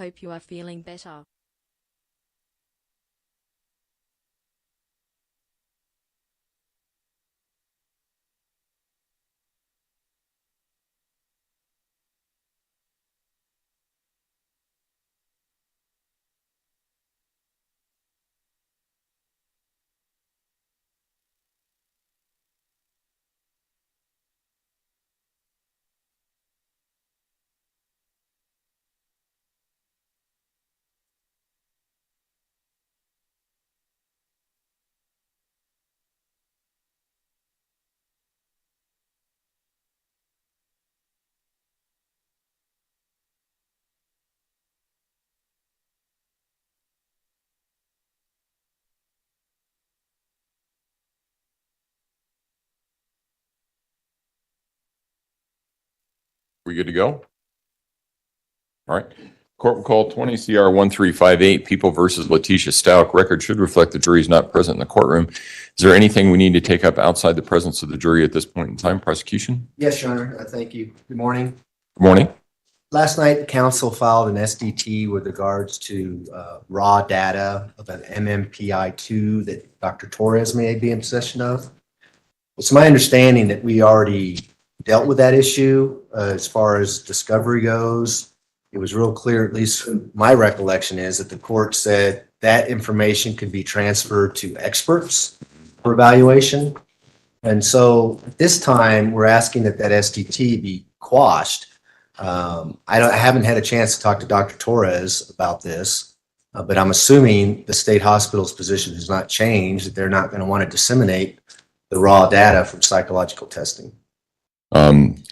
hope you are feeling better. We good to go? All right. Court will call 20 CR 1358, People versus Letecia Stauch. Record should reflect the jury is not present in the courtroom. Is there anything we need to take up outside the presence of the jury at this point in time? Prosecution? Yes, Your Honor. Thank you. Good morning. Good morning. Last night, the council filed an SDT with regards to raw data of an MMPI-2 that Dr. Torres may be in possession of. It's my understanding that we already dealt with that issue as far as discovery goes. It was real clear, at least my recollection is, that the court said that information could be transferred to experts for evaluation. And so at this time, we're asking that that SDT be quashed. I haven't had a chance to talk to Dr. Torres about this, but I'm assuming the state hospital's position has not changed, that they're not going to want to disseminate the raw data from psychological testing.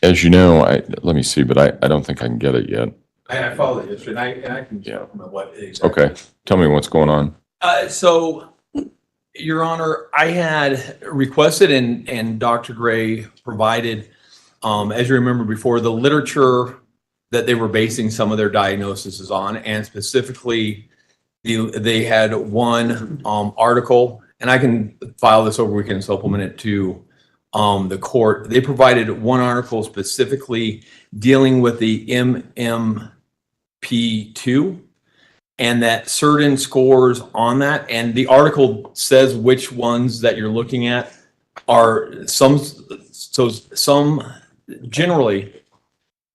As you know, let me see, but I don't think I can get it yet. I follow the history, and I can Yeah. what exactly. Okay. Tell me what's going on. So, Your Honor, I had requested and Dr. Gray provided, as you remember before, the literature that they were basing some of their diagnoses on, and specifically, they had one article, and I can file this over. We can supplement it to the court. They provided one article specifically dealing with the MMP2 and that certain scores on that. And the article says which ones that you're looking at are some generally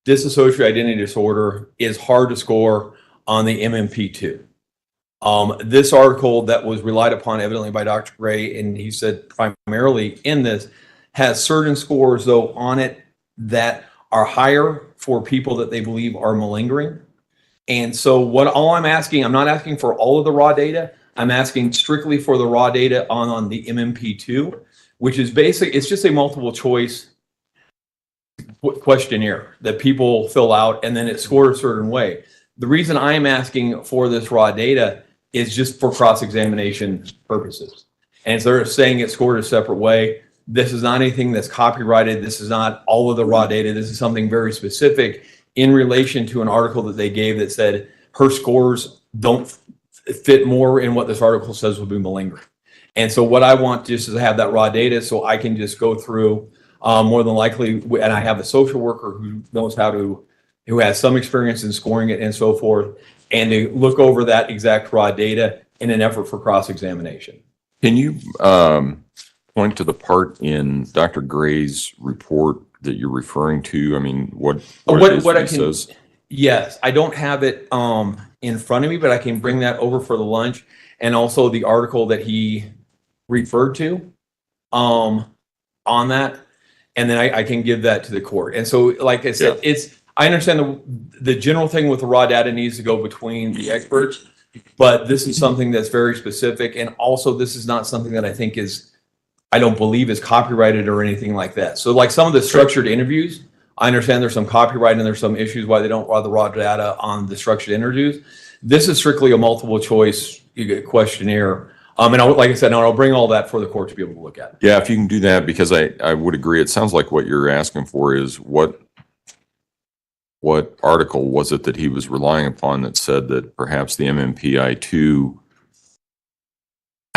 dissociative identity disorder is hard to score on the MMP2. This article that was relied upon evidently by Dr. Gray, and he said primarily in this, has certain scores though on it that are higher for people that they believe are malingering. And so all I'm asking, I'm not asking for all of the raw data. I'm asking strictly for the raw data on the MMP2, which is basic. It's just a multiple choice questionnaire that people fill out and then it's scored a certain way. The reason I am asking for this raw data is just for cross-examination purposes. And so they're saying it's scored a separate way. This is not anything that's copyrighted. This is not all of the raw data. This is something very specific in relation to an article that they gave that said her scores don't fit more in what this article says would be malingering. And so what I want just is to have that raw data so I can just go through more than likely, and I have a social worker who knows who has some experience in scoring it and so forth, and to look over that exact raw data in an effort for cross-examination. Can you point to the part in Dr. Gray's report that you're referring to? I mean, what I can says? Yes, I don't have it in front of me, but I can bring that over for the lunch, and also the article that he referred to on that, and then I can give that to the court. And so, like I said, I understand the general thing with the raw data needs to go between the experts, but this is something that's very specific, and also this is not something that I don't believe is copyrighted or anything like that. So like some of the structured interviews, I understand there's some copyright and there's some issues why they don't run the raw data on the structured interviews. This is strictly a multiple choice questionnaire. And like I said, I'll bring all that for the court to be able to look at. Yeah, if you can do that, because I would agree. It sounds like what you're asking for is what article was it that he was relying upon that said that perhaps the MMPI-2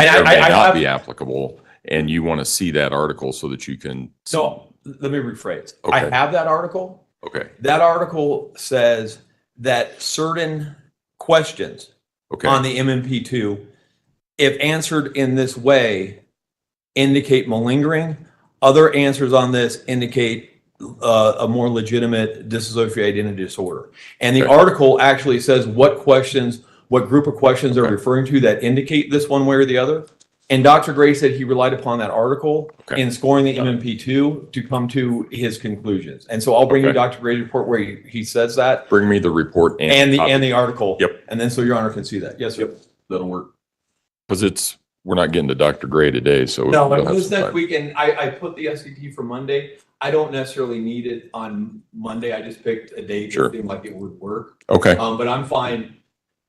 may not be applicable, and you want to see that article so that you can... So let me rephrase. Okay. I have that article. Okay. That article says that certain questions Okay. on the MMP2, if answered in this way, indicate malingering. Other answers on this indicate a more legitimate dissociative identity disorder. And the Okay. article actually says what questions, what group of questions they're Okay. referring to that indicate this one way or the other. And Dr. Gray said he relied upon that article Okay. in scoring the MMP2 to come to his conclusions. And so I'll bring you Okay. Dr. Gray's report where he says that Bring me the report and copy. the article. Yep. And then so your honor can see that. Yes, sir. That'll work. Because we're not getting to Dr. Gray today, so. No, we'll it have was some next time. week, and I put the SDT for Monday. I don't necessarily need it on Monday. I just picked a date Sure. that seemed like it would work. Okay, But I'm fine,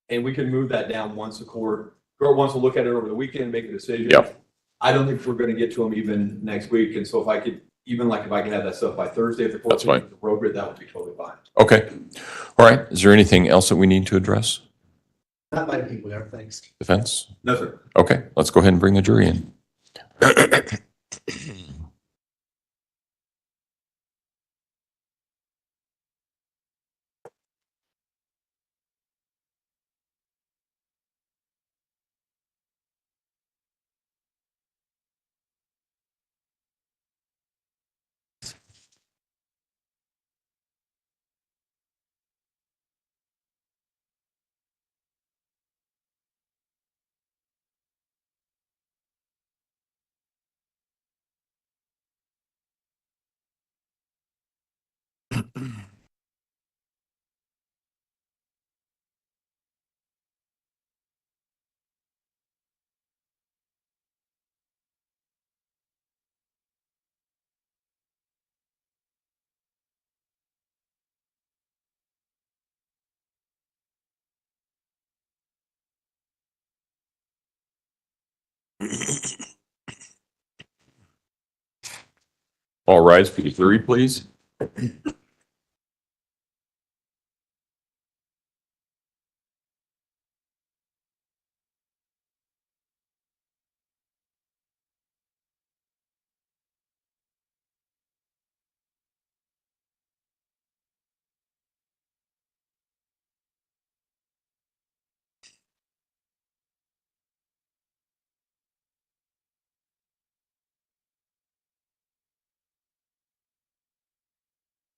and we can move that down once the court wants to look at it over the weekend and make a decision. Yep. I don't think we're gonna get to them even next week, and so if I could, even like if I could have that stuff by Thursday, if the court That's fine. thinks it's appropriate, that would be totally fine. okay. All right. Is there anything else that we need to address? Not by people there, thanks. Defense? No, sir. Okay, let's go ahead and bring the jury in. All rise for the jury, please.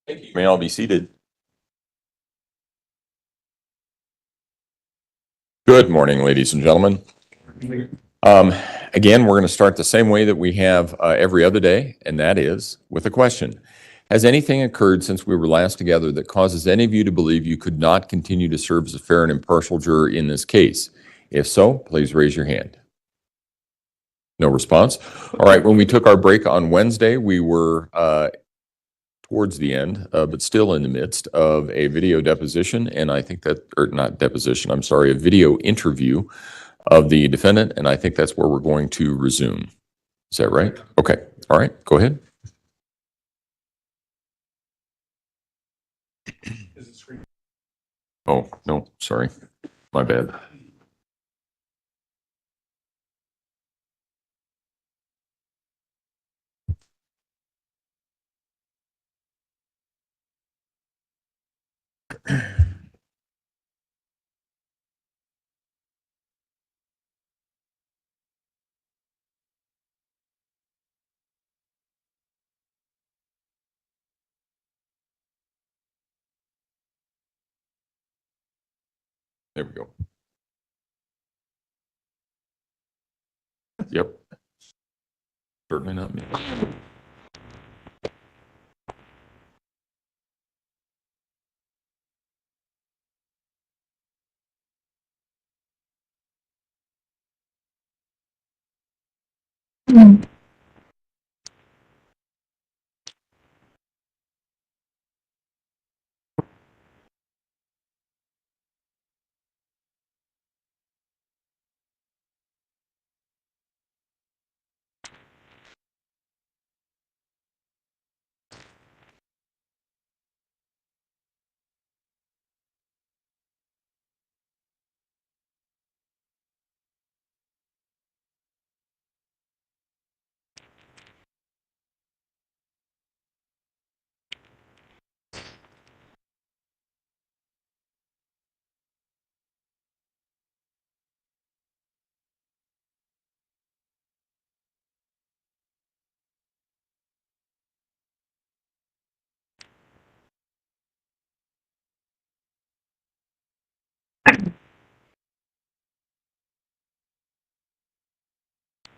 Thank you. May all be seated. Good morning, ladies and gentlemen. Again, we're going to start the same way that we have every other day, and that is with a question. Has anything occurred since we were last together that causes any of you to believe you could not continue to serve as a fair and impartial juror in this case? If so, please raise your hand. No response. All right, when we took our break on Wednesday, we were towards the end, but still in the midst of a video deposition, and I think that, or not deposition, I'm sorry, a video interview of the defendant, and I think that's where we're going to resume. Is that right? Okay. All right, go ahead. Oh, no, sorry. My bad. There we go. Yep. Certainly not me.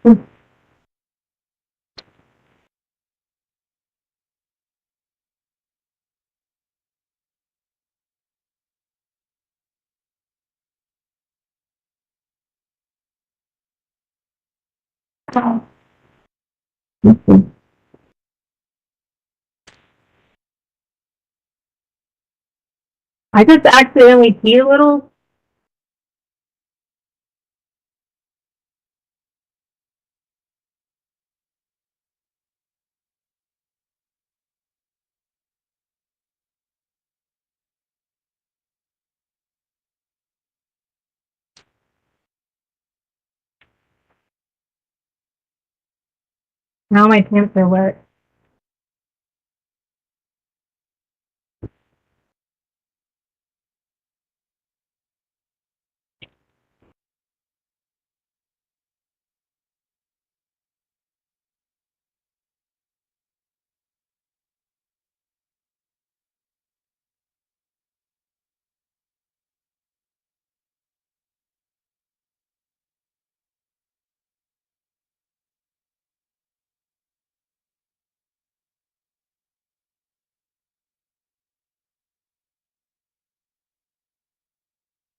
I just accidentally peed a little. Now my pants are wet.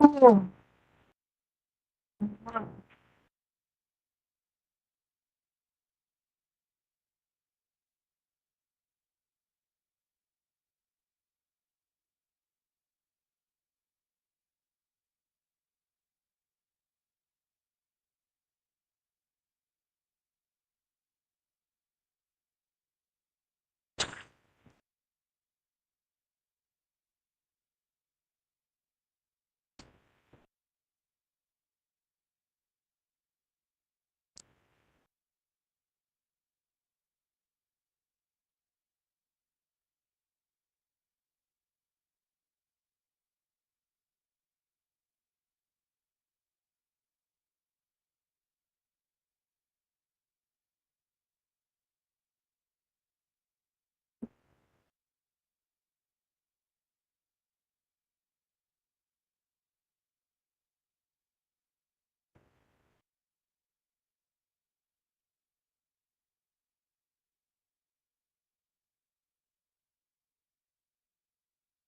Oh.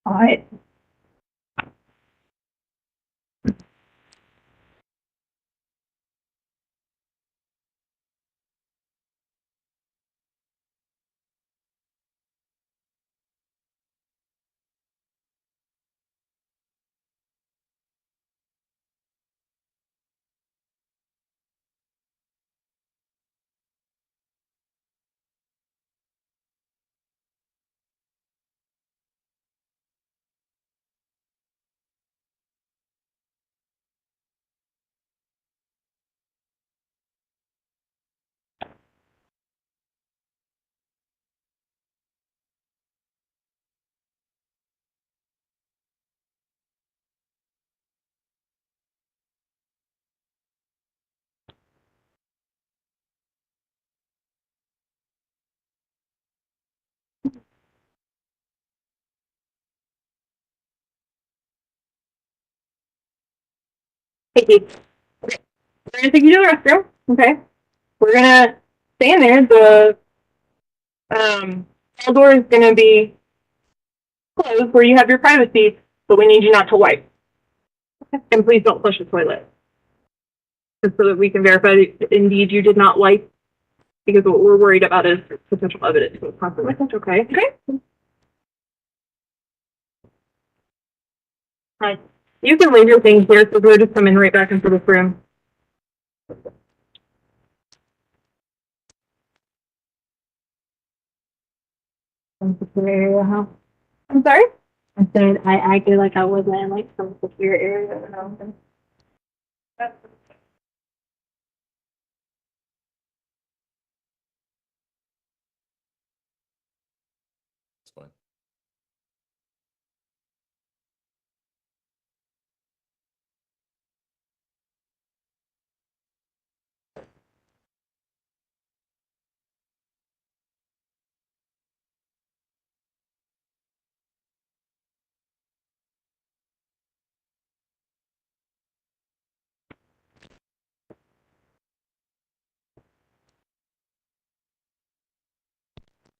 All right. Hey, Keith. We're gonna take you to the restroom. Okay. We're gonna stay in there. The hall door is gonna be closed where you have your privacy, but we need you not to wipe. And please don't flush the toilet. Just so that we can verify that indeed you did not wipe, because what we're worried about is potential evidence of consequences. Okay. Okay. Hi. You can leave your things here, so we're just coming right back into this room. Area, huh? I'm sorry? I said I acted like I wasn't in like some secure area or something. It's fine.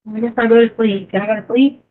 I guess I'll go to sleep. Can I go to sleep?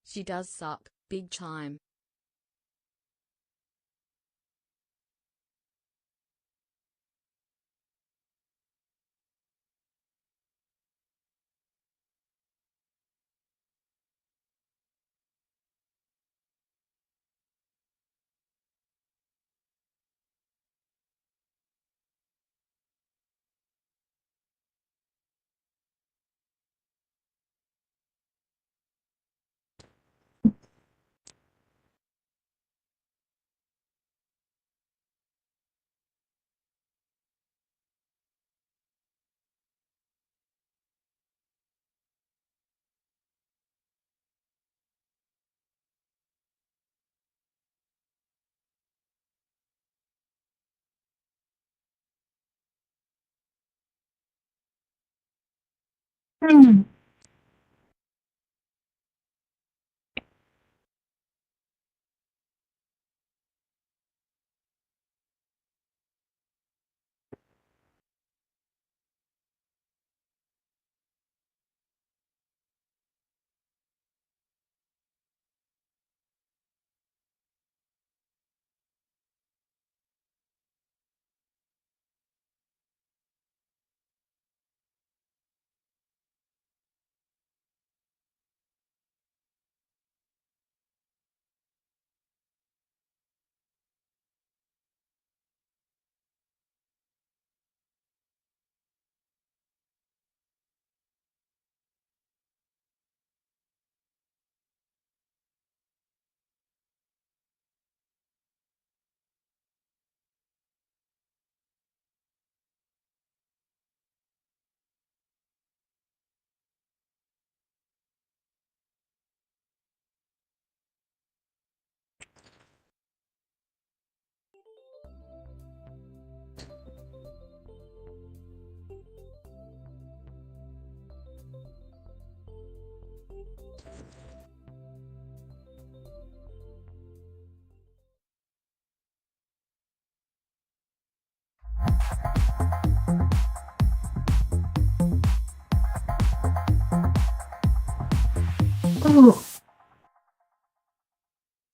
She does suck, big time.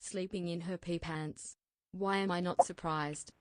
Sleeping in her pee pants. Why am I not surprised?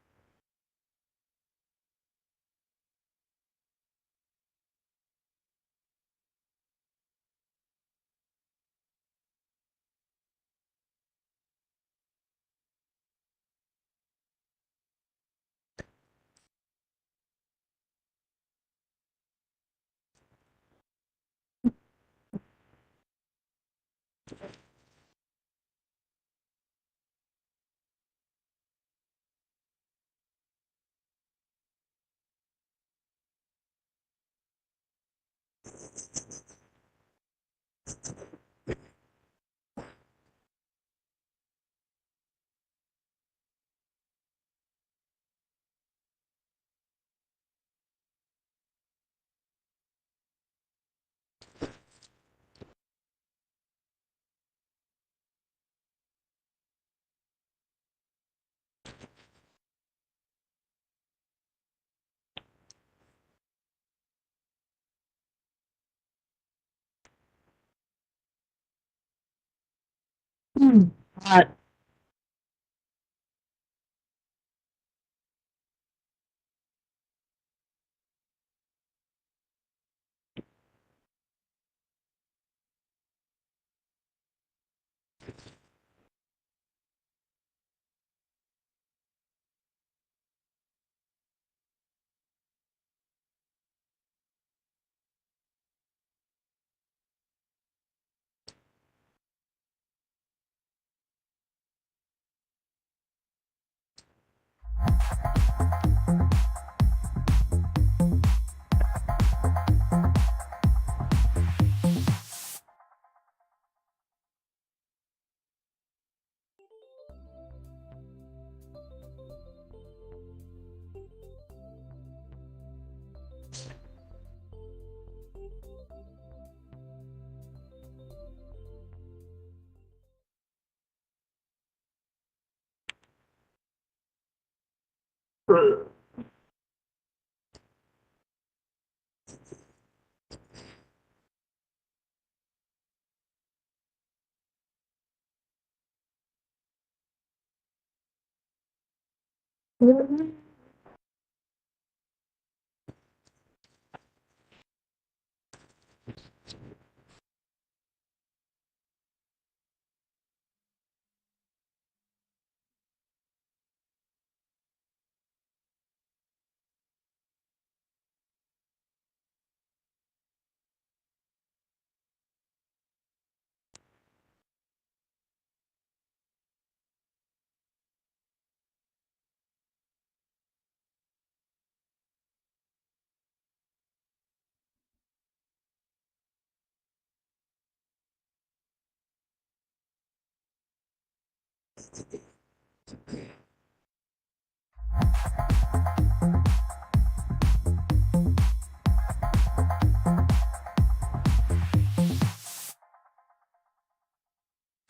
Hot.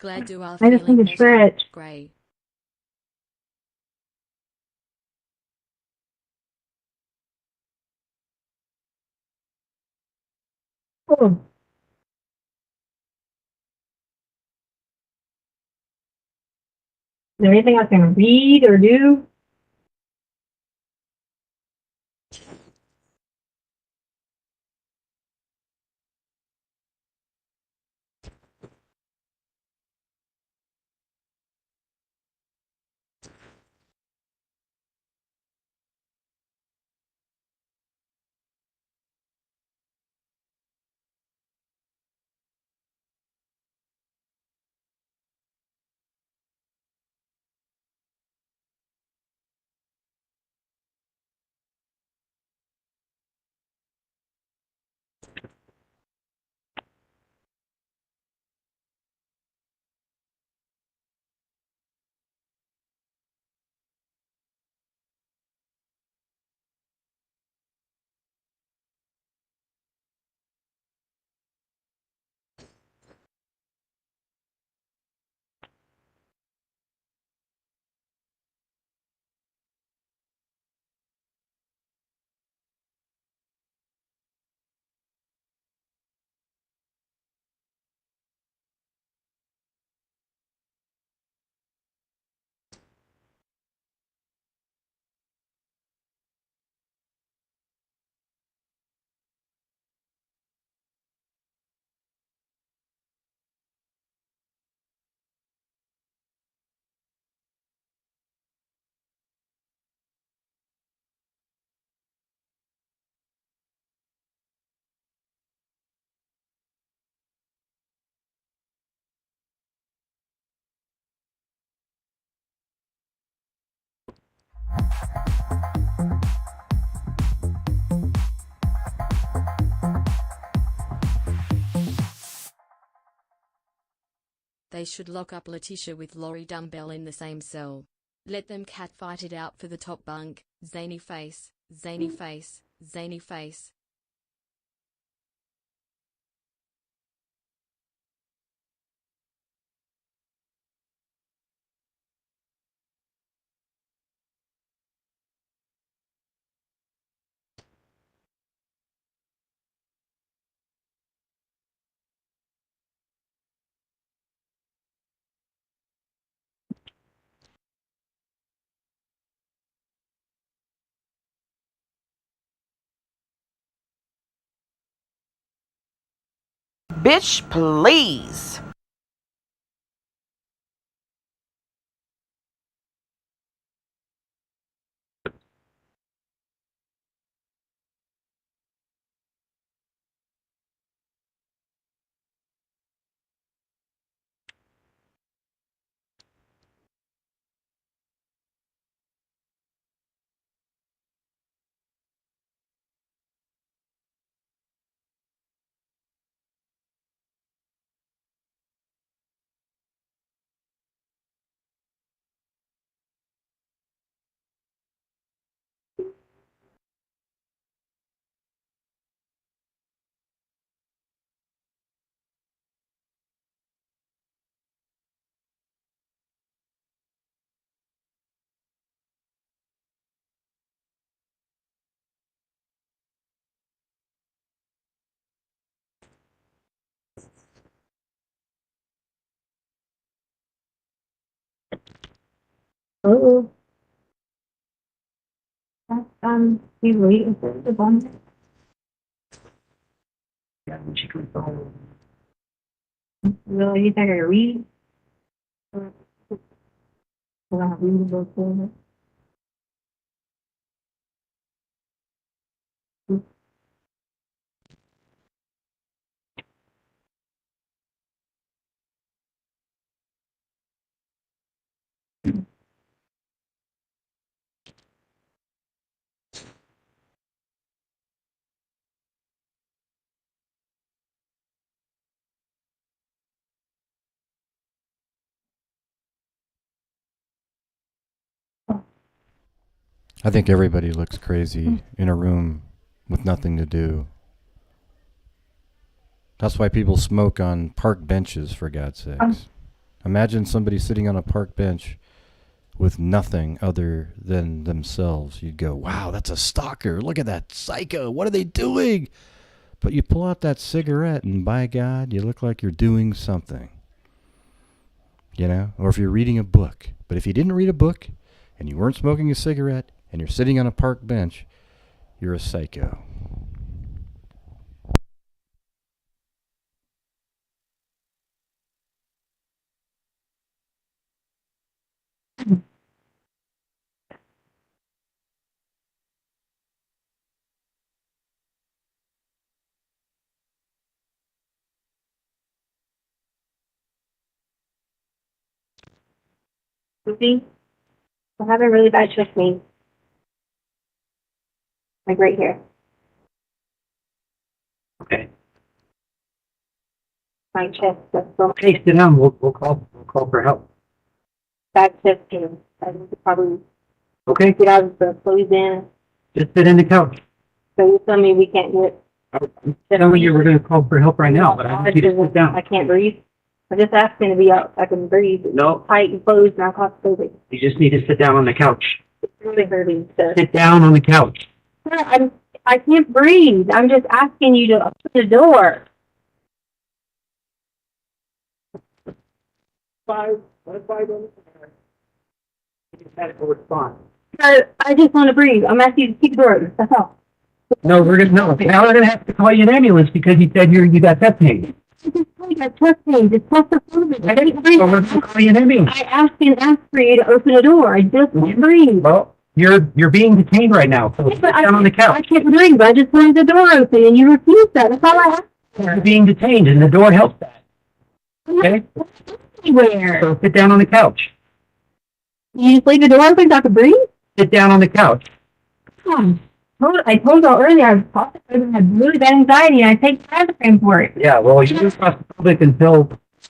Glad you are I just feeling need to better. stretch. Gray. Oh. Is there anything I can read or do? They should lock up Letecia with Lori Dumbbell in the same cell. Let them catfight it out for the top bunk. Zany face, zany face, zany face. Bitch, please. Oh. He's waiting for the bun. Yeah, she comes home. Really, he's not gonna read? Well, I'm reading the book for it. I think everybody looks crazy in a room with nothing to do. That's why people smoke on park benches, for God's sakes. Imagine somebody sitting on a park bench with nothing other than themselves. You'd go, wow, that's a stalker. Look at that psycho. What are they doing? But you pull out that cigarette and by God, you look like you're doing something. You know? Or if you're reading a book. But if you didn't read a book and you weren't smoking a cigarette and you're sitting on a park bench, you're a psycho. See? I'm having really bad chest pain. Like right here. Okay. My chest, that's so Okay, sit down. We'll call for help. bad chest pain. I need to probably Okay, get out of the clothes in. just sit in the couch. So you tell me we can't do it. I'm telling you, we're gonna call for help right now, but I want you to sit I down. can't breathe. I'm just asking to be out. I can breathe. No, Tight and closed and I'm claustrophobic. you just need to sit down on the couch. It's really hurting. So. Sit down on the couch. I can't breathe. I'm just asking you to open the door. Five on the medical response. I just want to breathe. I'm asking you to keep the door open. That's all. No, now we're gonna have to call you an ambulance because you said you got chest pain. I got chest pain. Just claustrophobic. I can't breathe. So we're gonna call you an ambulance. I asked for you to open the door. I just can't breathe. Well, you're being detained right now, so sit But down on the I couch. can't breathe. I just wanted the door open and you refused that. That's all I asked. You're being detained and the door helps that. Okay? Anywhere. So sit down on the couch. You just leave the door open so I can breathe? Sit down on the couch. I told y'all earlier I was claustrophobic and had really bad anxiety and I take Paranormal for it. Yeah, well, you're claustrophobic until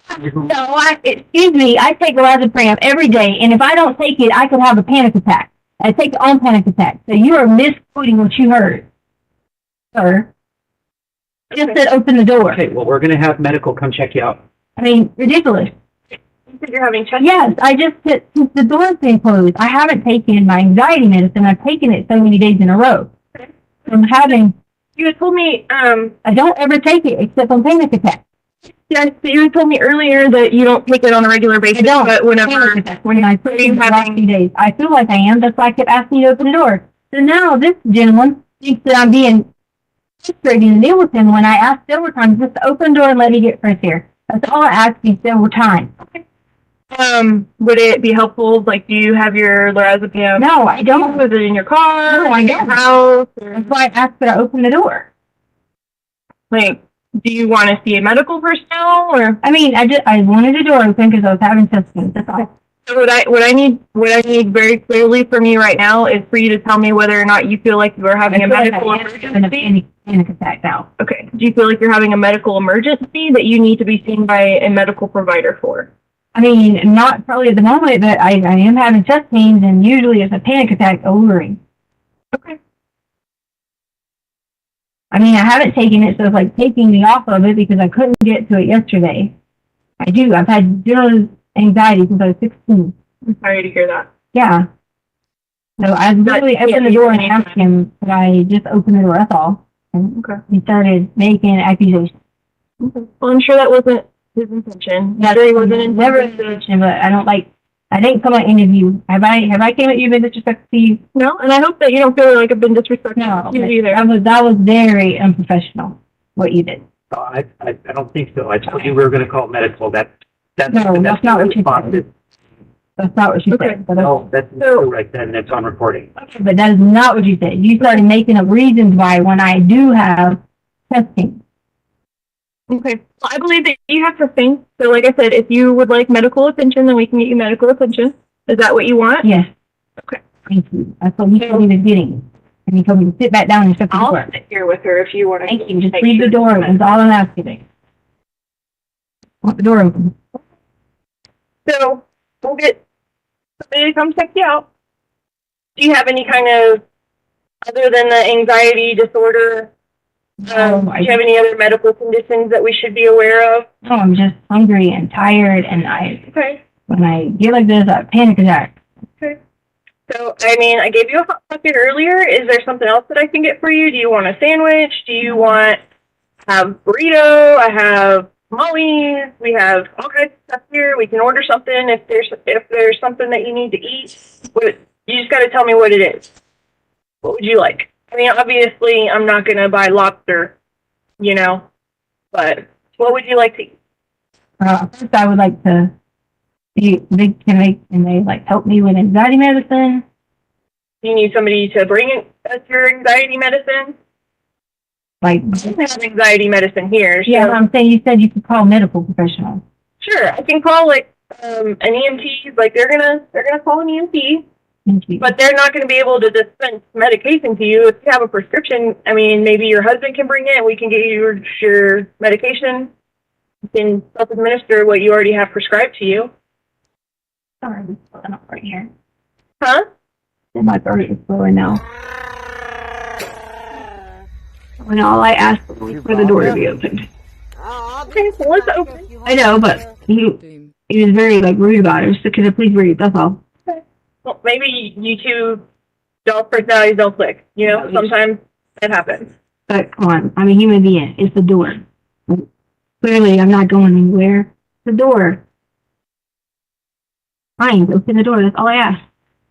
No, excuse me, I take lorazepam every day, and if I don't take it, I could have a panic attack. I take the own panic attack. So you are misquoting what you heard, sir. Just said open the door. Okay, well, we're gonna have medical come check you out. I mean, ridiculous. You said you're having chest. Yes, I just since the door's been closed, I haven't taken my anxiety medicine. I've taken it so many days in a row. I'm having. You had told me, I don't ever take it except on panic attacks. yes, but you had told me earlier that you don't take it on a regular basis. I don't. But whenever, Panic attacks. When I put you in the last having- few days, I feel like I am. That's why I kept asking you to open the door. So now this gentleman thinks that I'm being frustrating to deal with him when I asked several times just to open the door and let me get fresh air. That's all I asked you several times. would it be helpful? Like, do you have your lorazepam? No, I don't. Was it in your car? No, I in your don't. house? Or, That's why I asked that I open the door. like, do you want to see a medical personnel or? I mean, I wanted the door open because I was having chest pains. That's all. So what I need very clearly from you right now is for you to tell me whether or not you feel like you are having a medical emergency. Panic attack now. Okay. Do you feel like you're having a medical emergency that you need to be seen by a medical provider for? I mean, not probably at the moment, but I am having chest pains, and usually it's a panic attack overing. Okay. I mean, I haven't taken it, so it's like taking me off of it because I couldn't get to it yesterday. I do. I've had general anxiety since I was 16. I'm sorry to hear that. Yeah. So I literally opened the door and asked him, could I just open the door? That's all. And Okay. he started making accusations. Well, I'm sure that wasn't his intention. Yeah, Sure he wasn't never intention, but I don't like. I didn't come at interview. Have I came at you been disrespectful to you? No, and I hope that you don't feel like I've been disrespectful No, to you either. that was very unprofessional. What you did. I don't think so. I told you we were gonna call medical. That's No, that's not what you response. said. That's not what you Okay. said. But No, that's true right then. That's on recording. but that is not what you said. You started making up reasons why when I do have testing. Okay. Well, I believe that you have testing. So, like I said, if you would like medical attention, then we can get you medical attention. Is that what you want? Yes. Okay. Thank you. That's what he told me to getting. And he told me to sit back down and shut the I'll door. sit here with her if you want to. Thank you. Just leave the door open. That's all I'm asking. Want the door open. So, we'll get somebody to come check you out. Do you have any kind of, other than the anxiety disorder, do you have any other medical conditions that we should be aware of? No, I'm just hungry and tired, and Okay. when I get like this, I panic attack. Okay. So, I mean, I gave you a hot pocket earlier. Is there something else that I can get for you? Do you want a sandwich? Do you want have burrito? I have tamales. We have all kinds of stuff here. We can order something if there's something that you need to eat. You just got to tell me what it is. What would you like? I mean, obviously, I'm not going to buy lobster, but what would you like to eat? First, I would like to see can they like help me with anxiety medicine? Do you need somebody to bring your anxiety medicine? Like, We have anxiety medicine here. So yeah, I'm saying you said you could call medical professionals. sure, I can call an EMT. Like they're gonna call an EMT, Thank you. but they're not gonna be able to dispense medication to you if you have a prescription. I mean, maybe your husband can bring it. And we can get you your medication. You can self-administer what you already have prescribed to you. Sorry, I'm pulling up right here. Huh? My bird is blowing now. When all I asked was for the door to be opened. Okay, so let's open. I know, but Boom. he was very like rude about it. So could I please read? That's all. Well, maybe you two personalities don't click. Sometimes that happens. But come on, I'm a human being. It's the door. Clearly, I'm not going anywhere. The door. Fine, open the door. That's all I asked.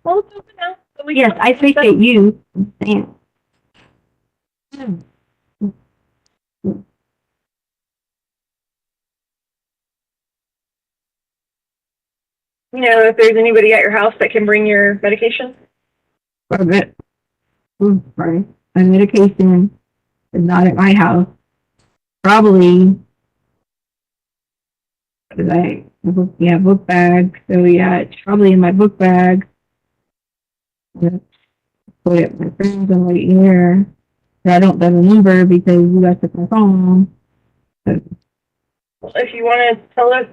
Well, let's open now. So we Yes, can- I appreciate you saying. If there's anybody at your house that can bring your medication. Sorry. My medication is not at my house. Probably. We have book bag, so yeah, it's probably in my book bag. Put it my friends on right here. But I don't have a number because you guys took my phone. Well, if you want to tell us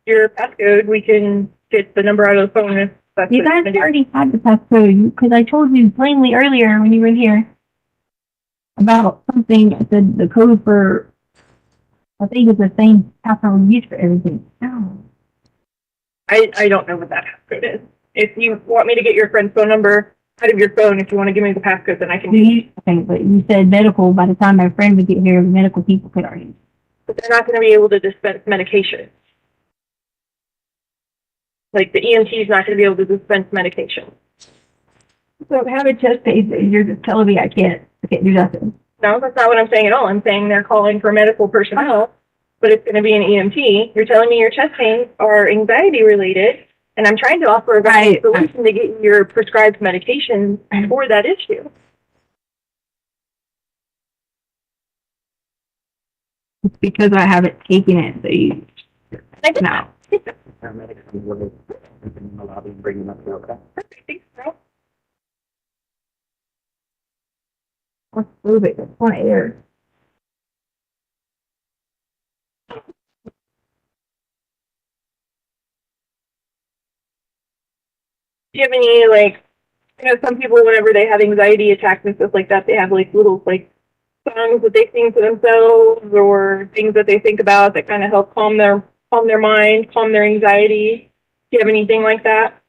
your passcode, we can get the number out of the phone if that's You what guys you're gonna do. already had the passcode, because I told you plainly earlier when you were here about something, I said the code for, I think it's the same password we use for everything. No. I don't know what that passcode is. If you want me to get your friend's phone number out of your phone, if you want to give me the passcode, then I can do it. Okay, but you said medical, by the time my friend would get here, the medical people could already. But they're not going to be able to dispense medication. Like the EMT is not going to be able to dispense medication. So if I have a chest pain, you're just telling me I can't do nothing. No, that's not what I'm saying at all. I'm saying they're calling for medical personnel, but it's going to be an EMT. You're telling me your chest pains are anxiety related, and I'm trying to offer a valid solution to get you your prescribed medication for that issue. It's because I haven't taken it, so you, no. Paramedics can go in the lobby and bring them up to okay. Thanks, girl. Let's move it, it's on air. Do you have any, like, some people, whenever they have anxiety attacks and stuff like that, they have, like, little, like, songs that they sing to themselves or things that they think about that kind of help calm their mind, calm their anxiety. Do you have anything like that?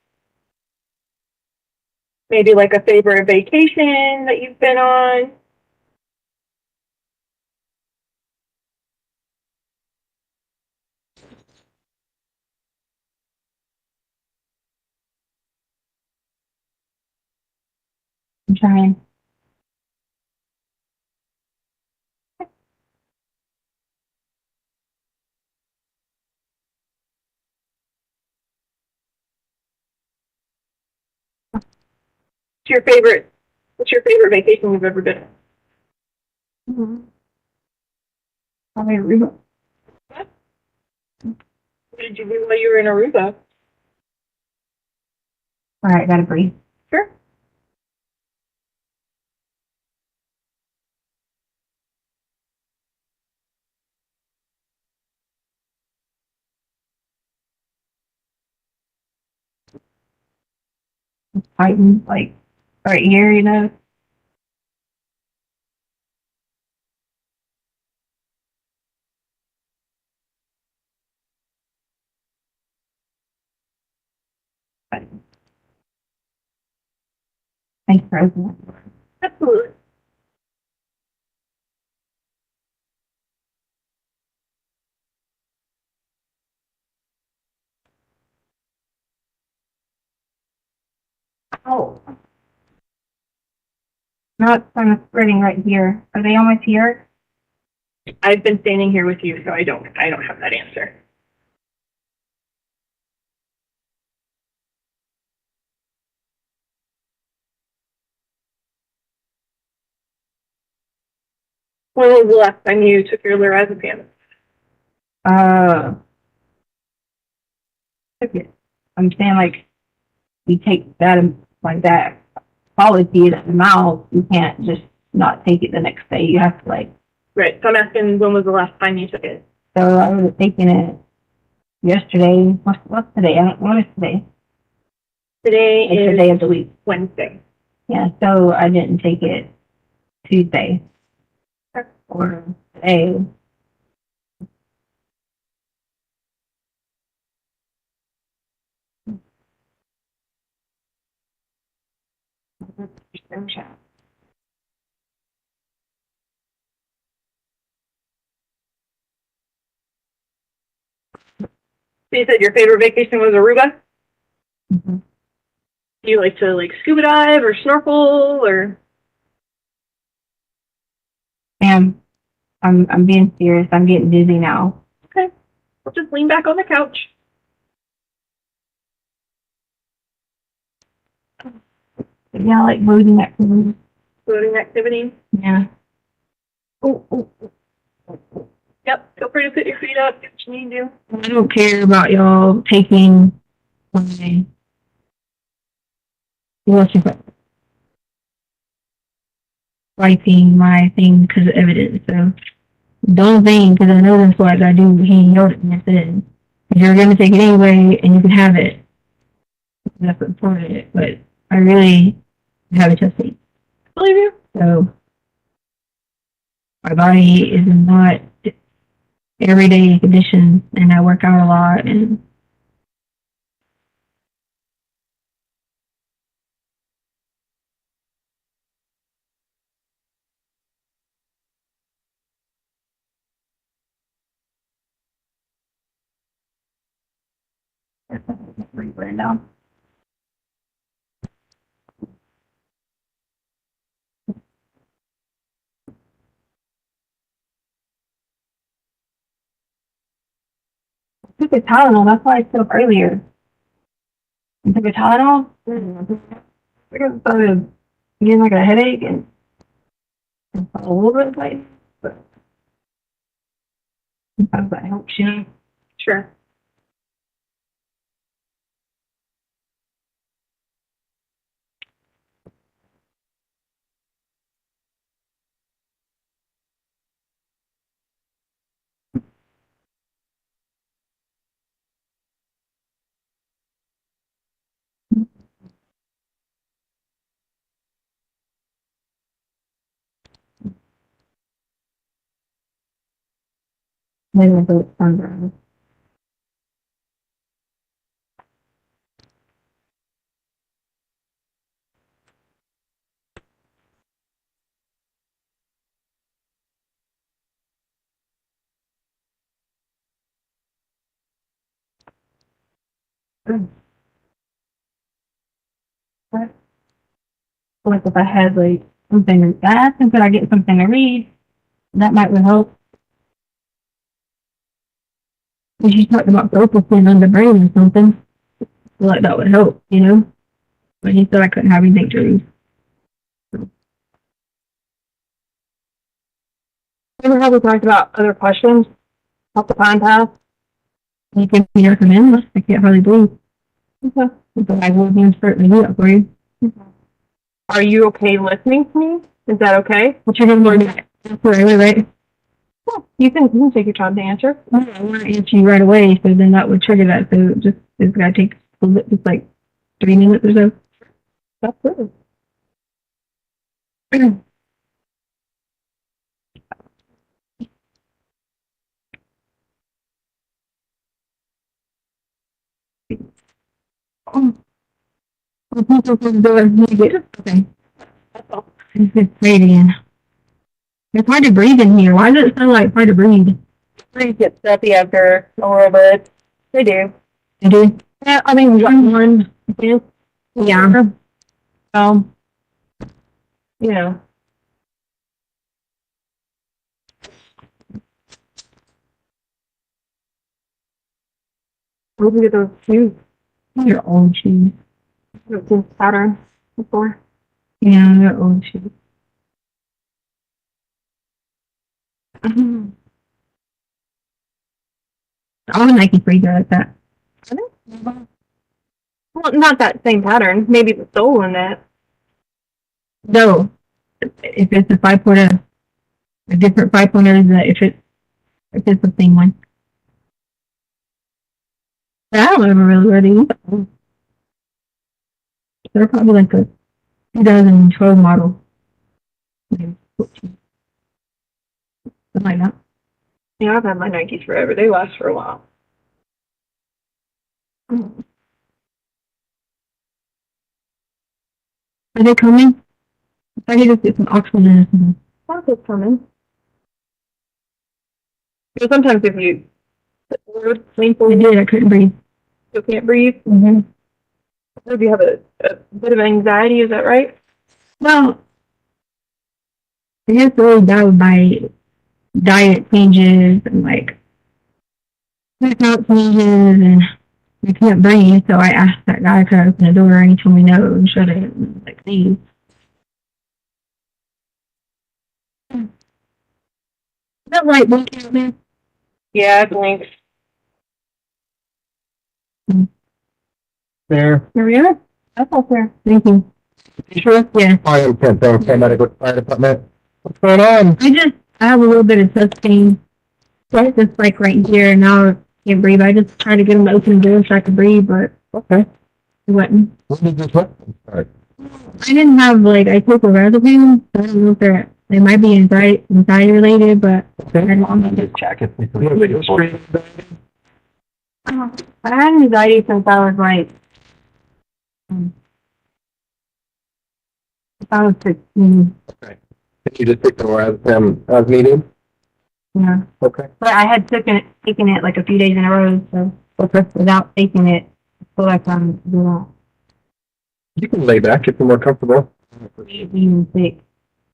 Maybe, like, a favorite vacation that you've been on? I'm trying. What's your favorite vacation you've ever been on? Mm-hmm. Probably Aruba. What did you do while you were in Aruba? All right, gotta breathe. Sure. Fighting, like, right here, you know? Thanks for opening that door. Absolutely. Oh. Not kind of spreading right here. Are they almost here? I've been standing here with you, so I don't have that answer. When was the last time you took your lorazepam? Okay. I'm saying, like, you take that, like, that quality in the mouth, you can't just not take it the next day. You have to, like, Right. So I'm asking, when was the last time you took it? so I was taking it yesterday. What's today? What is today? Today It's the is day of the week. Wednesday. Yeah, so I didn't take it Tuesday or today. So you said your favorite vacation was Aruba? Mm-hmm. Do you like to, like, scuba dive or snorkel or? And I'm being serious. I'm getting dizzy now. Okay. We'll just lean back on the couch. Yeah, like moving activities. Floating activity. Yeah. Oh, oh, oh. Yep. Feel free to put your feet up if you need to. I don't care about y'all taking my wiping my thing because of evidence. So don't think because I know that's what I do. He yelled at me and said, You're gonna take it anyway, and you can have it. That's what supported it, but I really have a chest pain. Believe you? So my body is not everyday condition, and I work out a lot, and right now. I took a Tylenol, that's why I stood up earlier. I took a Tylenol. I got started getting like a headache and a little bit like, but sometimes that helps, you know. Sure. Maybe I'll go with sunburn. Like if I had like something, I asked him could I get something to read, that might would help. Because you talked about focusing on the brain or something, like that would help, you know. But he said I couldn't have anything to read. Ever have we talked about other questions off the time path? You can recommend this. I can't hardly breathe. Okay. But I will certainly do that for you. Are you okay listening to me? Is that okay? What's your name? Right? Yeah, you can take your time to answer. I want to answer you right away, so then that would trigger that. So it's gotta take just like 3 minutes or so. That's good. Okay. It's great again. It's hard to breathe in here. Why does it sound like hard to breathe? Please get stuffy after a little bit. They do. You do? Yeah, I mean, we got one. Yeah. You know. We can get those shoes. Your old shoes. I've seen pattern before. Yeah, your old shoes. All the Nike freaks are like that. Well, not that same pattern. Maybe the sole in that. No. If it's a 5.0, a different 5.0 than if it's the same one. But I don't ever really wear these. They're probably like a 2012 model. Maybe 14. Something like that. Yeah, I've had my Nikes forever. They last for a while. Are they coming? I need to get some oxygen or something. That's what's coming. You know, sometimes if you lean I forward, did, I couldn't breathe. you can't breathe. Mm-hmm. If you have a bit of anxiety, is that right? Well, I guess really that was my diet changes and like workout changes, and I can't breathe, so I asked that guy to open the door and he told me no and shut it and like leave. Is that light blinking out there? Yeah, it blinks. There. There we are. That's all fair. Thank you. You sure? Yeah. I am paramedic fire department. What's going on? I have a little bit of chest pain. Right, just like right here. Now can't breathe. I just tried to get him to open the door so I could breathe, but Okay. he wouldn't. What did this what? All right. I didn't have, like, I took a Razapam, so I don't know if they might be anxiety related, but I don't know. Just check it. I had anxiety since I was like, if I was 16, Did you just take the lorazepam as needed? yeah. Okay. But I had taken it like a few days in a row, so without taking it, I feel like I'm You can lay back if you're more comfortable. even sick.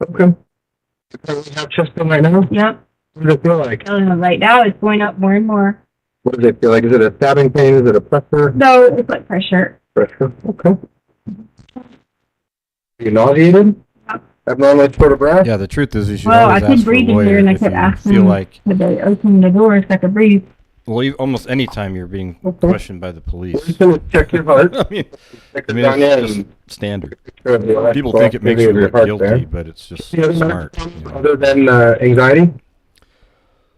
Okay. We have chest pain right now? Yep. What does it feel like? Right now it's going up more and more. What does it feel like? Is it a stabbing pain? Is it a pressure? No, it's like pressure. Pressure. Okay. Are you nauseated? Abnormally short of breath? Yeah, the truth is you should Well, I always could ask for a breathe in lawyer here, and I if kept you asking feel like, would they open the door so I could breathe. well, almost any time you're being Okay. questioned by the We're police. just going to check your heart. I mean, Check I it mean, down there it's and just standard. sure of the People electrical think it makes activity you of your look heart guilty, there. but it's just Any other smart. medical you know. problems other than anxiety?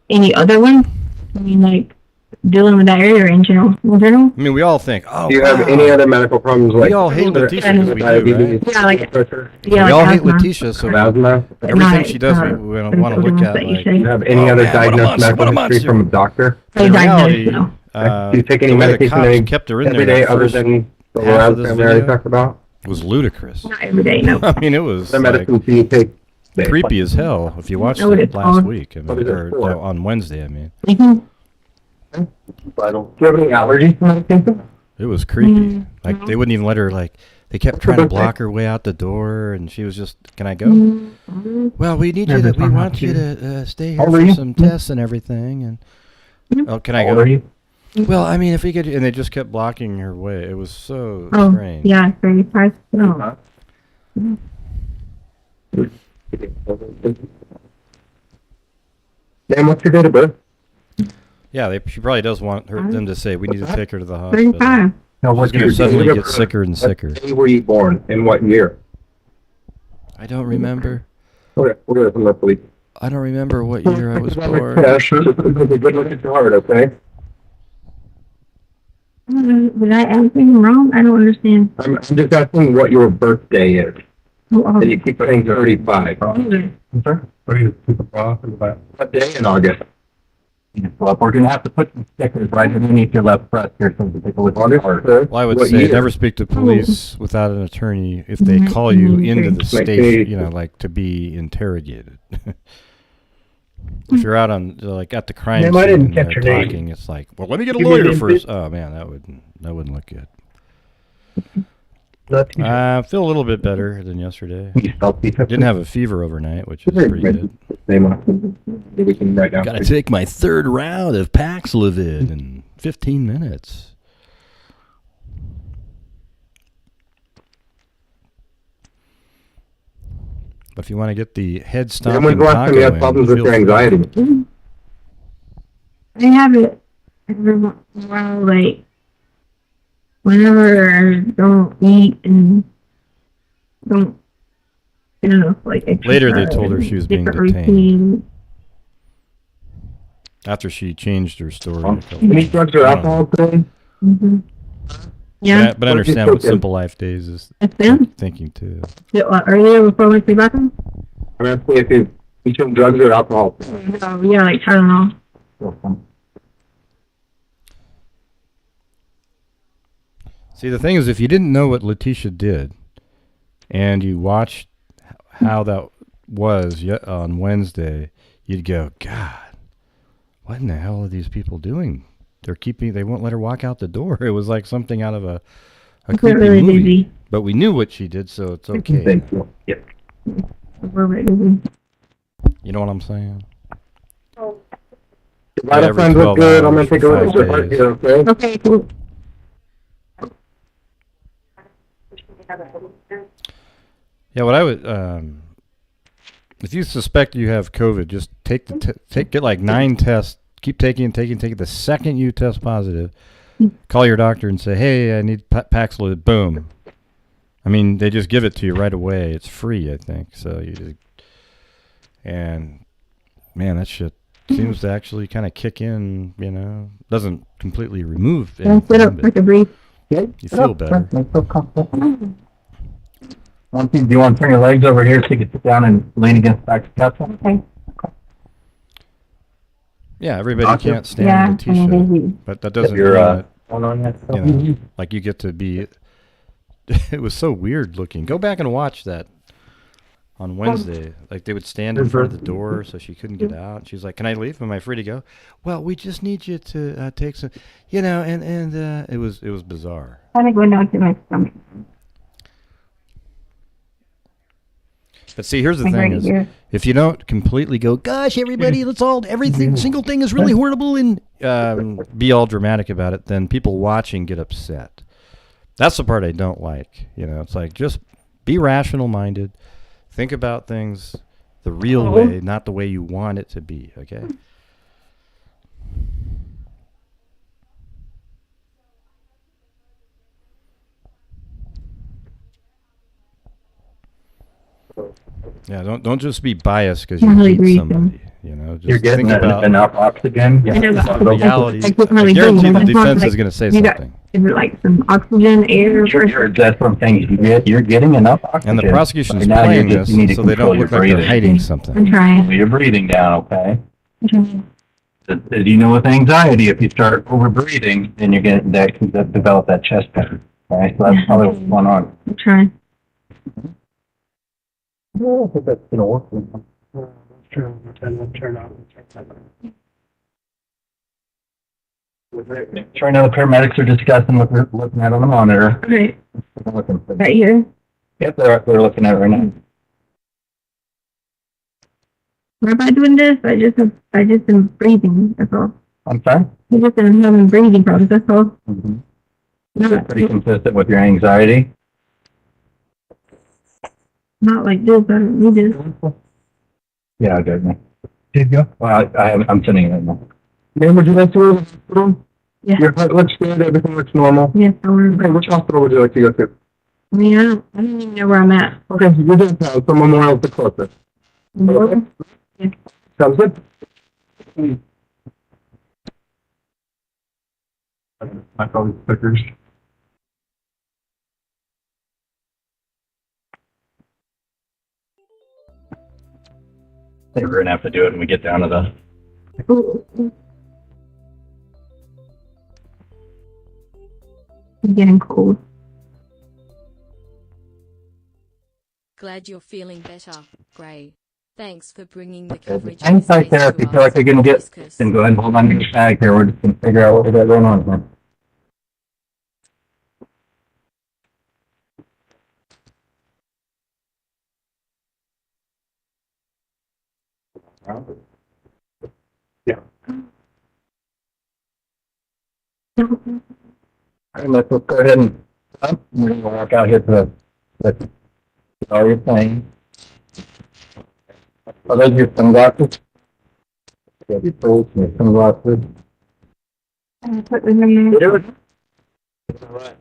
Any other one? I mean, like, dealing with that area or in general? In general? I mean, we all think, oh, Do you have wow. any other medical problems like We all hate sugar, Letecia because we do, diabetes, Yeah, like, pressure, yeah, we like all hate asthma. Letecia, so asthma? everything she does, we want to look at that you like, say. Do you have any Oh, other man, what a diagnosed monster, what a medical history monster. from a doctor? They in diagnosed, reality, no. Do you take any the way the medication cops kept her in every there day that other first than the half of this lorazepam we already video talked about? was ludicrous. Not every day, no. I mean, it was The like medicine do you take daily? creepy as hell if you watched What it it's last called. week, I What mean, is it or for? on Wednesday, I mean. Mhm. Vital. Do you have any allergies to medication? It was creepy. Mm, Like, no. they wouldn't even let her, like, they kept What's trying her to block birthday? her way out the door, and she was just, can I go? Mm, Well, we need Yeah, you to, that's we fine, want not you you. to stay How here old are for you? some tests and everything, and, oh, can I How old are go? you? Well, I mean, if we could, and they just kept blocking her way. It was so Oh, strange. yeah, it's very hard. No. Dan, what's your date of birth? Yeah, she probably does want them to say, we need to What's that? take her to the hospital. 35. No, She's going to suddenly get sicker and sicker. What day were you born? In what year? I don't remember. Okay, we're going to look, please. I don't remember what year I was born. Yeah, sure. Good look at your heart, okay? Did I ask anything wrong? I don't understand. I'm just asking what your birthday is. Oh, And you keep saying 35. okay. What day in August? Well, we're gonna have to put some stickers right underneath your left breast here so that people with August? heart. Well, I would What say year? never speak to police without an attorney if they call you into the station, you know, like to be interrogated. If you're out on, like, at the crime Ma'am, scene I didn't and they're catch your name. talking, it's like, well, let me get a Give me lawyer the first. info. Oh man, that wouldn't look good. That's I feel a little bit better than yesterday. You spelled pizza? Didn't have a fever overnight, which is pretty good. Name on it. Maybe we can write down. Got to take my third round of Paxlovid in 15 minutes. But if you want to get the head Dan, stomping when's the last time you had taco problems in, with your feel free. anxiety? I have it every once in a while, like, whenever I don't eat and don't, I don't know, like, Later they exercise told her and she was being different detained. routine. After she changed her story. Any drugs or alcohol today? Mm-hmm. Yeah, But I understand what Simple Life Days is it's been thinking too. earlier before we went to the bathroom. I'm asking if you took drugs or alcohol. Oh, yeah, like, I don't know. See, the thing is, if you didn't know what Letecia did, and you watched how that was on Wednesday, you'd go, God, what in the hell are these people doing? They won't let her walk out the door. It was like something out of a We're creepy really movie. busy. But we knew what she did, so it's okay. Thank you. Yep. We're really busy. You know what I'm saying? Your vital every signs 12 look good. I'm hours going to take a for look at your 5 heart days. here, okay? Okay, cool. Yeah, what I would, if you suspect you have COVID, just get like 9 tests. Keep taking. The second you test positive, call your doctor and say, "Hey, I need Paxlovid." Boom. I mean, they just give it to you right away. It's free, I think. So and man, that shit seems to actually kind of kick in, you know, doesn't completely remove Don't sit anything, up, but take a breathe. you feel better. Make feel comfortable. One thing, do you want to turn your legs over here so you can sit down and lean against the back couch? Okay. Yeah, everybody Doctor? can't stand Yeah, Letecia, I'm busy. but that doesn't mean Your, that, one on that. you know, like you get to be, it was so weird looking. Go back and watch that on Wednesday. Like they would stand in front of the door so she couldn't get out. She's like, "Can I leave? Am I free to go?" "Well, we just need you to take some, you know," and it was bizarre. I'm gonna go down to my stomach. But see, here's the My thing right is, ear. if you don't completely go, "Gosh, everybody, let's all, everything, single thing is really horrible," and be all dramatic about it, then people watching get upset. That's the part I don't like. You know, it's like, just be rational minded. Think about things the real way, not the way you want it to be, okay? Yeah, don't just be biased because you Can't really hate breathe, somebody. You know, just You're getting think about enough oxygen. I know that. reality. I can't really I guarantee breathe. the I'm talking defense like- is going to say you got- something. Is it like some oxygen, air? That's what I'm saying. You're getting enough oxygen. And the prosecution's Right now, playing you this need to so they don't control your look like they're breathing. hiding I'm something. trying. Slow your breathing down, okay? I'm trying. As you know, with anxiety, if you start over breathing, then you're getting that can develop that chest pain. Okay, so that's probably what's going on. I'm trying. I think that's gonna work. Right now, the paramedics are discussing what they're looking at on the monitor. Okay, They're looking for- right here. Yep, they're looking at it right now. Why am I doing this? I just am breathing. That's all. I'm sorry? I just am having breathing problems. That's all. Mm-hmm. Not, Pretty consistent with your anxiety. not like this. I don't need this. Yeah, I got me. Did you go? Well, I'm sending it right now. Ma'am, would you like to go to the hospital? Yeah. Your heart looks good, everything looks normal. Yes, I want Okay, which hospital would you like to go to? I mean, I don't even know where I'm at. Okay, you're doing town, so Memorial's the closest. Okay. Yeah. Sounds good. I probably stickers. I think we're gonna have to do it when we get down to the. Ooh. I'm getting cold. Glad you're feeling better, Gray. Thanks for bringing the The coverage. hang of tight space there, if to you feel us like you're gonna on get, Discus. then go ahead and hold on to your bag here, we're just gonna figure out what we got going on here. Yeah. All right, let's go ahead and, we're gonna walk out here to the, all your things. Are those your sunglasses? Yeah, your tools and your sunglasses. I'm gonna put them in there. Do it. All right.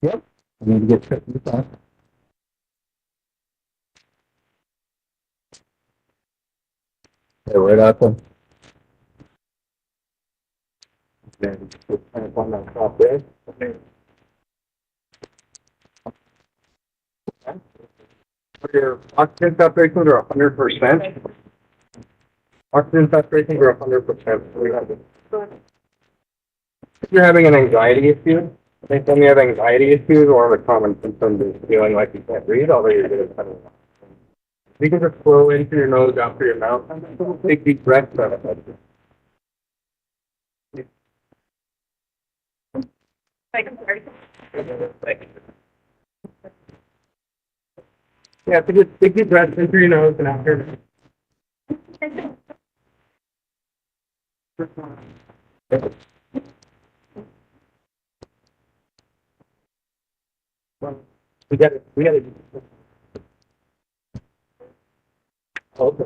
Yep. I need to get cut this off. Okay, right out there. Then just kind of on that top there. Okay. Your oxygen saturations are 100%. Oxygen saturations are 100%. If you're having an anxiety issue, I think when you have anxiety issues, one of the common symptoms is feeling like you can't breathe, although you're good at cutting. You can just blow in through your nose, out through your mouth, and take deep breaths out of it. Yeah, so just take deep breaths in through your nose and out through your mouth. We got it. Okay.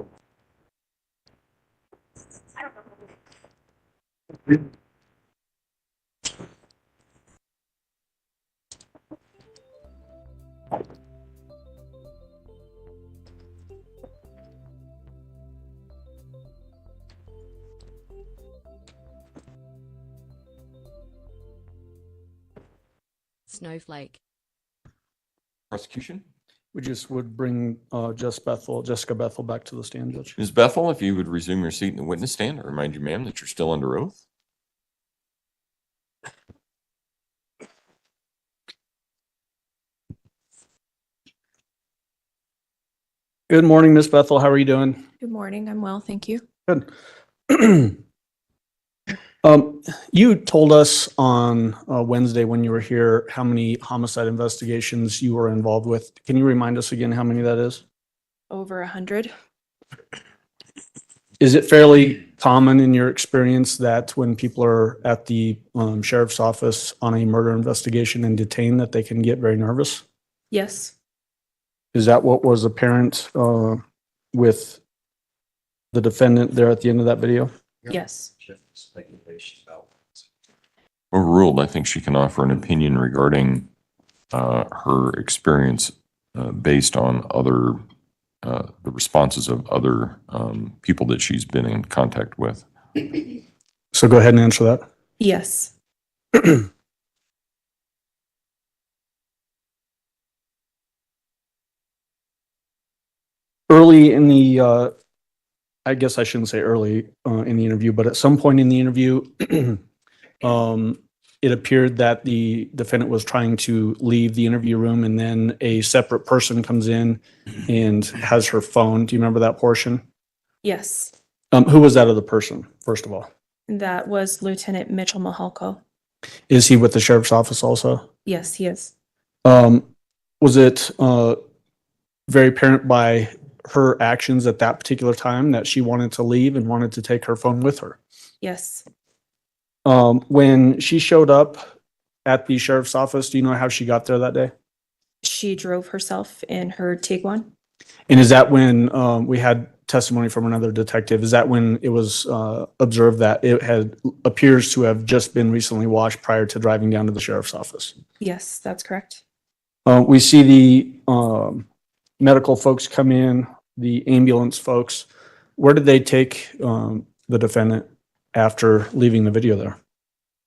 snowflake. Prosecution? We just would bring Jessica Bethel back to the stand, Judge. Ms. Bethel, if you would resume your seat in the witness stand, I remind you, ma'am, that you're still under oath. Good morning, Miss Bethel. How are you doing? Good morning. I'm well, thank you. Good. You told us on Wednesday when you were here how many homicide investigations you were involved with. Can you remind us again how many that is? Over 100. Is it fairly common in your experience that when people are at the sheriff's office on a murder investigation and detained that they can get very nervous? Yes. Is that what was apparent with the defendant there at the end of that video? Yes. Overruled, I think she can offer an opinion regarding her experience based on other, the responses of other people that she's been in contact with. So go ahead and answer that. Yes. Early in the, I guess I shouldn't say early in the interview, but at some point in the interview, it appeared that the defendant was trying to leave the interview room and then a separate person comes in and has her phone. Do you remember that portion? Yes. Who was that other person, first of all? That was Lieutenant Mitchell Mahalko. Is he with the sheriff's office also? Yes, he is. Was it very apparent by her actions at that particular time that she wanted to leave and wanted to take her phone with her? Yes. When she showed up at the sheriff's office, do you know how she got there that day? She drove herself in her Tiguan. And is that when we had testimony from another detective? Is that when it was observed that it appears to have just been recently washed prior to driving down to the sheriff's office? Yes, that's correct. We see the medical folks come in, the ambulance folks. Where did they take the defendant after leaving the video there?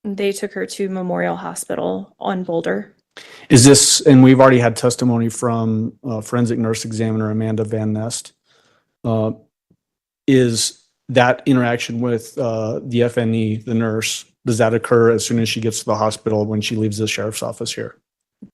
They took her to Memorial Hospital on Boulder. Is this, and we've already had testimony from forensic nurse examiner Amanda Van Nest. Is that interaction with the FNE, the nurse, does that occur as soon as she gets to the hospital when she leaves the sheriff's office here?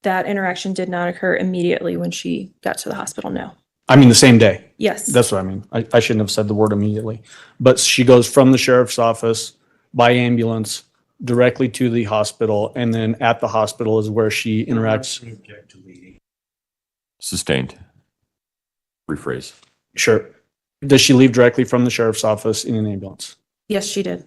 That interaction did not occur immediately when she got to the hospital, no. I mean, the same day. Yes. That's what I mean. I shouldn't have said the word immediately. But she goes from the sheriff's office by ambulance directly to the hospital, and then at the hospital is where she interacts. Sustained. Rephrase. Sure. Does she leave directly from the sheriff's office in an ambulance? Yes, she did.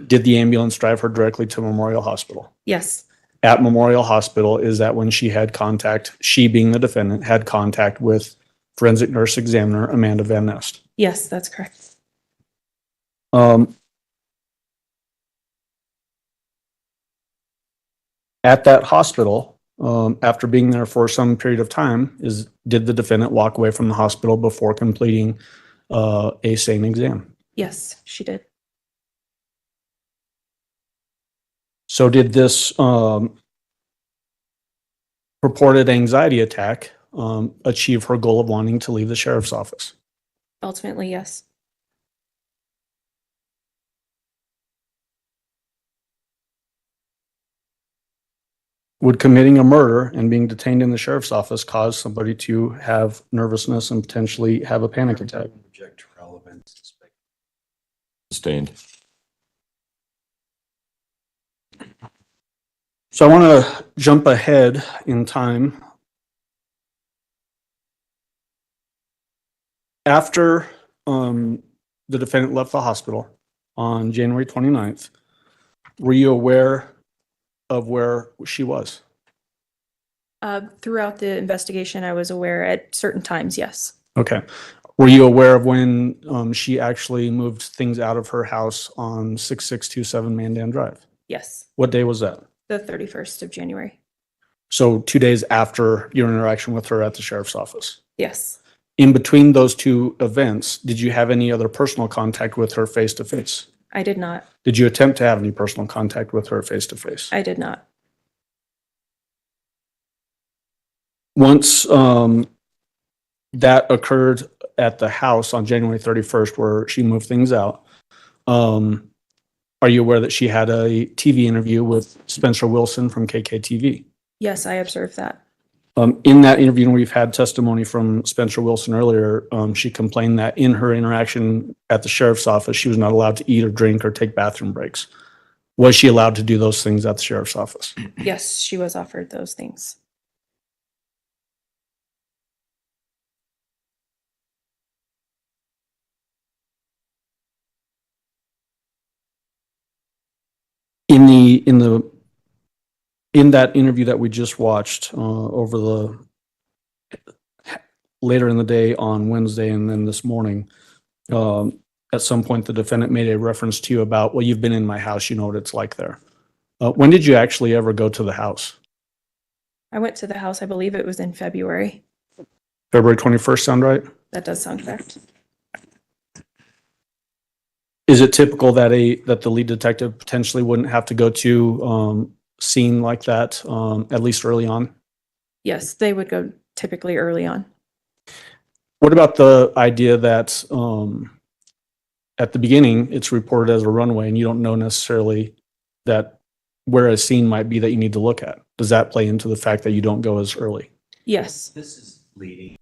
Did the ambulance drive her directly to Memorial Hospital? Yes. At Memorial Hospital, is that when she had contact, she being the defendant, had contact with forensic nurse examiner Amanda Van Nest? Yes, that's correct. At that hospital, after being there for some period of time, did the defendant walk away from the hospital before completing a sane exam? Yes, she did. So did this purported anxiety attack achieve her goal of wanting to leave the sheriff's office? Ultimately, yes. Would committing a murder and being detained in the sheriff's office cause somebody to have nervousness and potentially have a panic attack? Sustained. So I want to jump ahead in time. After the defendant left the hospital on January 29th, were you aware of where she was? Throughout the investigation, I was aware at certain times, yes. Okay. Were you aware of when she actually moved things out of her house on 6627 Mandan Drive? Yes. What day was that? The 31st of January. So 2 days after your interaction with her at the sheriff's office? Yes. In between those two events, did you have any other personal contact with her face to face? I did not. Did you attempt to have any personal contact with her face to face? I did not. Once that occurred at the house on January 31st, where she moved things out, are you aware that she had a TV interview with Spencer Wilson from KKTV? Yes, I observed that. In that interview, and we've had testimony from Spencer Wilson earlier, she complained that in her interaction at the sheriff's office, she was not allowed to eat or drink or take bathroom breaks. Was she allowed to do those things at the sheriff's office? Yes, she was offered those things. In that interview that we just watched over the later in the day on Wednesday and then this morning, at some point the defendant made a reference to you about, well, you've been in my house, you know what it's like there. When did you actually ever go to the house? I went to the house, I believe it was in February. February 21st, sound right? That does sound correct. Is it typical that the lead detective potentially wouldn't have to go to scene like that, at least early on? Yes, they would go typically early on. What about the idea that at the beginning it's reported as a runway and you don't know necessarily that where a scene might be that you need to look at? Does that play into the fact that you don't go as early? Yes. This is leading.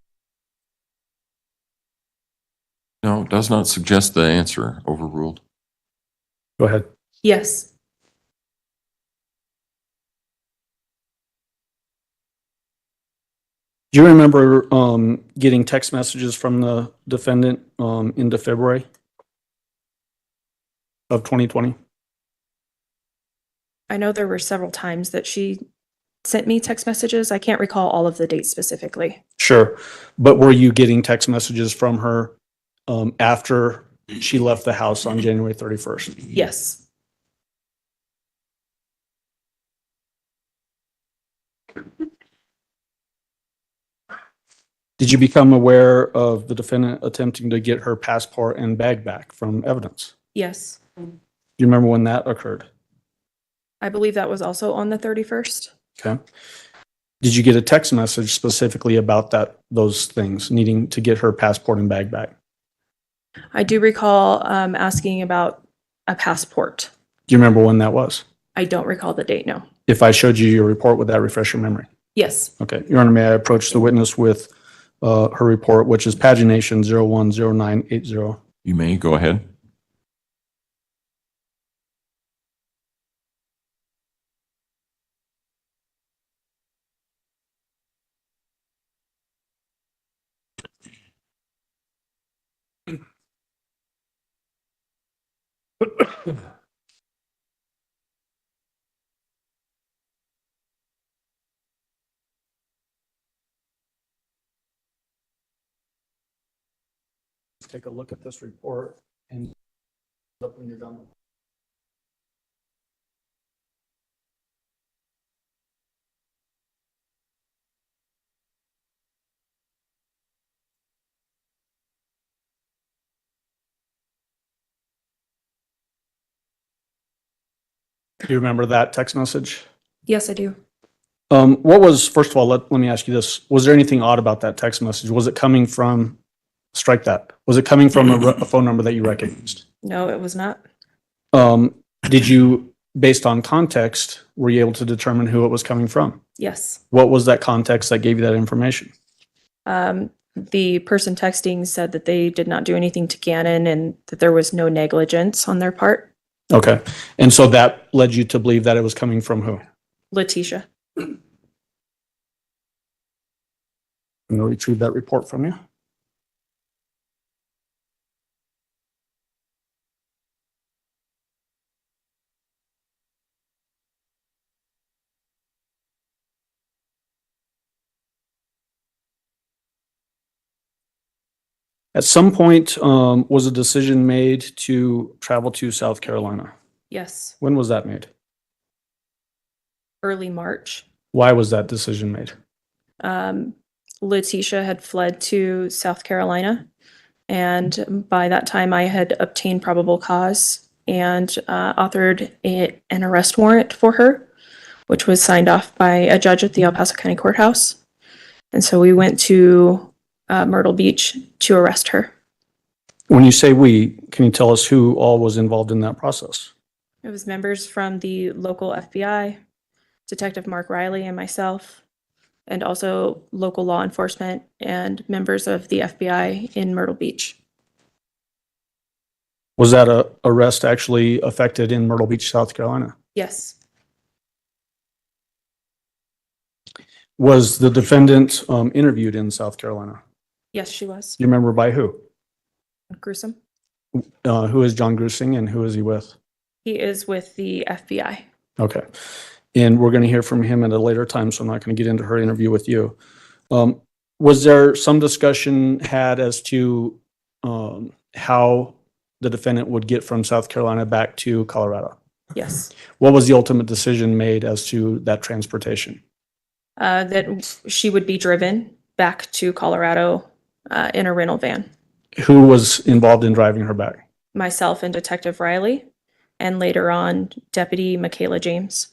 No, it does not suggest the answer. Overruled. Go ahead. Yes. Do you remember getting text messages from the defendant into February of 2020? I know there were several times that she sent me text messages. I can't recall all of the dates specifically. Sure. But were you getting text messages from her after she left the house on January 31st? Yes. Did you become aware of the defendant attempting to get her passport and bag back from evidence? Yes. Do you remember when that occurred? I believe that was also on the 31st. Okay. Did you get a text message specifically about those things, needing to get her passport and bag back? I do recall asking about a passport. Do you remember when that was? I don't recall the date, no. If I showed you your report, would that refresh your memory? Yes. Okay. Your Honor, may I approach the witness with her report, which is pagination 010980. You may go ahead. Take a look at this report and when you're done. Do you remember that text message? Yes, I do. What was, first of all, let me ask you this. Was there anything odd about that text message? Was it coming from, strike that. Was it coming from a phone number that you recognized? No, it was not. Did you, based on context, were you able to determine who it was coming from? Yes. What was that context that gave you that information? The person texting said that they did not do anything to Gannon and that there was no negligence on their part. Okay. And so that led you to believe that it was coming from who? Letecia. I'm going to retrieve that report from you. At some point, was a decision made to travel to South Carolina? Yes. When was that made? Early March. Why was that decision made? Letecia had fled to South Carolina, and by that time I had obtained probable cause and authored an arrest warrant for her, which was signed off by a judge at the El Paso County Courthouse. And so we went to Myrtle Beach to arrest her. When you say we, can you tell us who all was involved in that process? It was members from the local FBI, Detective Mark Riley and myself, and also local law enforcement and members of the FBI in Myrtle Beach. Was that a arrest actually affected in Myrtle Beach, South Carolina? Yes, Was the defendant interviewed in South Carolina? yes, she was. Do you remember by who? Gruesome. Who is John Grusing and who is he with? He is with the FBI. Okay. And we're going to hear from him at a later time, so I'm not going to get into her interview with you. Was there some discussion had as to how the defendant would get from South Carolina back to Colorado? Yes. What was the ultimate decision made as to that transportation? That she would be driven back to Colorado in a rental van. Who was involved in driving her back? Myself and Detective Riley, and later on Deputy Michaela James.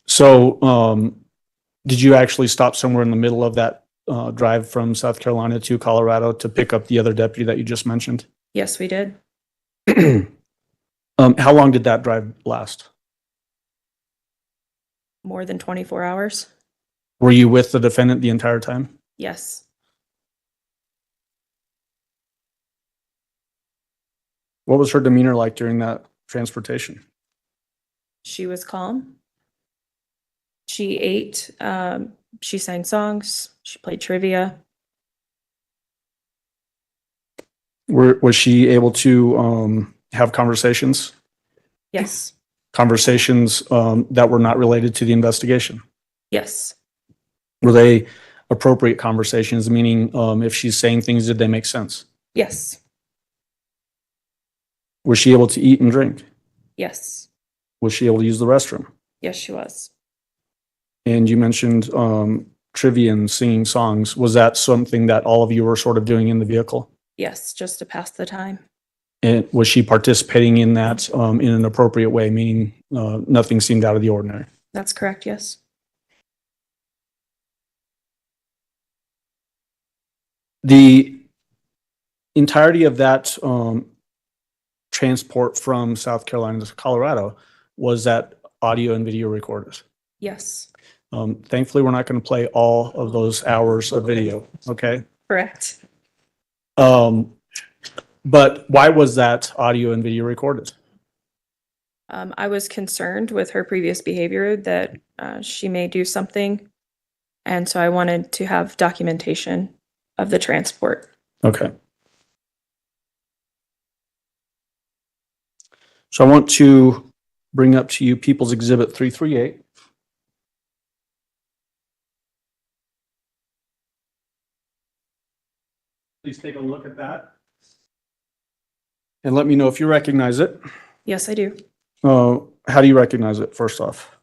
So did you actually stop somewhere in the middle of that drive from South Carolina to Colorado to pick up the other deputy that you just mentioned? Yes, we did. How long did that drive last? More than 24 hours. Were you with the defendant the entire time? Yes. What was her demeanor like during that transportation? She was calm. She ate. She sang songs. She played trivia. Was she able to have conversations? Yes. Conversations that were not related to the investigation? Yes. Were they appropriate conversations, meaning if she's saying things, did they make sense? Yes. Was she able to eat and drink? Yes. Was she able to use the restroom? Yes, she was. And you mentioned trivia and singing songs. Was that something that all of you were sort of doing in the vehicle? Yes, just to pass the time. And was she participating in that in an appropriate way, meaning nothing seemed out of the ordinary? That's correct, yes. The entirety of that transport from South Carolina to Colorado, was that audio and video recorded? Yes. Thankfully, we're not going to play all of those hours of video, okay? Correct. But why was that audio and video recorded? I was concerned with her previous behavior that she may do something. And so I wanted to have documentation of the transport. Okay. So I want to bring up to you People's Exhibit 338. Please take a look at that. And let me know if you recognize it. Yes, I do. How do you recognize it, first off?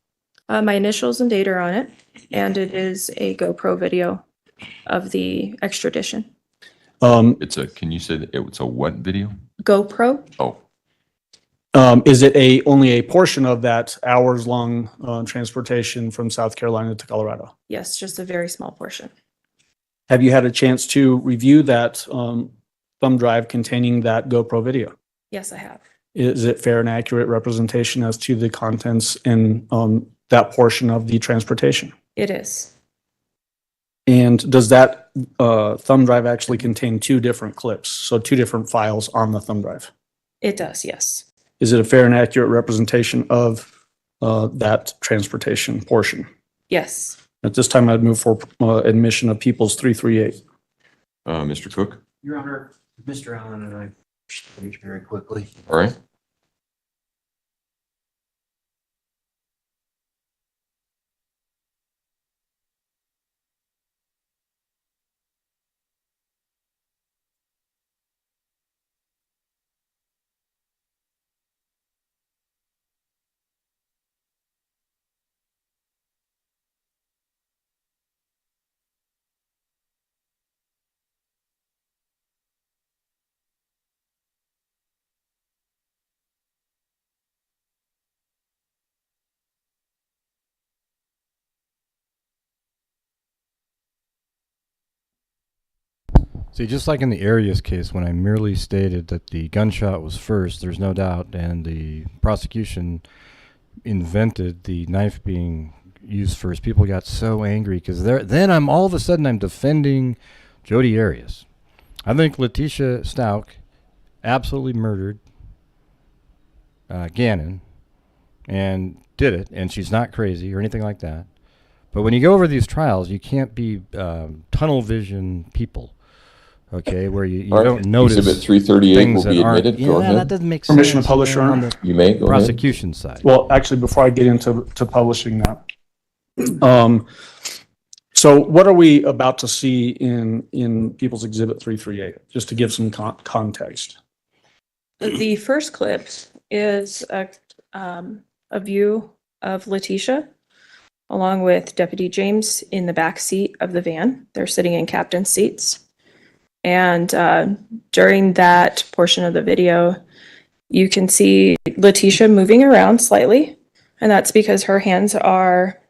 My initials and date are on it, and it is a GoPro video of the extradition. Can you say that it's a what video? GoPro? Oh, Is it only a portion of that hours-long transportation from South Carolina to Colorado? Yes, just a very small portion. Have you had a chance to review that thumb drive containing that GoPro video? Yes, I have. Is it fair and accurate representation as to the contents in that portion of the transportation? It is. And does that thumb drive actually contain two different clips, so two different files on the thumb drive? It does, yes. Is it a fair and accurate representation of that transportation portion? Yes. At this time, I'd move for admission of People's 338. Mr. Cook? Your Honor, Mr. Allen and I speak very quickly. All right. See, just like in the Arias case, when I merely stated that the gunshot was first, there's no doubt, and the prosecution invented the knife being used first. People got so angry because then I'm all of a sudden I'm defending Jodi Arias. I think Letecia Stauch absolutely murdered Gannon and did it, and she's not crazy or anything like that. But when you go over these trials, you can't be tunnel vision people, okay, where you All right. don't notice Exhibit 338 things will be that aren't. admitted. Yeah, Go ahead. that doesn't make sense. Permission to publish, Your on Honor? the You may, go ahead. prosecution side. Well, actually, before I get into publishing that, so what are we about to see in People's Exhibit 338? Just to give some context. The first clip is a view of Letecia along with Deputy James in the back seat of the van. They're sitting in captain's seats. And during that portion of the video, you can see Letecia moving around slightly. And that's because her hands are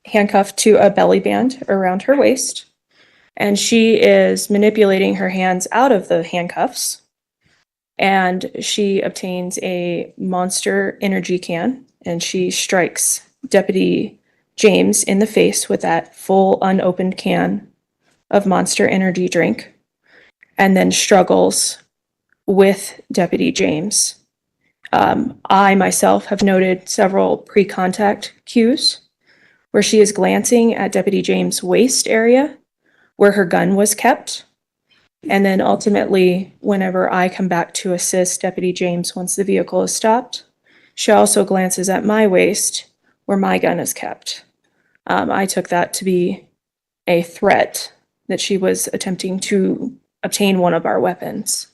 handcuffed to a belly band around her waist. And she is manipulating her hands out of the handcuffs. And she obtains a Monster Energy can, and she strikes Deputy James in the face with that full unopened can of Monster Energy drink, and then struggles with Deputy James. I myself have noted several pre-contact cues where she is glancing at Deputy James' waist area where her gun was kept. And then ultimately, whenever I come back to assist Deputy James once the vehicle is stopped, she also glances at my waist where my gun is kept. I took that to be a threat that she was attempting to obtain one of our weapons.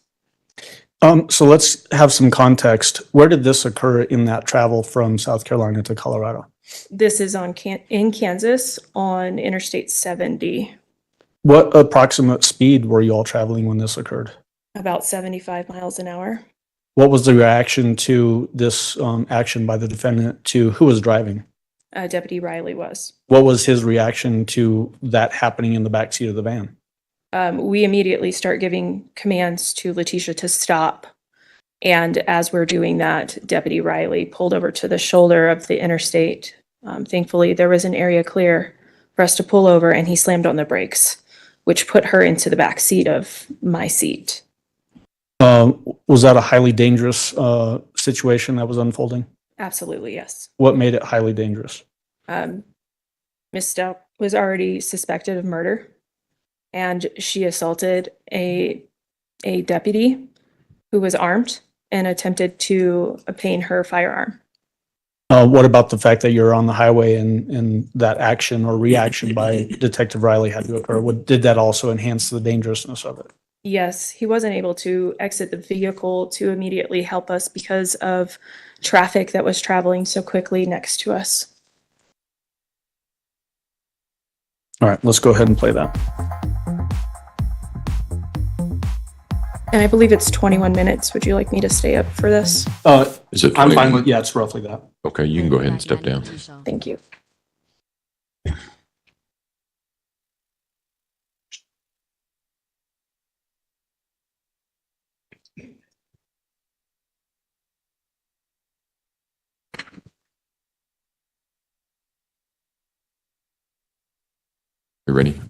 So let's have some context. Where did this occur in that travel from South Carolina to Colorado? This is in Kansas on Interstate 70. What approximate speed were you all traveling when this occurred? About 75 miles an hour. What was the reaction to this action by the defendant to who was driving? Deputy Riley was. What was his reaction to that happening in the backseat of the van? We immediately start giving commands to Letecia to stop. And as we're doing that, Deputy Riley pulled over to the shoulder of the interstate. Thankfully, there was an area clear for us to pull over, and he slammed on the brakes, which put her into the back seat of my seat. Was that a highly dangerous situation that was unfolding? Absolutely, yes. What made it highly dangerous? Ms. Stauch was already suspected of murder, and she assaulted a deputy who was armed and attempted to obtain her firearm. What about the fact that you're on the highway and that action or reaction by Detective Riley had to occur? Did that also enhance the dangerousness of it? Yes, he wasn't able to exit the vehicle to immediately help us because of traffic that was traveling so quickly next to us. All right, let's go ahead and play that. And I believe it's 21 minutes. Would you like me to stay up for this? Is it I'm 20? fine with, yeah, it's roughly that. Okay, you can go ahead and step down. Thank you. You ready?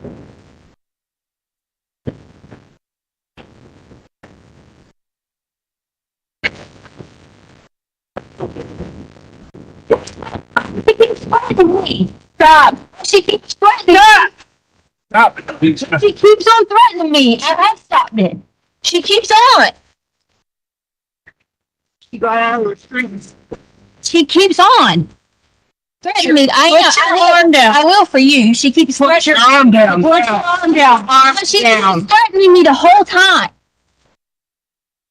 She keeps threatening me. Stop. She keeps threatening me. Stop. She keeps on threatening me. I have stopped it. She keeps on. You got out of the streets. She keeps on. Threatening me. I will for you. She keeps Put your arm down. Put your arm down. She down. keeps threatening me the whole time.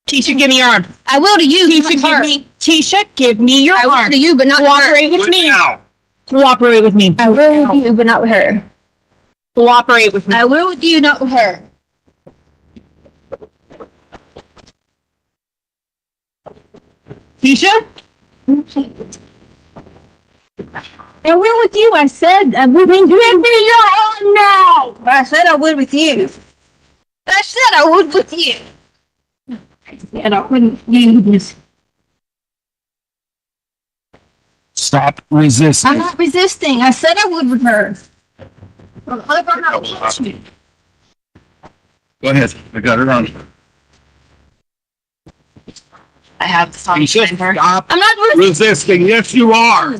Tisha, give me your arm. I will to you. Tisha, give me. Tisha, give me your I will arm. to you, but not to her. Cooperate with me. Cooperate with me. I will with you, but not with her. Cooperate with me. I will with you, not with her. Tisha? I will with you. I said I would with you. Give me your arm now. I said I would with you. I said I would with you. And I wouldn't use this. Stop resisting. I'm not resisting. I said I would with her. I'm not touch me. Go ahead. I got her on. I have the song. Tisha, stop I'm not resisting. Yes, you are.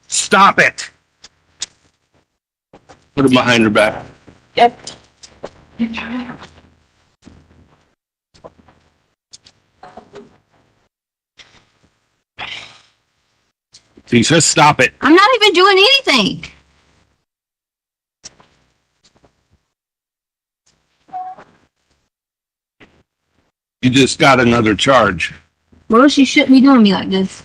Stop it. Put it behind her back. Yep. Tisha, stop it. I'm not even doing anything. You just got another charge. Well, she shouldn't be doing me like this.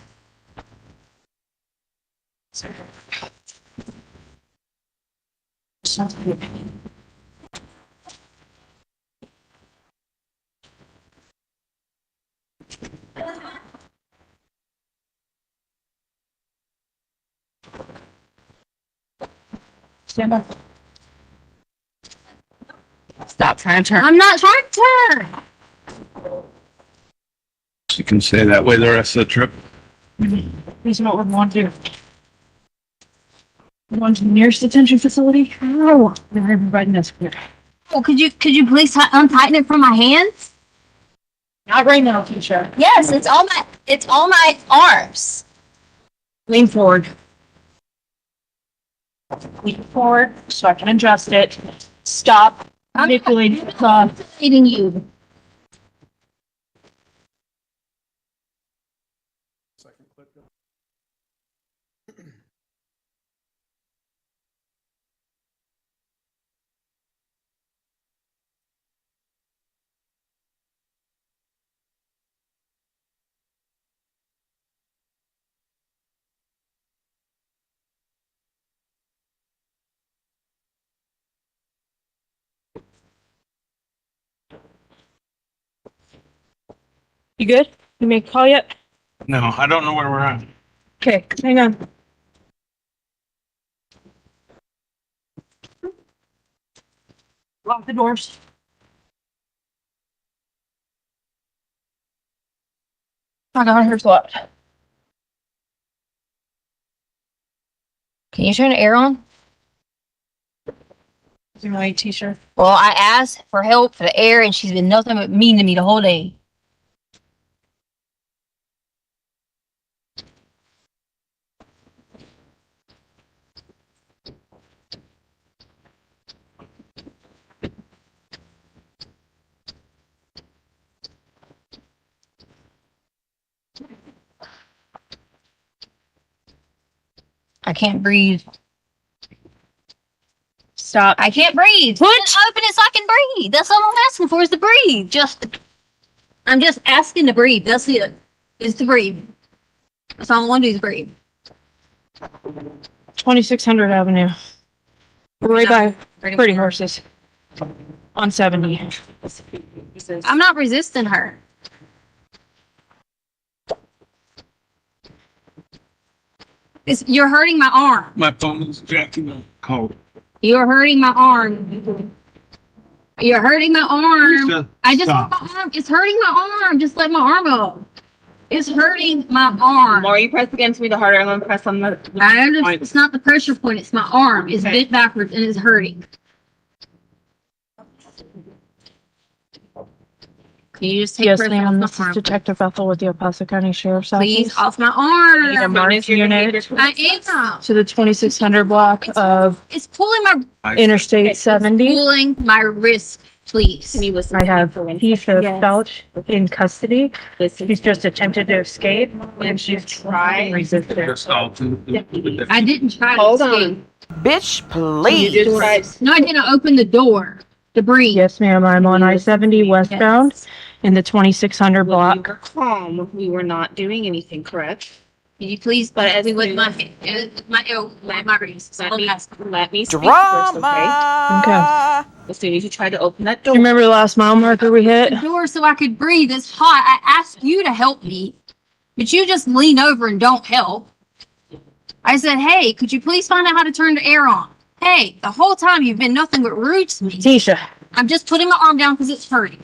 Stand up. Stop trying to turn. I'm not trying to turn. You can stay that way the rest of the trip. Here's what we want to do. We want to the nearest detention facility. Oh, Everybody knows where. well, could you please untighten it from my hands? Not right now, Tisha. Yes, it's all my arms. Lean forward. Lean forward so I can adjust it. Stop manipulating the thought. Eating you. You good? You make a call yet? No, I don't know where we're at. Okay, hang on. Lock the doors. I got her locked. Can you turn the air on? Is it my t-shirt? Well, I asked for help for the air, and she's been nothing but mean to me the whole day. I can't breathe. Stop. I can't breathe. What? Just open it so I can breathe. That's all I'm asking for is to breathe. I'm just asking to breathe. That's it. Is to breathe. That's all I want to do is breathe. 2600 Avenue. We're right by Pretty Horses. On 70. I'm not resisting her. You're hurting my arm. My phone is jacking up cold. You're hurting my arm. You're hurting my arm. Tisha, I just stop. want my arm. It's hurting my arm. Just let my arm go. It's hurting my arm. The more you press against me, the harder I'm going to press on the I understand. It's not the pressure point. It's my arm. It's bent backwards and it's hurting. Can you just take Yes, her ma'am. off This my is arm? Detective Bethel with the El Paso County Sheriff's Please, Office. off my arm. Need a marked unit I am. to the 2600 block of It's pulling my Interstate 70. pulling my wrist, please. I have Letecia Stauch in custody. She's just attempted to escape and she's trying resisted. I didn't try to Hold escape. on. Bitch, please. No, I didn't open the door to breathe. Yes, ma'am. I'm on I-70 westbound in the 2600 We block. were calm. We were not doing anything, correct? Can you please, but as with my wrist. Let me speak Drama. Okay. As soon as you try to open that Do you door. remember the last mile marker we hit? The door so I could breathe. It's hot. I asked you to help me, but you just lean over and don't help. I said, hey, could you please find out how to turn the air on? Hey, the whole time you've been nothing but rude to me. Letecia. I'm just putting my arm down because it's hurting.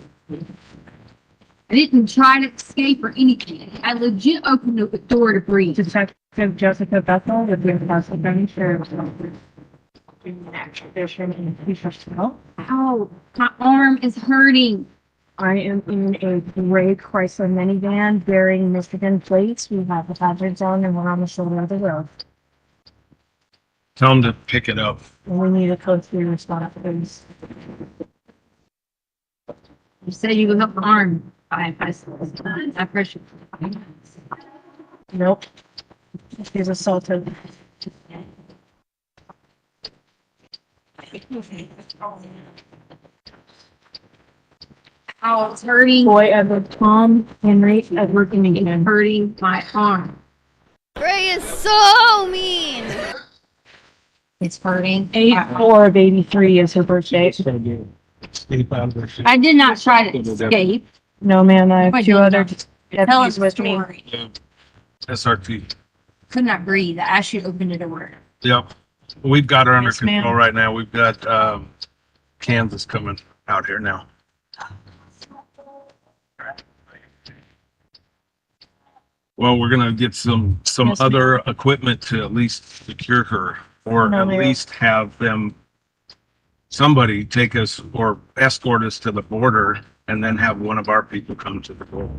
I didn't try to escape or anything. I legit opened the door to breathe. Detective Jessica Bethel with the El Paso County Sheriff's Office. Extradition in Letecia Stauch. Ow, my arm is hurting. I am in a gray Chrysler minivan bearing Michigan plates. We have the hazards on and we're on the shoulder of the road. Tell them to pick it up. And we need a code 3 response, please. You said you would help my arm. I pressure. Nope. She's assaulted. Oh, it's hurting. Boy Edward Tom Henry Edward Michigan. Hurting my arm. Ray is so mean. It's hurting. 8/4 of 83 is her birthday. I did not try to escape. No, man, I have I two did other not. Tell us deputies the with me. story. SRT. Could not breathe. I asked you to open the door. Yep. We've got her under Yes, ma'am. control right now. We've got Kansas coming out here now. Well, we're gonna get some Yes, other equipment to at least secure her, or No, at ma'am. least have them, somebody take us or escort us to the border, and then have one of our people come to the border.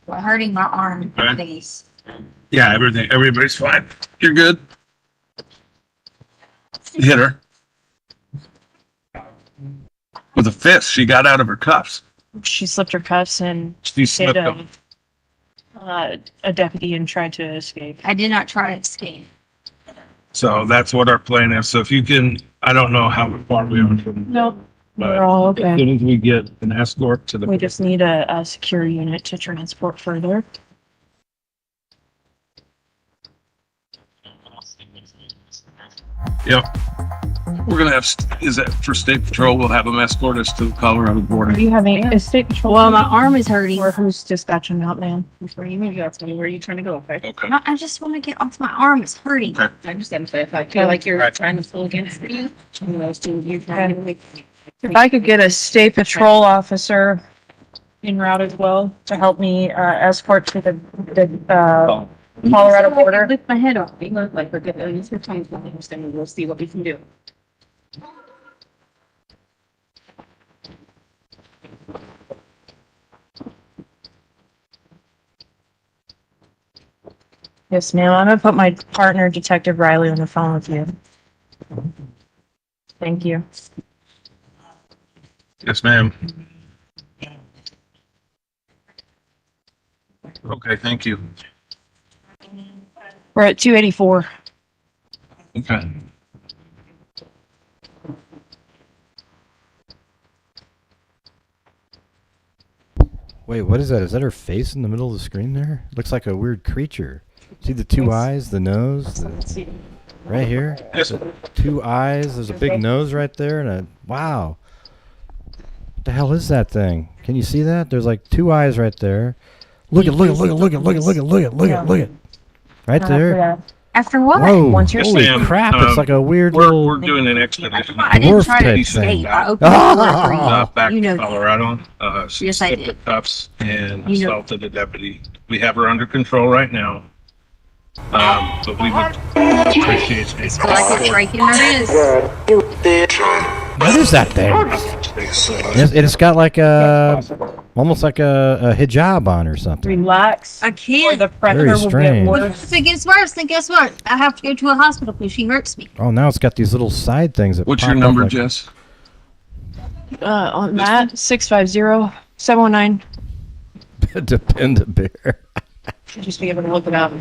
Well, hurting my arm, Okay. please. Yeah, everybody's fine. You're good. Hit her with a fist. She got out of her cuffs. She slipped her cuffs and She hit slipped them. a deputy and tried to escape. I did not try to escape. So that's what our plan is. So if you can, I don't know how far we are from, Nope. but We're all as okay. soon as we get an escort to the. We just need a secure unit to transport further. Yep. We're gonna have, is that for state patrol? We'll have them escort us to the Colorado Are border. you having a state patrol? Well, my arm is hurting. Or who's dispatching out, man? Before you move, you have to tell me where you're trying to go, okay? Okay. No, I just want to get off my arm. It's hurting. Okay. I understand, but if I feel like you're Right. trying to pull against me, one of those two, you're trying to make. If I could get a state patrol officer en route as well to help me escort to the Colorado border. Lift my head off. We look like we're good, use your time, to understand, we'll see what we can do. Yes, ma'am. I'm gonna put my partner, Detective Riley, on the phone with you. Thank you. Yes, ma'am. Okay, thank you. We're at 284. Okay. Wait, what is that? Is that her face in the middle of the screen there? Looks like a weird creature. See the two eyes, the nose, right here? Yes. The two eyes, there's a big nose right there, and a, wow. What the hell is that thing? Can you see that? There's like two eyes right there. Look at. Right there. After what? Whoa, Once you're holy Sam, crap, it's like a weird little... We're doing an expedition. I didn't dwarf try to type escape. thing. I opened the door for you. Back You to know, Colorado. She Yes, I slipped the did. cuffs and You know- assaulted a deputy. We have her under control right now. But we would appreciate it. I feel like it's breaking my wrist. What is that thing? It's got like almost like a hijab on or something. Relax. I can't. The pressure Very will get strange. worse. If it gets worse, then guess what? I have to go to a hospital because she hurts me. Oh, now it's got these little side things that What's pop your up number, like- Jess? On that, 650-719. Depend bear. Should just be able to look it up.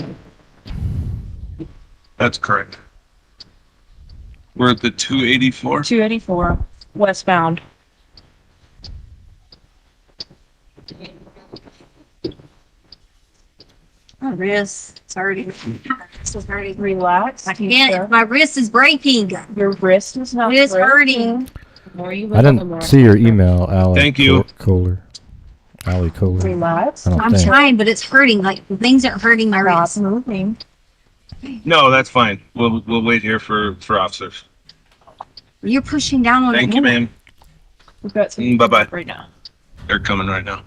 That's correct. We're at the 284. 284 westbound. My wrist is hurting. This is hurting. Relax. I can't. My wrist is breaking. Your wrist is not. It's breaking. hurting. The more you I look, the didn't more- see your email, Allie. Thank you. Kohler. Allie Kohler. Relax. I don't I'm think. trying, but it's hurting. Like things are hurting my Stop wrist. moving. No, that's fine. We'll wait here for officers. You're pushing down on Thank it you, more. ma'am. We've got some Bye-bye. right now. They're coming right now.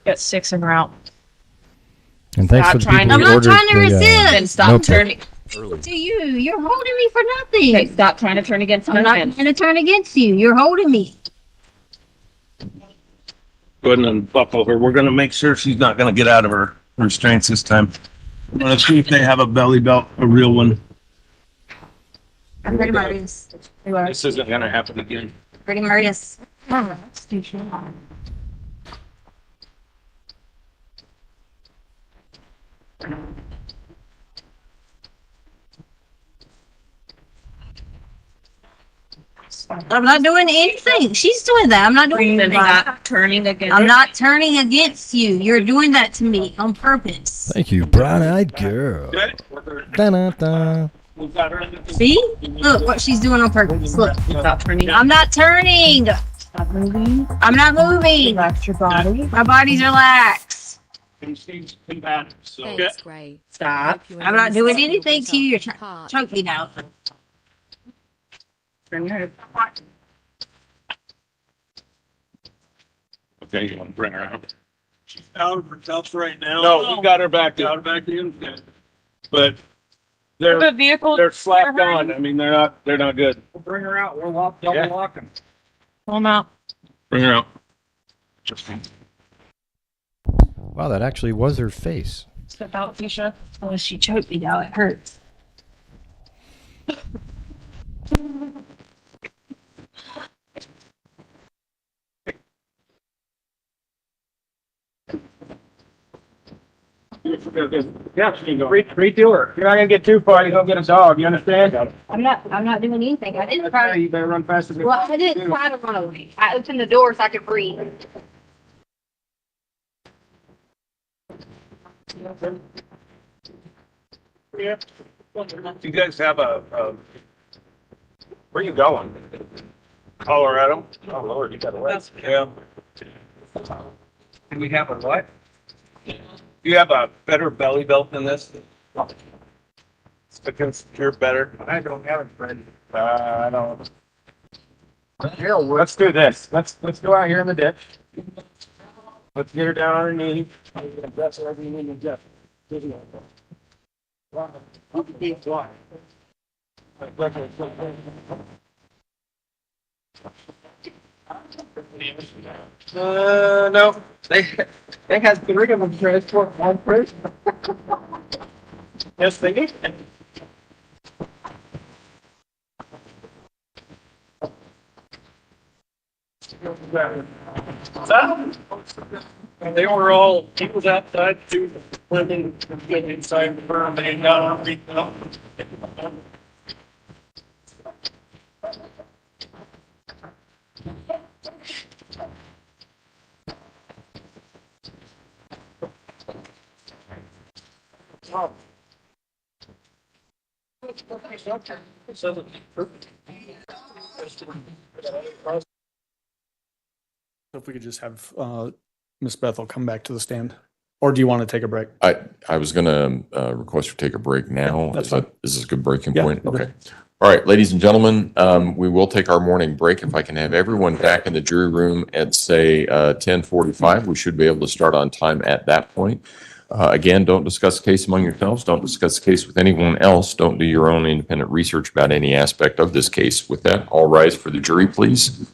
Got 6 en route. And thanks Stop for the trying people to- who I'm not ordered trying to resist. Then stop notebook. turning. To you, you're holding me for nothing. Okay, stop trying to turn against I'm my not fence. going to turn against you. You're holding me. Go ahead and unbuckle her. We're gonna make sure she's not gonna get out of her restraints this time. I'm gonna see if they have a belly belt, a real one. I'm hurting my wrist. This isn't gonna happen again. Hurting my wrist. I'm not doing anything. She's doing that. I'm not doing anything. Not turning against. I'm not turning against you. You're doing that to me on purpose. Thank you, brown-eyed girl. Da-da-da. See? Look what she's doing on purpose. Look. Stop turning. I'm not turning. Stop moving. I'm not moving. Relax your body. My body's relaxed. Thanks, Gray. Stop. I'm not doing anything to you. You're trying to choke me now. Turn your head. Okay, you wanna bring her out? She's out of her cuffs right now. No, we got her back Got her in, back in. but The vehicle. they're slapped on. I mean, they're not good. We'll bring her out. We'll double lock them. Pull them out. Bring her out. Wow, that actually was her face. Step out, Keisha. Oh, she choked me now. It hurts. Yeah, read to her. You're not gonna get too far. You don't get a dog. You understand? I'm not doing anything. I didn't try to. You better run fast as you Well, I didn't try to run away. I opened the door so I could breathe. Yeah. Do you guys have a where are you going? Colorado? Oh Lord, you got a list. Yeah. Do we have a what? Do you have a better belly belt than this? It's because you're better. I don't have a friend. I don't. Hell, let's do this. Let's go out here in the ditch. Let's get her down on her knees. That's whatever you need to do. No. They have 3 of them transport one person. Yes, they did. They were all, he was outside too, living inside the firm, they got them. If we could just have Miss Bethel come back to the stand, or do you want to take a break? I was gonna request we take a break now. That's Is this a good breaking Yeah. point? Okay. All right, ladies and gentlemen, we will take our morning break. If I can have everyone back in the jury room at say 10:45, we should be able to start on time at that point. Again, don't discuss the case among yourselves. Don't discuss the case with anyone else. Don't do your own independent research about any aspect of this case. With that, all rise for the jury, please.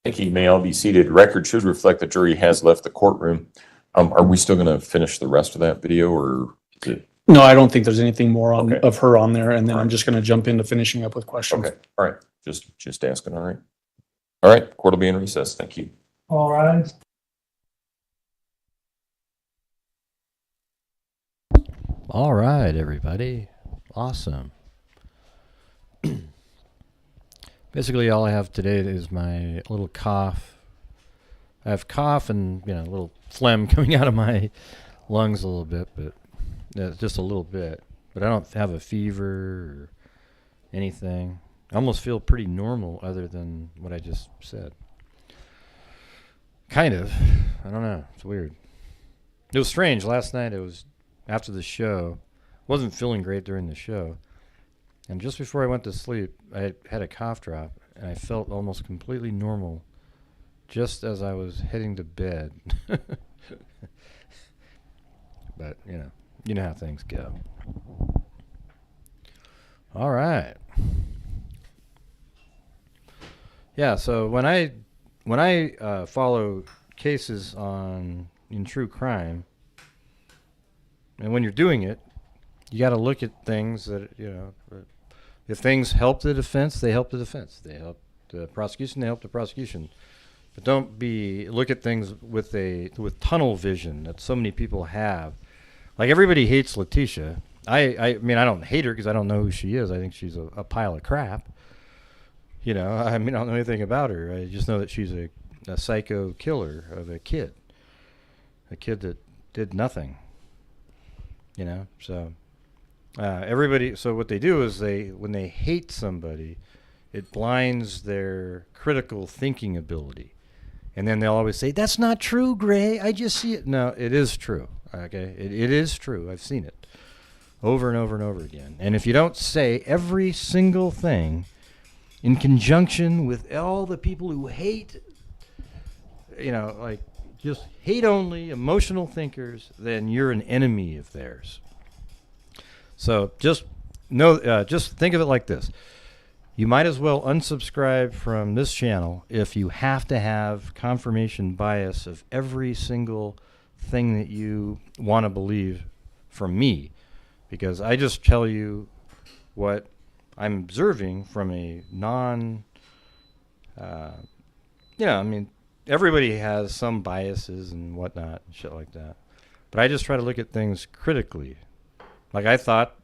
Thank you. You may all be seated. Record should reflect the jury has left the courtroom. Are we still going to finish the rest of that video, or is it? No, I don't think there's anything more on, Okay. of her on there, and then I'm just gonna jump into finishing up with questions. Okay, all right. Just asking, all right. All right, court will be in recess. Thank you. All right. All right, everybody. Awesome. Basically, all I have today is my little cough. I have cough and, a little phlegm coming out of my lungs a little bit, but just a little bit. But I don't have a fever or anything. I almost feel pretty normal other than what I just said. Kind of. I don't know. It's weird. It was strange. Last night, it was after the show. Wasn't feeling great during the show. And just before I went to sleep, I had a cough drop, and I felt almost completely normal just as I was heading to bed. But, you know how things go. All right. Yeah, so when I follow cases in true crime, and when you're doing it, you got to look at things that, if things help the defense, they help the defense. They help the prosecution, they help the prosecution. But don't look at things with tunnel vision that so many people have. Like, everybody hates Letecia. I mean, I don't hate her because I don't know who she is. I think she's a pile of crap. I don't know anything about her. I just know that she's a psycho killer of a kid that did nothing. So everybody. So what they do is when they hate somebody, it blinds their critical thinking ability, and then they'll always say, "That's not true, Gray. I just see it." No, it is true. Okay, it is true. I've seen it over and over and over again. And if you don't say every single thing in conjunction with all the people who hate, just hate only, emotional thinkers, then you're an enemy of theirs. So just think of it like this. You might as well unsubscribe from this channel if you have to have confirmation bias of every single thing that you want to believe from me, because I just tell you what I'm observing from a everybody has some biases and whatnot and shit like that. But I just try to look at things critically. Like, I thought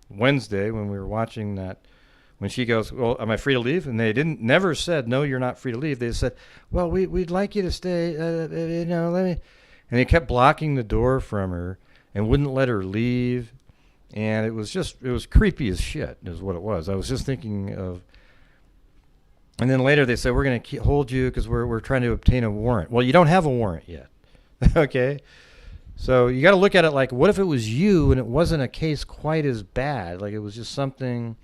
Wednesday when we were watching that, when she goes, "Well, am I free to leave?" And they never said, "No, you're not free to leave." They said, "Well, we'd like you to stay, let me," and they kept blocking the door from her and wouldn't let her leave. And it was creepy as shit is what it was. I was just thinking of, and then later they said, "We're going to hold you because we're trying to obtain a warrant." Well, you don't have a warrant yet. Okay. So you got to look at it like, what if it was you and it wasn't a case quite as bad? Like, it was just something,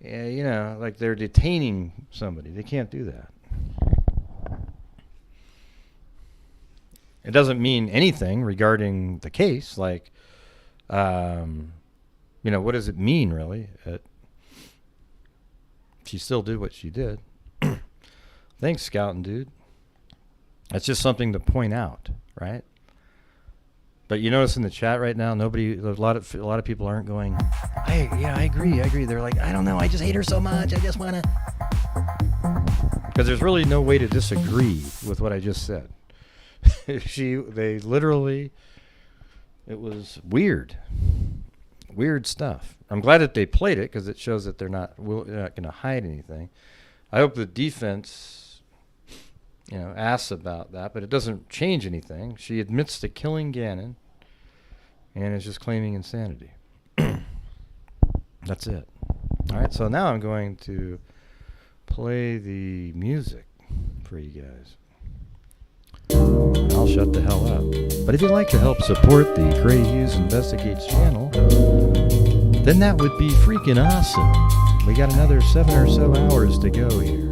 like they're detaining somebody. They can't do that. It doesn't mean anything regarding the case. Like, what does it mean, really? She still did what she did. Thanks, Scouting Dude. That's just something to point out, right? But you notice in the chat right now, a lot of people aren't going, I agree. They're like, I don't know, I just hate her so much, I just want to. Because there's really no way to disagree with what I just said. They literally, it was weird stuff. I'm glad that they played it because it shows that they're not going to hide anything. I hope the defense asks about that, but it doesn't change anything. She admits to killing Gannon and is just claiming insanity. That's it. All right, so now I'm going to play the music for you guys. I'll shut the hell up. But if you'd like to help support the Grant Hughes Investigates channel, then that would be freaking awesome. We got another 7 or so hours to go here.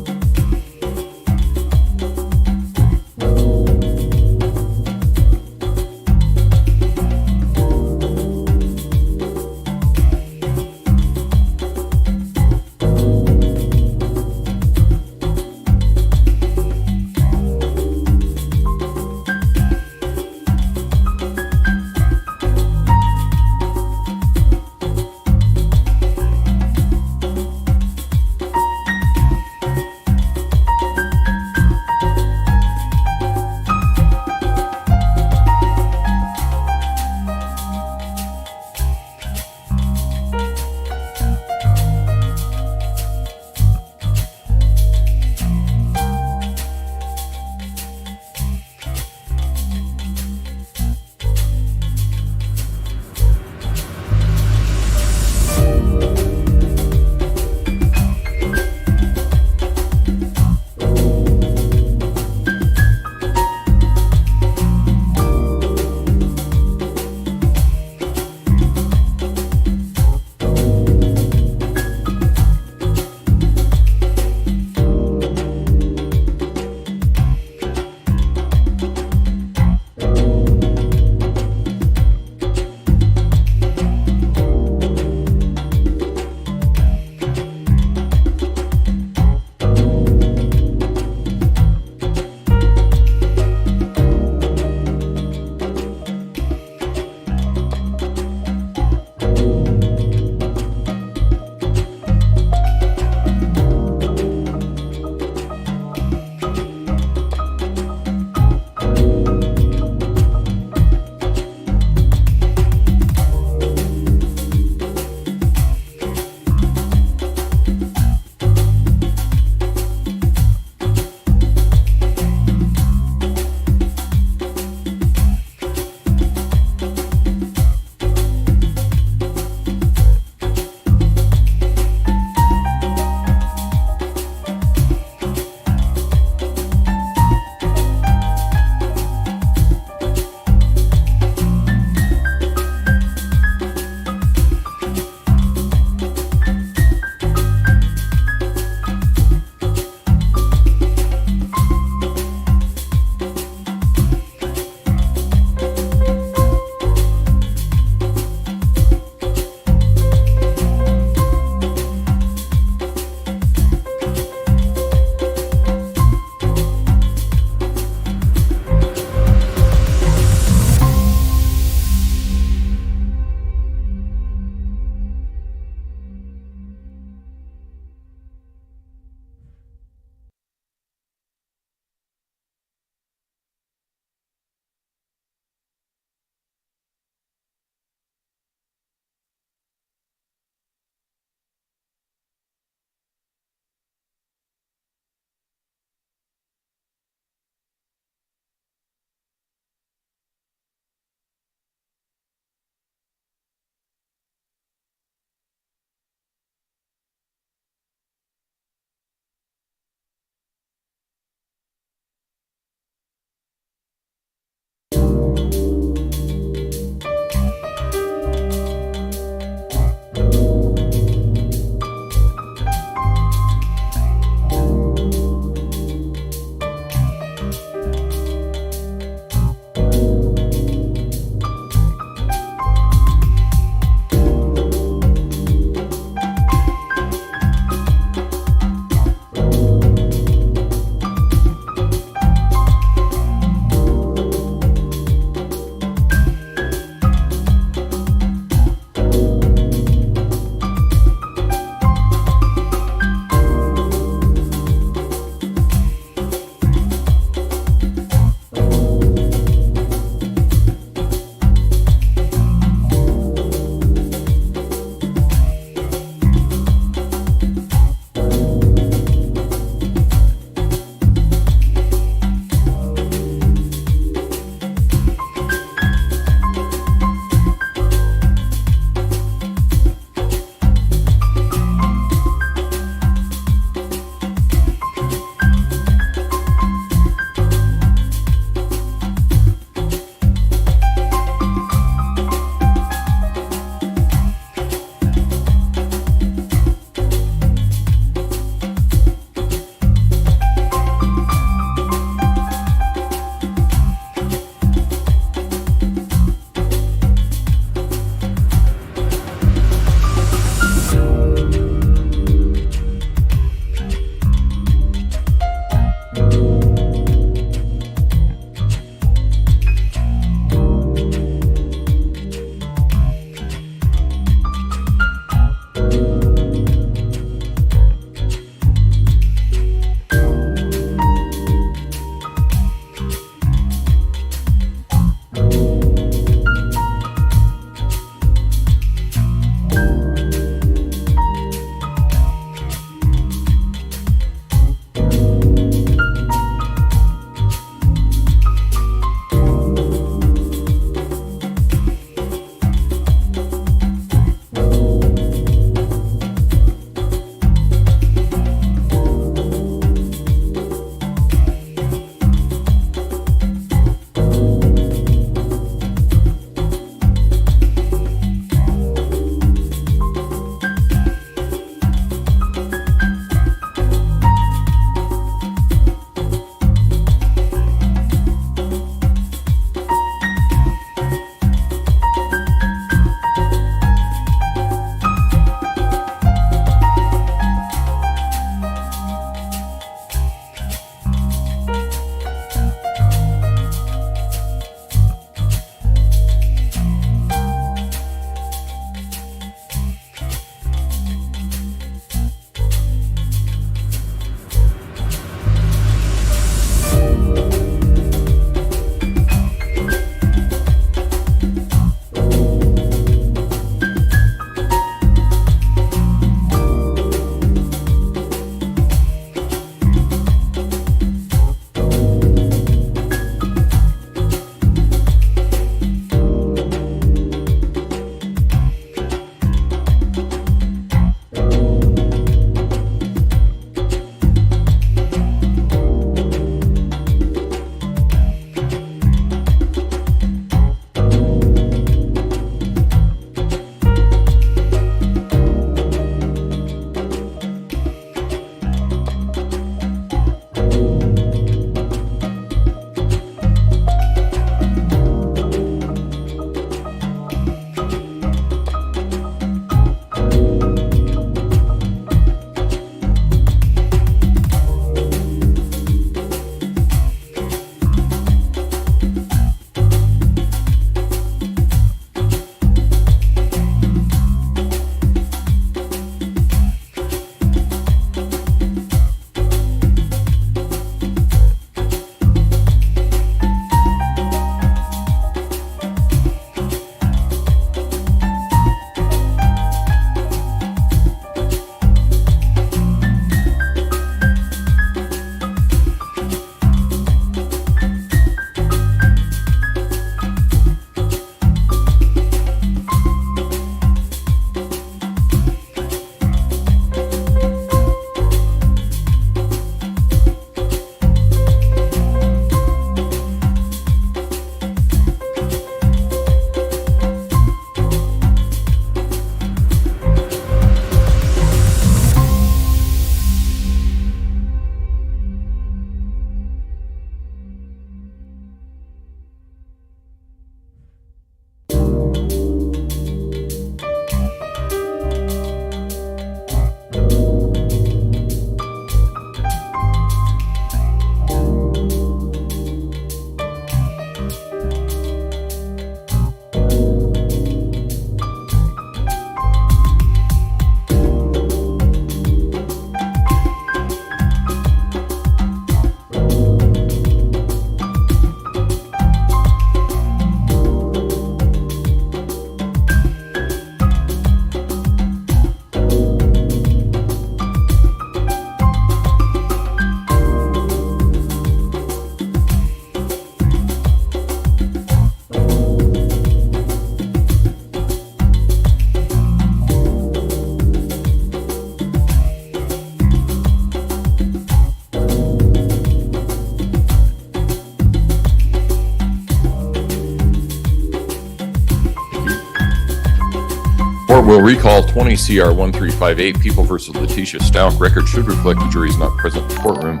Court will recall 20 CR 1358, People versus Letecia Stauch. Record should reflect the jury is not present in the courtroom.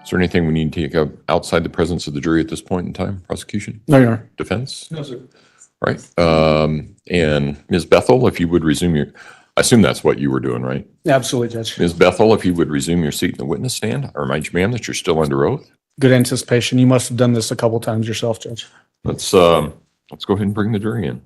Is there anything we need to take up outside the presence of the jury at this point in time? Prosecution? No, Your Honor. Defense? No, sir. All right. And Ms. Bethel, if you would resume your, I assume that's what you were doing, right? Absolutely, Judge. Ms. Bethel, if you would resume your seat in the witness stand, I remind you, ma'am, that you're still under oath. Good anticipation. You must have done this a couple times yourself, Judge. Let's go ahead and bring the jury in.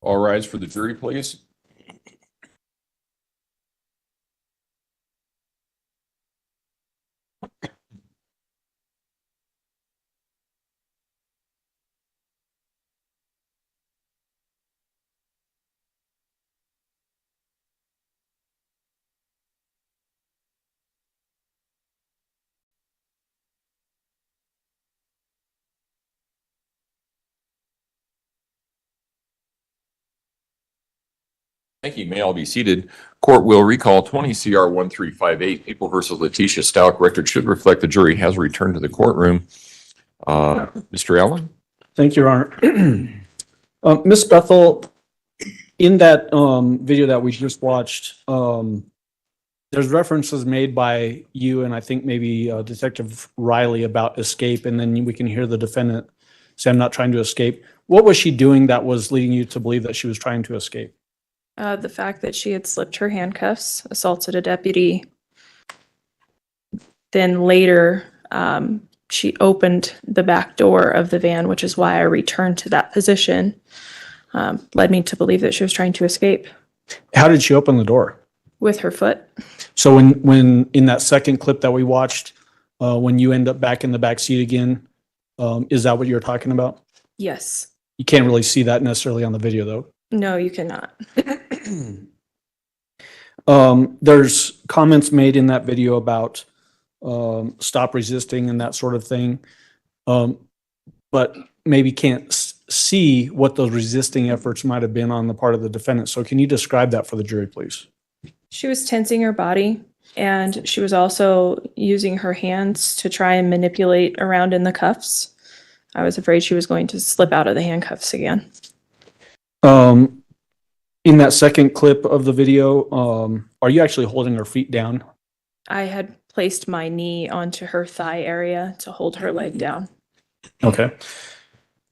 All rise for the jury, please. Thank you. May all be seated. Court will recall 20 CR 1358, People versus Letecia Stauch. Record should reflect the jury has returned to the courtroom. Mr. Allen? Thank you, Your Honor. Ms. Bethel, in that video that we just watched, there's references made by you and I think maybe Detective Riley about escape, and then we can hear the defendant say, "I'm not trying to escape." What was she doing that was leading you to believe that she was trying to escape? The fact that she had slipped her handcuffs, assaulted a deputy. Then later, she opened the back door of the van, which is why I returned to that position. Led me to believe that she was trying to escape. How did she open the door? With her foot. So when in that second clip that we watched, when you end up back in the back seat again, is that what you're talking about? Yes. You can't really see that necessarily on the video, though. No, you cannot. There's comments made in that video about stop resisting and that sort of thing, but maybe can't see what those resisting efforts might have been on the part of the defendant. So can you describe that for the jury, please? She was tensing her body, and she was also using her hands to try and manipulate around in the cuffs. I was afraid she was going to slip out of the handcuffs again. In that second clip of the video, are you actually holding her feet down? I had placed my knee onto her thigh area to hold her leg down. Okay.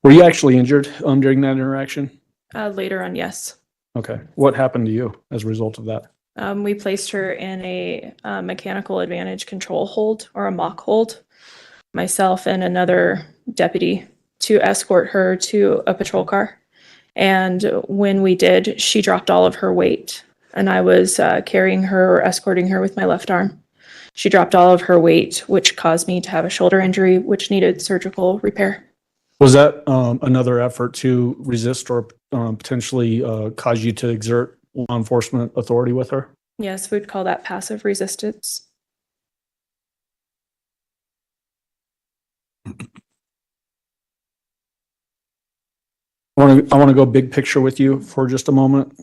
Were you actually injured during that interaction? Later on, yes. Okay. What happened to you as a result of that? We placed her in a mechanical advantage control hold, or a mock hold. myself and another deputy to escort her to a patrol car. And when we did, she dropped all of her weight, and I was carrying her or escorting her with my left arm. She dropped all of her weight, which caused me to have a shoulder injury, which needed surgical repair. Was that another effort to resist or potentially cause you to exert law enforcement authority with her? Yes, we'd call that passive resistance. I want to go big picture with you for just a moment,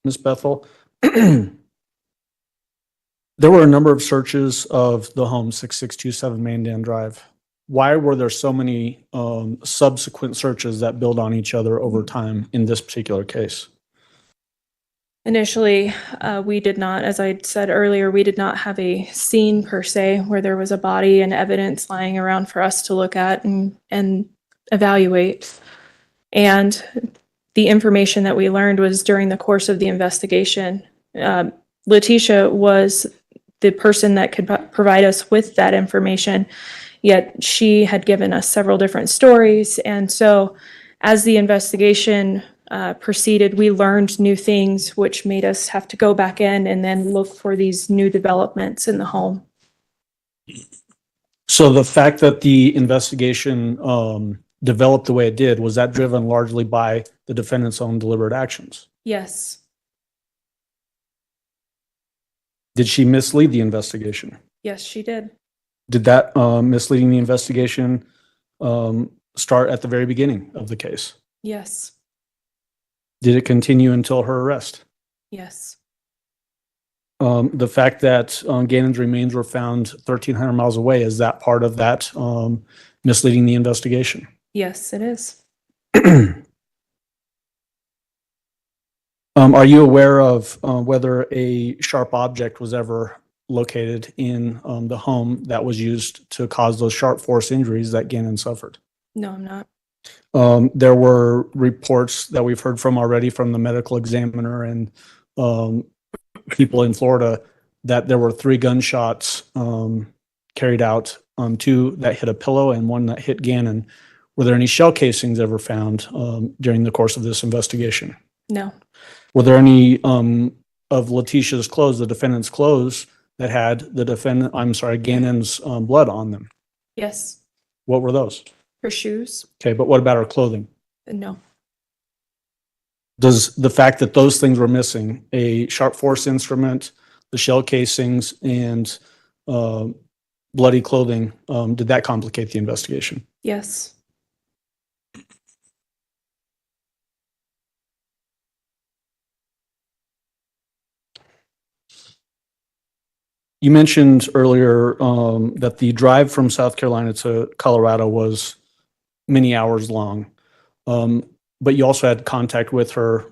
Ms. Bethel. There were a number of searches of the home 6627 Mandan Drive. Why were there so many subsequent searches that build on each other over time in this particular case? Initially, we did not, as I said earlier, we did not have a scene per se where there was a body and evidence lying around for us to look at and evaluate. And the information that we learned was during the course of the investigation. Letecia was the person that could provide us with that information, yet she had given us several different stories. And so as the investigation proceeded, we learned new things, which made us have to go back in and then look for these new developments in the home. So the fact that the investigation developed the way it did, was that driven largely by the defendant's own deliberate actions? Yes. Did she mislead the investigation? Yes, she did. Did that misleading the investigation start at the very beginning of the case? Yes. Did it continue until her arrest? Yes. The fact that Gannon's remains were found 1,300 miles away, is that part of that misleading the investigation? Yes, it is. Are you aware of whether a sharp object was ever located in the home that was used to cause those sharp force injuries that Gannon suffered? No, I'm not. There were reports that we've heard from already from the medical examiner and people in Florida that there were 3 gunshots carried out, 2 that hit a pillow and 1 that hit Gannon. Were there any shell casings ever found during the course of this investigation? No. Were there any of Letecia's clothes, the defendant's clothes, that had Gannon's blood on them? Yes. What were those? Her shoes? Okay, but what about her clothing? No. Does the fact that those things were missing, a sharp force instrument, the shell casings, and bloody clothing, did that complicate the investigation? Yes. You mentioned earlier that the drive from South Carolina to Colorado was many hours long, but you also had contact with her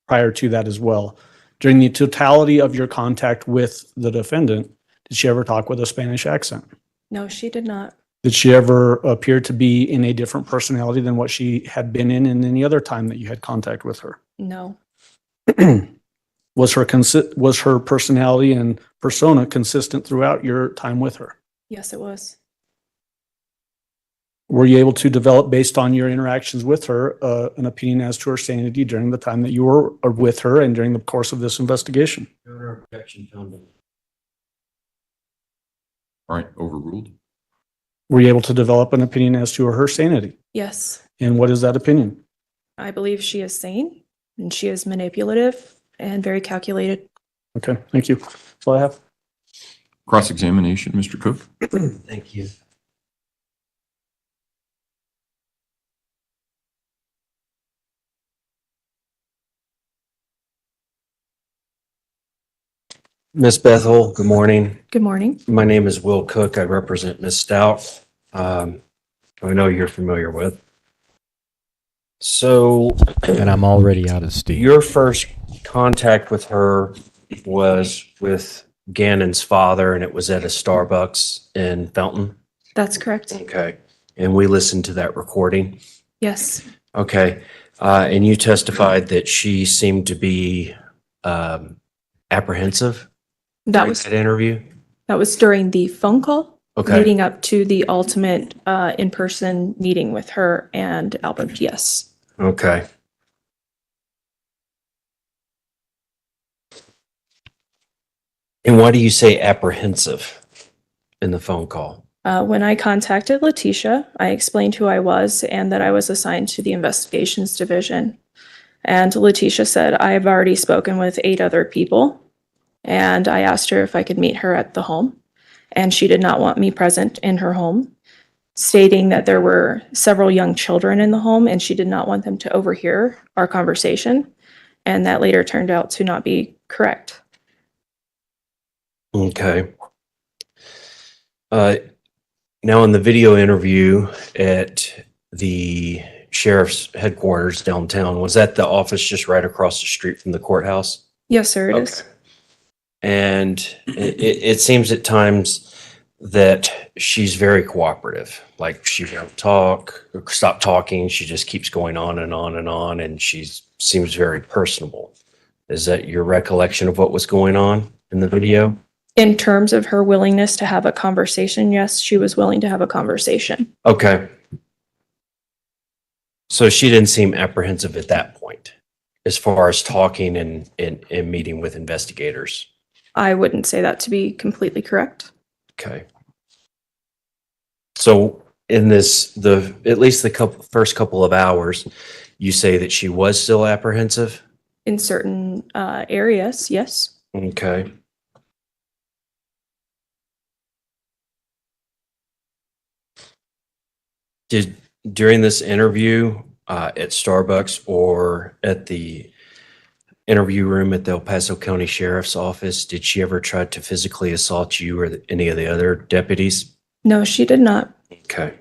prior to that as well. During the totality of your contact with the defendant, did she ever talk with a Spanish accent? No, she did not. Did she ever appear to be in a different personality than what she had been in any other time that you had contact with her? No. Was her personality and persona consistent throughout your time with her? Yes, it was. Were you able to develop, based on your interactions with her, an opinion as to her sanity during the time that you were with her and during the course of this investigation? All right, overruled. Were you able to develop an opinion as to her sanity? Yes. And what is that opinion? I believe she is sane and she is manipulative and very calculated. Okay, thank you. That's all I have. Cross-examination, Mr. Cook. Thank you. Miss Bethel, good morning. Good morning. My name is Will Cook. I represent Miss Stauch. I know you're familiar with. So, And I'm already out of steam. your first contact with her was with Gannon's father, and it was at a Starbucks in Fountain. That's correct. Okay. And we listened to that recording. Yes. Okay. And you testified that she seemed to be apprehensive That during was that interview. during the phone call Okay. Leading up to the ultimate in-person meeting with her and Albert, yes. Okay. And why do you say apprehensive in the phone call? When I contacted Letecia, I explained who I was and that I was assigned to the investigations division. And Letecia said, I've already spoken with 8 other people. And I asked her if I could meet her at the home. And she did not want me present in her home, stating that there were several young children in the home and she did not want them to overhear our conversation. And that later turned out to not be correct. Okay. Now in the video interview at the sheriff's headquarters downtown, was that the office just right across the street from the courthouse? Yes, sir, it is. And it seems at times that she's very cooperative. Like she won't talk, or stop talking. She just keeps going on and on and on. And she seems very personable. Is that your recollection of what was going on in the video? In terms of her willingness to have a conversation, yes, she was willing to have a conversation. Okay. So she didn't seem apprehensive at that point as far as talking and meeting with investigators. I wouldn't say that to be completely correct. Okay. So in this, at least the first couple of hours, you say that she was still apprehensive? In certain areas, yes. Okay. Did during this interview at Starbucks or at the interview room at the El Paso County Sheriff's Office, did she ever try to physically assault you or any of the other deputies? No, she did not. Okay.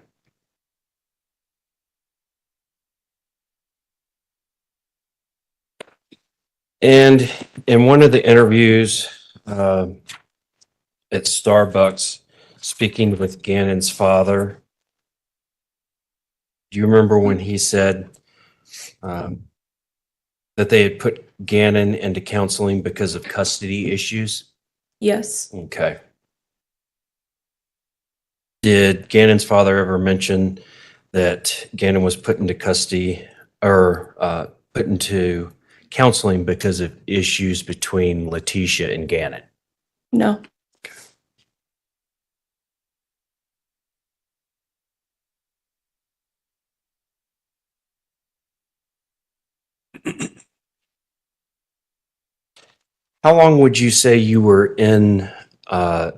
And in one of the interviews at Starbucks, speaking with Gannon's father, do you remember when he said that they had put Gannon into counseling because of custody issues? Yes. Okay. Did Gannon's father ever mention that Gannon was put into custody or put into counseling because of issues between Letecia and Gannon? No. How long would you say you were in the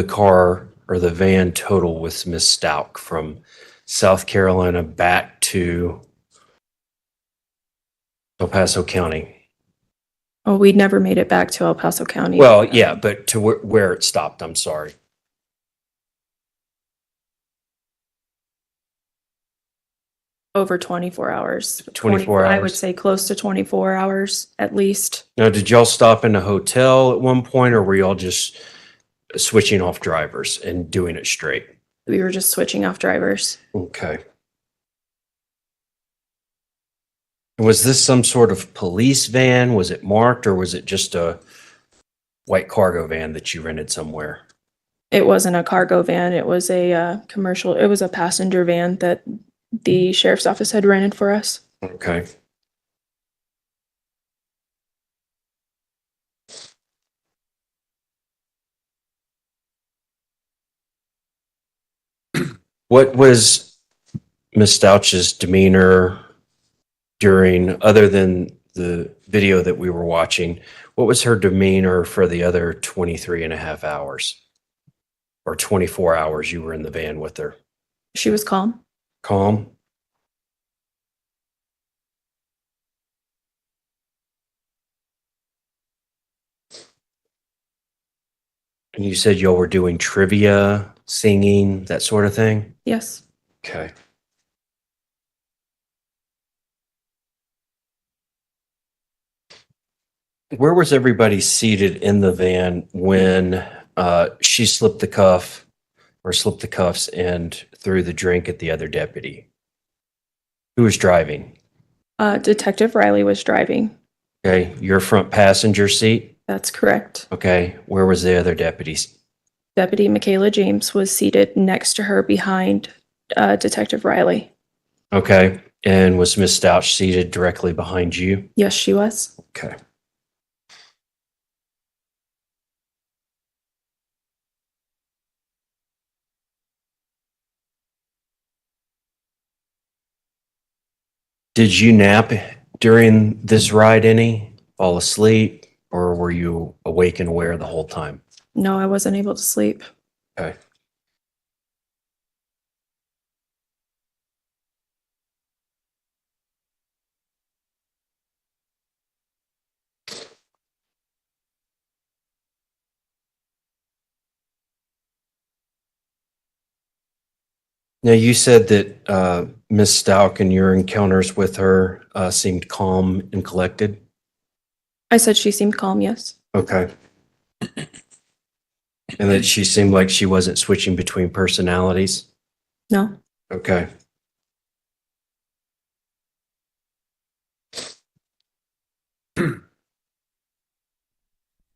car or the van total with Miss Stauch from South Carolina back to El Paso County? Oh, we'd never made it back to El Paso County. Well, yeah, but to where it stopped, I'm sorry. Over 24 hours. 24 I would hours. say close to 24 hours at least. Now, did y'all stop in a hotel at one point, or were y'all just switching off drivers and doing it straight? We were just switching off drivers. Okay. Was this some sort of police van? Was it marked, or was it just a white cargo van that you rented somewhere? It wasn't a cargo van. It was a commercial. It was a passenger van that the sheriff's office had rented for us. Okay. What was Miss Stauch's demeanor during, other than the video that we were watching, what was her demeanor for the other 23 and a half hours or 24 hours you were in the van with her? She was calm. Calm? And you said y'all were doing trivia, singing, that sort of thing? Yes. Okay. Where was everybody seated in the van when she slipped the cuffs and threw the drink at the other deputy? Who was driving? Detective Riley was driving. Okay, your front passenger seat? That's correct. Okay, where was the other deputies? Deputy Michaela James was seated next to her behind Detective Riley. Okay. And was Miss Stauch seated directly behind you? Yes, she was. Okay. Did you nap during this ride any? Fall asleep? Or were you awake and aware the whole time? No, I wasn't able to sleep. Okay. Now, you said that Miss Stauch and your encounters with her seemed calm and collected. I said she seemed calm, yes. Okay. And that she seemed like she wasn't switching between personalities. No. Okay.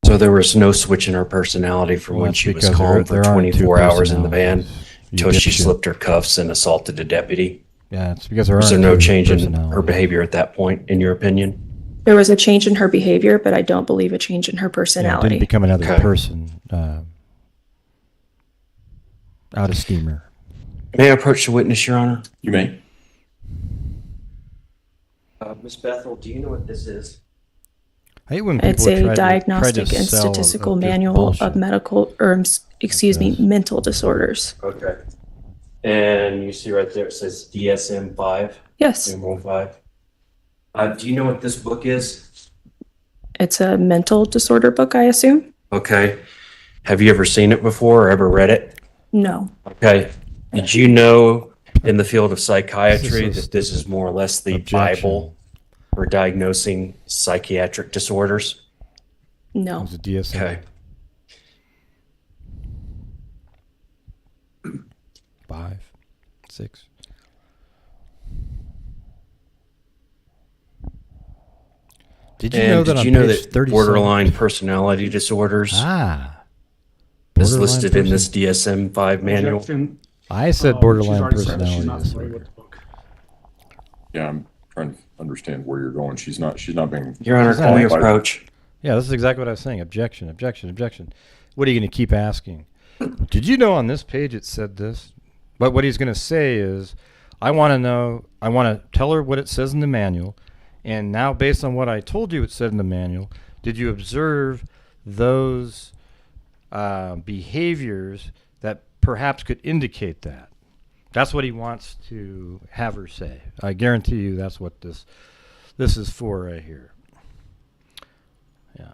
So there was no switch in her personality from Well, when that's she was because calm for there aren't two 24 hours in the van personalities. until she dipshit. slipped her cuffs and assaulted a deputy. Yeah, it's because there Was there aren't no two change in personalities. her behavior at that point, in your opinion? There was a change in her behavior, but I don't believe a change in her Yeah, it personality. didn't become another Okay. person. Out of steamer. May I approach the witness, Your Honor? You may. Ms. Bethel, do you know what this is? I hate when It's people a try diagnostic to and sell statistical just manual bullshit. of medical, or excuse me, mental disorders. Okay. And you see right there, it says DSM-5? Yes. Numeral 5. Do you know what this book is? It's a mental disorder book, I assume? Okay. Have you ever seen it before or ever read it? No. Okay. Did you know in the field of psychiatry This is so that this is more or less the Objection. Bible for diagnosing psychiatric disorders? No. It was a DSM. Okay. 5, 6. Did you And know that did on you know page that 37 borderline personality disorders is borderline listed in person- this DSM-5 manual? Objection. I said She's borderline already said that she's personality not familiar disorder. with the book. Yeah, I'm trying to understand where you're going. She's not being. Your Honor, can we approach? Yeah, this is exactly what I was saying. Objection, objection, objection. What are you going to keep asking? Did you know on this page it said this? But what he's going to say is, I want to know, I want to tell her what it says in the manual. And now, based on what I told you it said in the manual, did you observe those behaviors that perhaps could indicate that? That's what he wants to have her say. I guarantee you that's what this is for right here. Yeah.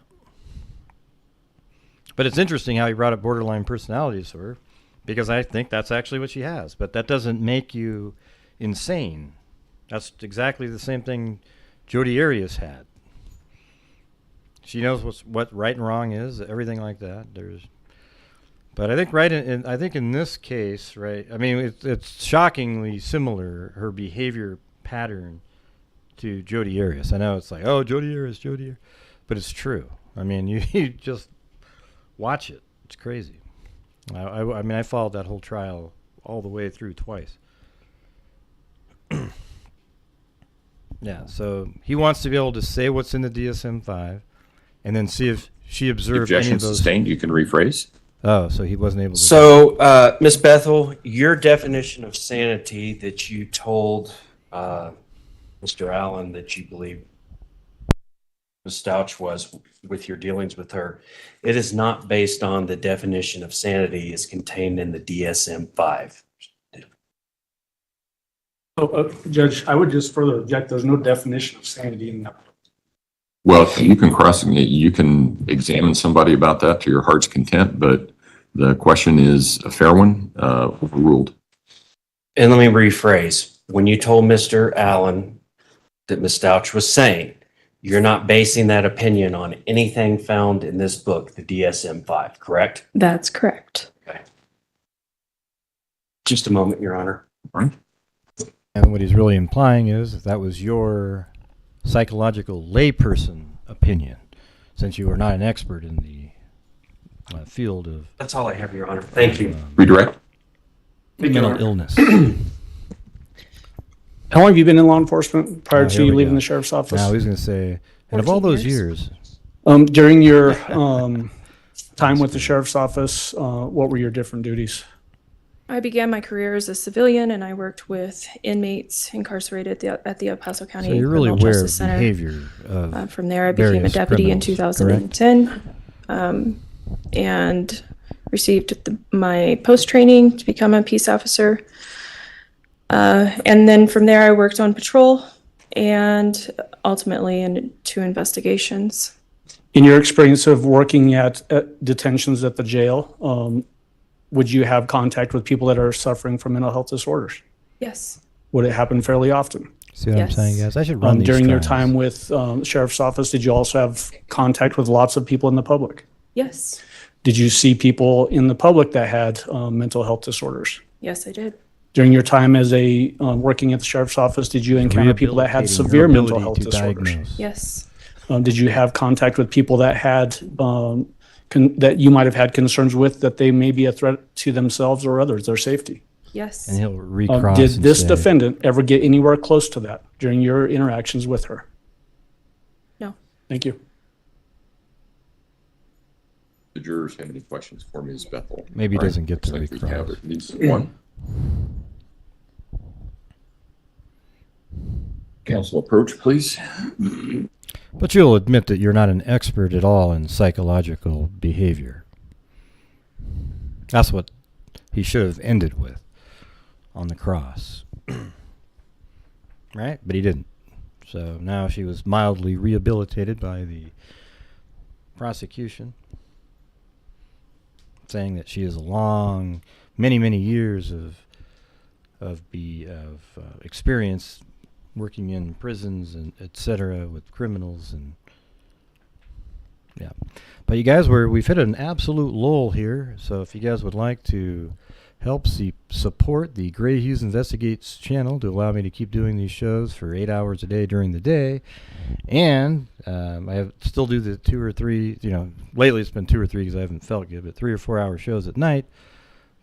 But it's interesting how he brought up borderline personality disorder, because I think that's actually what she has. But that doesn't make you insane. That's exactly the same thing Jodi Arias had. She knows what right and wrong is, everything like that. But I think I think in this case, right? I mean, it's shockingly similar, her behavior pattern to Jodi Arias. I know it's like, oh, Jodi Arias, but it's true. I mean, you just watch it. It's crazy. I mean, I followed that whole trial all the way through twice. Yeah, so he wants to be able to say what's in the DSM-5 and then see if she observed any Objection of those. sustained. You can rephrase. Oh, so he wasn't able to. So, Ms. Bethel, your definition of sanity that you told Mr. Allen that you believe Ms. Stauch was with your dealings with her, it is not based on the definition of sanity as contained in the DSM-5. So, Judge, I would just further object. There's no definition of sanity in that. Well, you can examine somebody about that to your heart's content, but the question is a fair one, overruled. And let me rephrase. When you told Mr. Allen that Ms. Stauch was sane, you're not basing that opinion on anything found in this book, the DSM-5, correct? That's correct. Okay. Just a moment, Your Honor. All right. And what he's really implying is that was your psychological layperson opinion, since you are not an expert in the field of That's all I have, Your Honor. Thank you. Redirect. mental illness. How long have you been in law enforcement prior Oh, to here you we leaving go. the sheriff's office? Now, I was going to say, and of all 14 those years, During your time with the sheriff's office, what were your different duties? I began my career as a civilian, and I worked with inmates incarcerated at the El Paso County so you're really Criminal aware Justice of Center. behavior of From there, I became a various deputy in criminals, correct? 2010, and received my post training to become a peace officer. And then from there, I worked on patrol and ultimately into investigations. In your experience of working at detentions at the jail, would you have contact with people that are suffering from mental health disorders? Yes. Would it happen fairly often? See what I'm saying, guys? I should run these During your trials. time with sheriff's office, did you also have contact with lots of people in the public? Yes. Did you see people in the public that had mental health disorders? Yes, I did. During your time as a working at the sheriff's office, did you encounter people that had Rehabilitating her severe mental ability health to disorders? diagnose. Yes. Did you have contact with people that had that you might have had concerns with that they may be a threat to themselves or others, their safety? Yes. And he'll recross Did and this say, defendant ever get anywhere close to that during your interactions with her? No. Thank you. The jurors have any questions for Ms. Bethel? Maybe he All right, doesn't get to looks like we recross. have at least one. Council approach, please. But you'll admit that you're not an expert at all in psychological behavior. That's what he should have ended with on the cross. Right? But he didn't. So now she was mildly rehabilitated by the prosecution, saying that she has a long, many years of experience working in prisons and etc. with criminals and yeah. But you guys, we've hit an absolute lull here. So if you guys would like to help support the Grant Hughes Investigates channel to allow me to keep doing these shows for 8 hours a day during the day, and still do the 2 or 3. Lately it's been 2 or 3 because I haven't felt good, but 3 or 4 hour shows at night.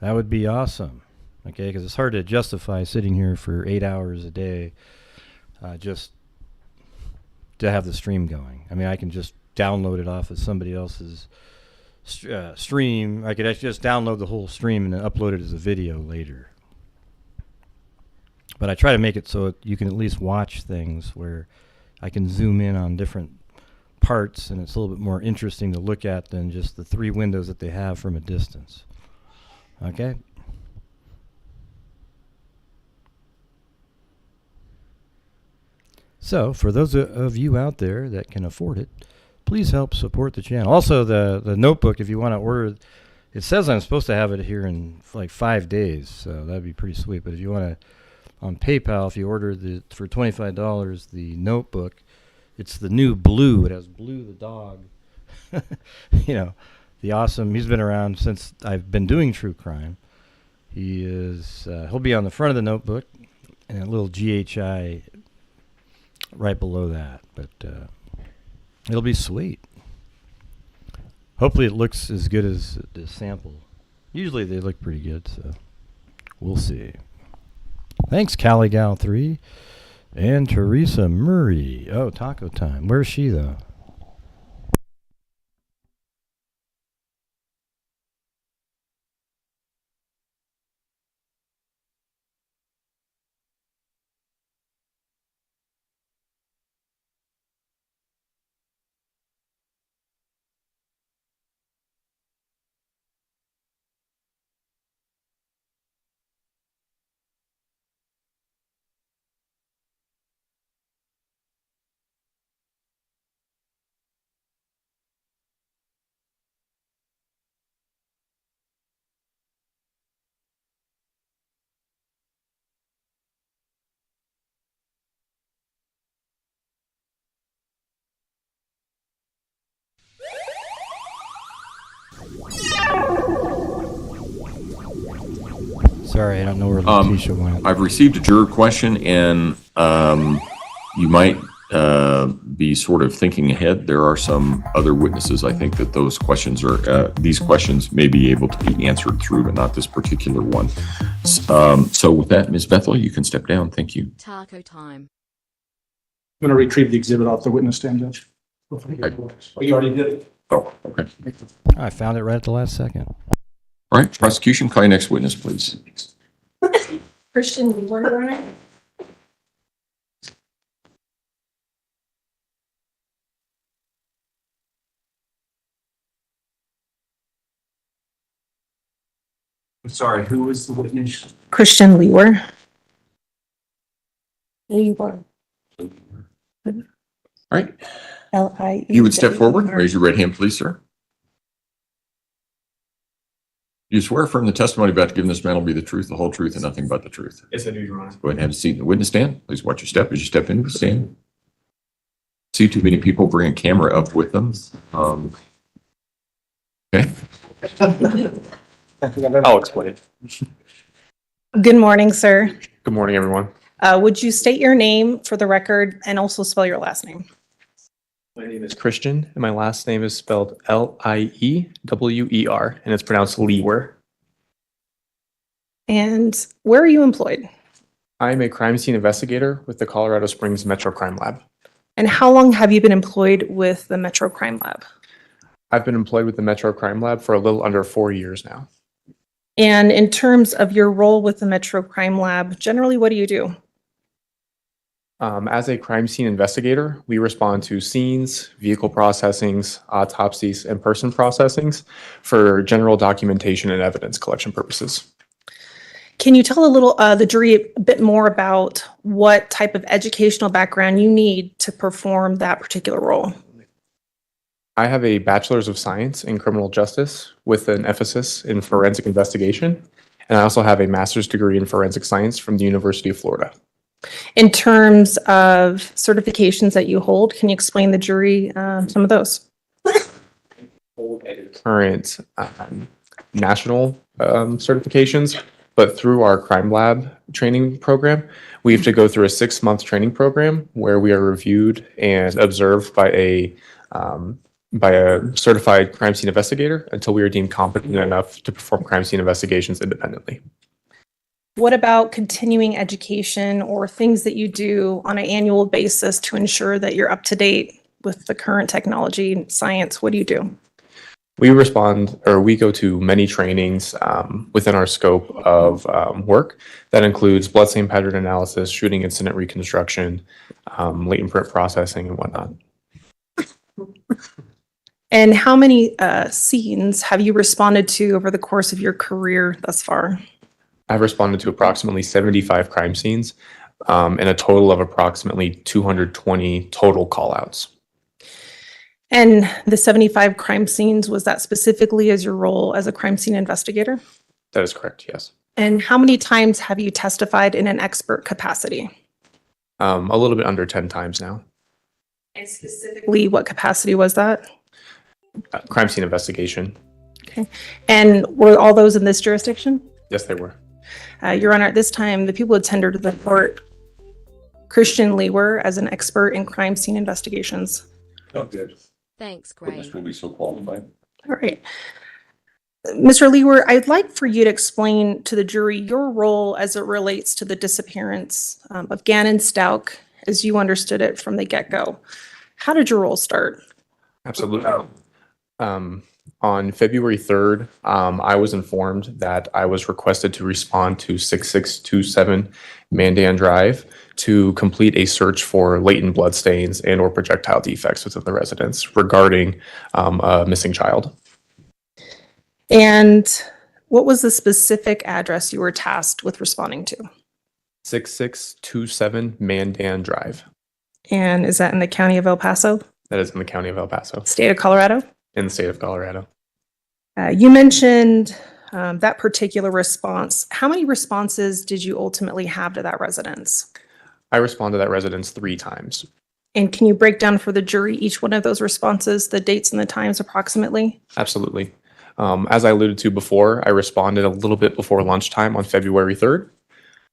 That would be awesome. Okay, because it's hard to justify sitting here for 8 hours a day. Just to have the stream going. I mean, I can just download it off of somebody else's stream. I could actually just download the whole stream and then upload it as a video later. But I try to make it so you can at least watch things where I can zoom in on different parts, and it's a little bit more interesting to look at than just the 3 windows that they have from a distance. Okay? So, for those of you out there that can afford it, please help support the channel. Also, the notebook, if you want to order, it says I'm supposed to have it here in like 5 days, so that'd be pretty sweet. But if you want to, on PayPal, if you order for $25, the notebook, it's the new Blue. It has Blue the dog. The awesome. He's been around since I've been doing true crime. He'll be on the front of the notebook, and a little GHI right below that, but it'll be sweet. Hopefully it looks as good as the sample. Usually they look pretty good, so we'll see. Thanks, CaliGal3 and Teresa Murray. Oh, taco time. Where's she, though? Sorry, I don't know where Letecia went. I've received a juror question, and you might be sort of thinking ahead. There are some other witnesses. I think that those questions are, these questions may be able to be answered through, but not this particular one. So with that, Ms. Bethel, you can step down. Thank you. Taco time. I'm going to retrieve the exhibit off the witness stand, Judge. You already did it. Oh, okay. I found it right at the last second. All right, prosecution, call your next witness, please. Christian Lewer. I'm sorry, who was the witness? Christian Lewer. Lewer. All right, L-I-E. you would step forward, raise your right hand, please, sir. You swear affirm the testimony about to give in this man will be the truth, the whole truth, and nothing but the truth. Yes, I do, Your Honor. Go ahead and have a seat in the witness stand. Please watch your step as you step into the stand. See too many people bring a camera up with them. Okay. I'll explain it. Good morning, sir. Good morning, everyone. Would you state your name for the record and also spell your last name? My name is Christian, and my last name is spelled Liewer, and it's pronounced Lewer. And where are you employed? I am a crime scene investigator with the Colorado Springs Metro Crime Lab. And how long have you been employed with the Metro Crime Lab? I've been employed with the Metro Crime Lab for a little under 4 years now. And in terms of your role with the Metro Crime Lab, generally, what do you do? As a crime scene investigator, we respond to scenes, vehicle processings, autopsies, and person processings for general documentation and evidence collection purposes. Can you tell the jury a bit more about what type of educational background you need to perform that particular role? I have a bachelor's of science in criminal justice with an emphasis in forensic investigation, and I also have a master's degree in forensic science from the University of Florida. In terms of certifications that you hold, can you explain the jury some of those? Current national certifications, but through our crime lab training program, we have to go through a 6-month training program where we are reviewed and observed by a certified crime scene investigator until we are deemed competent enough to perform crime scene investigations independently. What about continuing education or things that you do on an annual basis to ensure that you're up to date with the current technology and science? What do you do? We go to many trainings within our scope of work. That includes blood stain pattern analysis, shooting incident reconstruction, latent print processing, and whatnot. And how many scenes have you responded to over the course of your career thus far? I've responded to approximately 75 crime scenes and a total of approximately 220 total callouts. And the 75 crime scenes, was that specifically as your role as a crime scene investigator? That is correct, yes. And how many times have you testified in an expert capacity? A little bit under 10 times now. And specifically, what capacity was that? Crime scene investigation. Okay. And were all those in this jurisdiction? Yes, they were. Your Honor, at this time, the people attended to the court Christian Lewer as an expert in crime scene investigations. Oh, good. Thanks, Witness Gray. will be so qualified. All right. Mr. Lewer, I'd like for you to explain to the jury your role as it relates to the disappearance of Gannon Stauch as you understood it from the get-go. How did your role start? Absolutely. On February 3rd, I was informed that I was requested to respond to 6627 Mandan Drive to complete a search for latent blood stains and or projectile defects within the residence regarding a missing child. And what was the specific address you were tasked with responding to? 6627 Mandan Drive. And is that in the county of El Paso? That is in the county of El Paso. State of Colorado? In the state of Colorado. You mentioned that particular response. How many responses did you ultimately have to that residence? I responded to that residence 3 times. And can you break down for the jury each one of those responses, the dates and the times approximately? Absolutely. As I alluded to before, I responded a little bit before lunchtime on February 3rd.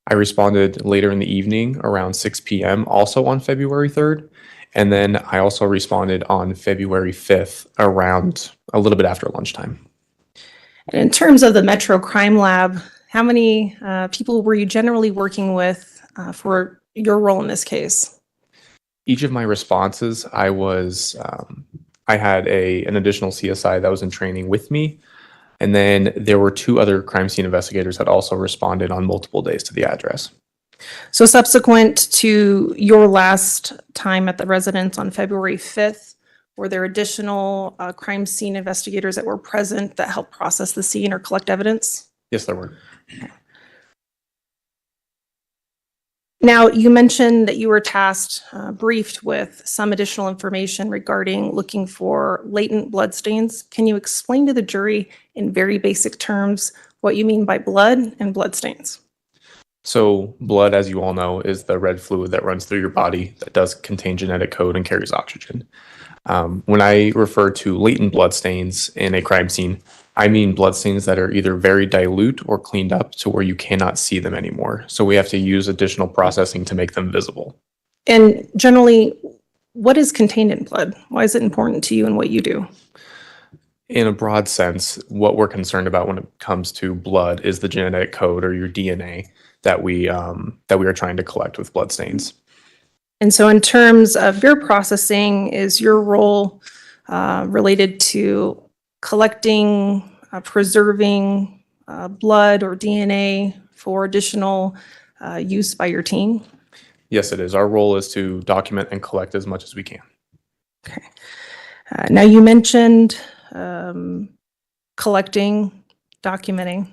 I responded later in the evening around 6 p.m. also on February 3rd. And then I also responded on February 5th around a little bit after lunchtime. And in terms of the Metro Crime Lab, how many people were you generally working with for your role in this case? Each of my responses, I had an additional CSI that was in training with me. And then there were 2 other crime scene investigators that also responded on multiple days to the address. So subsequent to your last time at the residence on February 5th, were there additional crime scene investigators that were present that helped process the scene or collect evidence? Yes, there were. Now, you mentioned that you were tasked, briefed with some additional information regarding looking for latent blood stains. Can you explain to the jury in very basic terms what you mean by blood and blood stains? So blood, as you all know, is the red fluid that runs through your body that does contain genetic code and carries oxygen. When I refer to latent blood stains in a crime scene, I mean blood stains that are either very dilute or cleaned up to where you cannot see them anymore. So we have to use additional processing to make them visible. And generally, what is contained in blood? Why is it important to you and what you do? In a broad sense, what we're concerned about when it comes to blood is the genetic code or your DNA that we are trying to collect with blood stains. And so in terms of your processing, is your role related to collecting, preserving blood or DNA for additional use by your team? Yes, it is. Our role is to document and collect as much as we can. Okay. Now you mentioned collecting, documenting.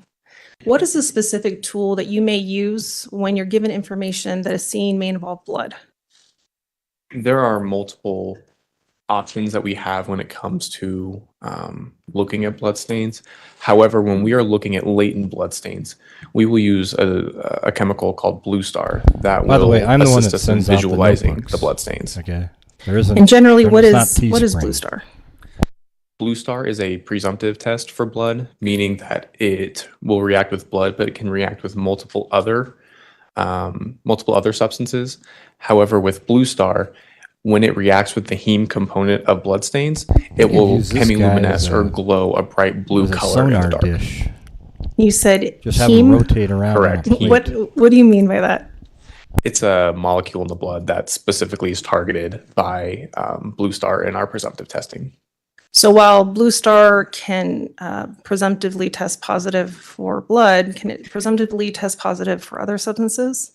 What is the specific tool that you may use when you're given information that a scene may involve blood? There are multiple options that we have when it comes to looking at blood stains. However, when we are looking at latent blood stains, we will use a chemical called Blue Star that By the will way, I'm the one assist that us in sends out the visualizing notebooks. the blood stains. Okay. There isn't. And generally, what it's is not what is Teespring. Blue Star? Blue Star is a presumptive test for blood, meaning that it will react with blood, but it can react with multiple other substances. However, with Blue Star, when it reacts with the heme component of blood stains, it will chemiluminesce or glow a bright blue as a color in the sonar dark. dish. You said Just have them heme? rotate around. Correct. on a plate. What do you mean by that? It's a molecule in the blood that specifically is targeted by Blue Star in our presumptive testing. So while Blue Star can presumptively test positive for blood, can it presumptively test positive for other substances?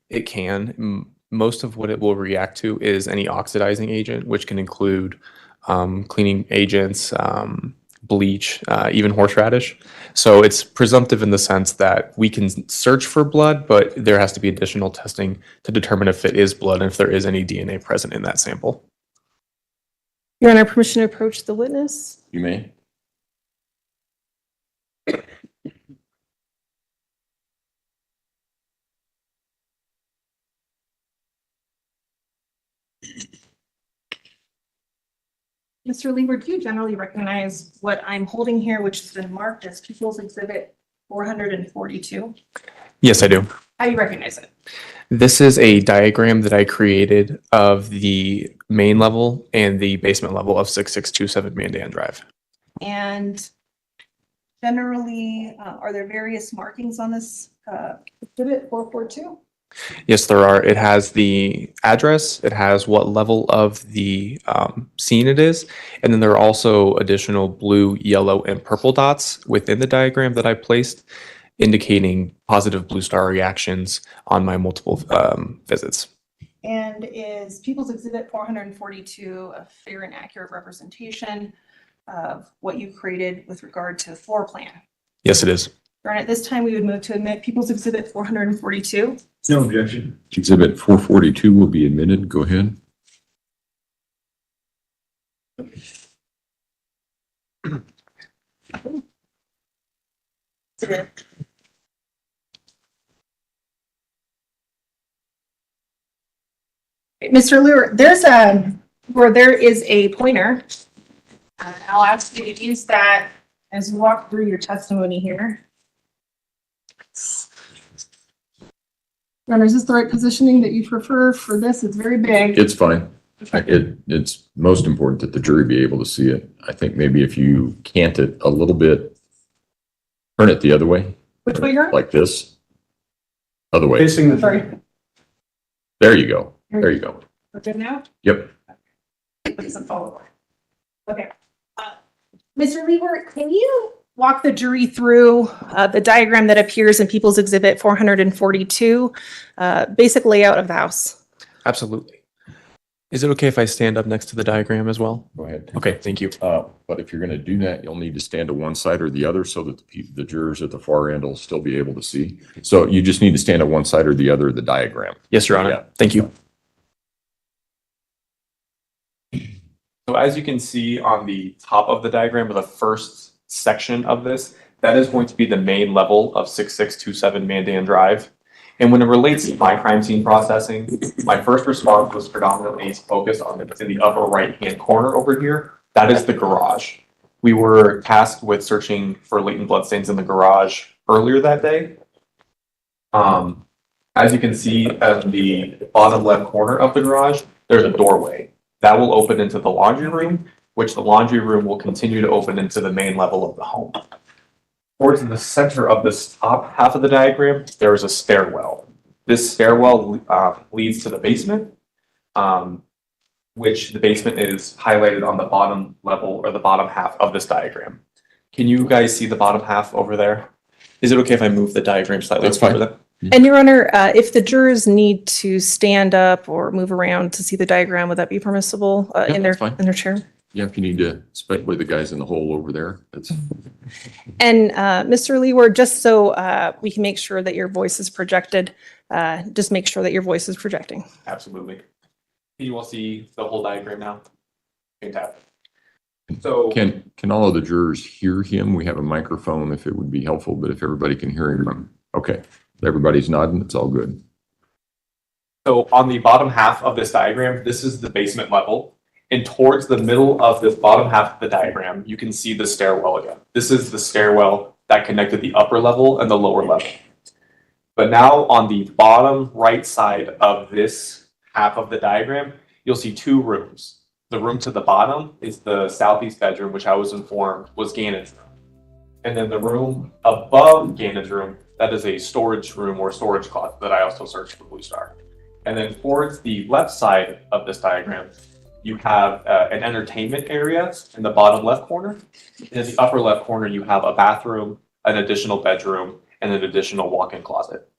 It can. Most of what it will react to is any oxidizing agent, which can include cleaning agents, bleach, even horseradish. So it's presumptive in the sense that we can search for blood, but there has to be additional testing to determine if it is blood and if there is any DNA present in that sample. Your Honor, permission to approach the witness? You may. Mr. Leeward, do you generally recognize what I'm holding here, which has been marked as People's Exhibit 442? Yes, I do. How do you recognize it? This is a diagram that I created of the main level and the basement level of 6627 Mandan Drive. And generally, are there various markings on this exhibit 442? Yes, there are. It has the address, it has what level of the scene it is, and then there are also additional blue, yellow, and purple dots within the diagram that I placed, indicating positive Blue Star reactions on my multiple visits. And is People's Exhibit 442 a fair and accurate representation of what you created with regard to the floor plan? Yes, it is. Your Honor, at this time, we would move to admit People's Exhibit 442. No objection. Exhibit 442 will be admitted. Go ahead. Mr. Lewer, where there is a pointer. I'll ask you to use that as you walk through your testimony here. Gunnar, is this the right positioning that you prefer for this? It's very big. It's fine. It's most important that the jury be able to see it. I think maybe if you cant it a little bit, turn it the other way. Which way you're? Like this. Other way. Facing the Sorry. There you go. There you go. We're good now? Yep. Let's follow. Okay. Mr. Lever, can you walk the jury through the diagram that appears in People's Exhibit 442, basic layout of the house? Absolutely. Is it okay if I stand up next to the diagram as well? Go ahead. Okay, thank you. But if you're going to do that, you'll need to stand to one side or the other so that the jurors at the far end will still be able to see. So you just need to stand to one side or the other of the diagram. Yes, Your Honor. Yeah. Thank you. So as you can see on the top of the diagram, or the first section of this, that is going to be the main level of 6627 Mandan Drive. And when it relates to my crime scene processing, my first response was predominantly focused on it's in the upper right-hand corner over here. That is the garage. We were tasked with searching for latent bloodstains in the garage earlier that day. As you can see at the bottom left corner of the garage, there's a doorway. That will open into the laundry room, which the laundry room will continue to open into the main level of the home. Towards the center of this top half of the diagram, there is a stairwell. This stairwell leads to the basement, which the basement is highlighted on the bottom level or the bottom half of this diagram. Can you guys see the bottom half over there? Is it okay if I move the diagram slightly? That's fine. And Your Honor, if the jurors need to stand up or move around to see the diagram, would that be permissible Yeah, in that's fine. their chair? Yeah, if you need to, especially the guys in the hole over there, that's And Mr. Leeward, just so we can make sure that your voice is projected, just make sure that your voice is projecting. Absolutely. Can you all see the whole diagram now? Fantastic. So Can all of the jurors hear him? We have a microphone if it would be helpful, but if everybody can hear him, okay. Everybody's nodding, it's all good. So on the bottom half of this diagram, this is the basement level. And towards the middle of this bottom half of the diagram, you can see the stairwell again. This is the stairwell that connected the upper level and the lower level. But now on the bottom right side of this half of the diagram, you'll see two rooms. The room to the bottom is the southeast bedroom, which I was informed was Gannon's room. And then the room above Gannon's room, that is a storage room or storage closet that I also searched for Blue Star. And then towards the left side of this diagram, you have an entertainment area in the bottom left corner. In the upper left corner, you have a bathroom, an additional bedroom, and an additional walk-in closet.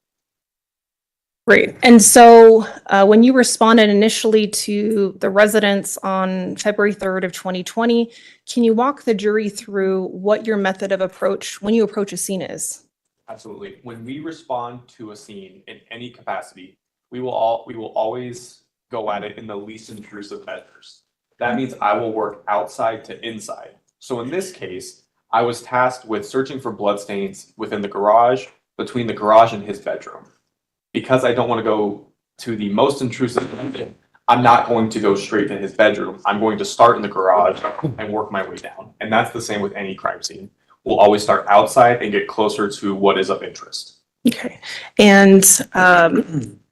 Great. And so when you responded initially to the residents on February 3rd of 2020, can you walk the jury through what your method of approach when you approach a scene is? Absolutely. When we respond to a scene in any capacity, we will always go at it in the least intrusive measures. That means I will work outside to inside. So in this case, I was tasked with searching for bloodstains within the garage, between the garage and his bedroom. Because I don't want to go to the most intrusive method, I'm not going to go straight to his bedroom. I'm going to start in the garage and work my way down. And that's the same with any crime scene. We'll always start outside and get closer to what is of interest. Okay. And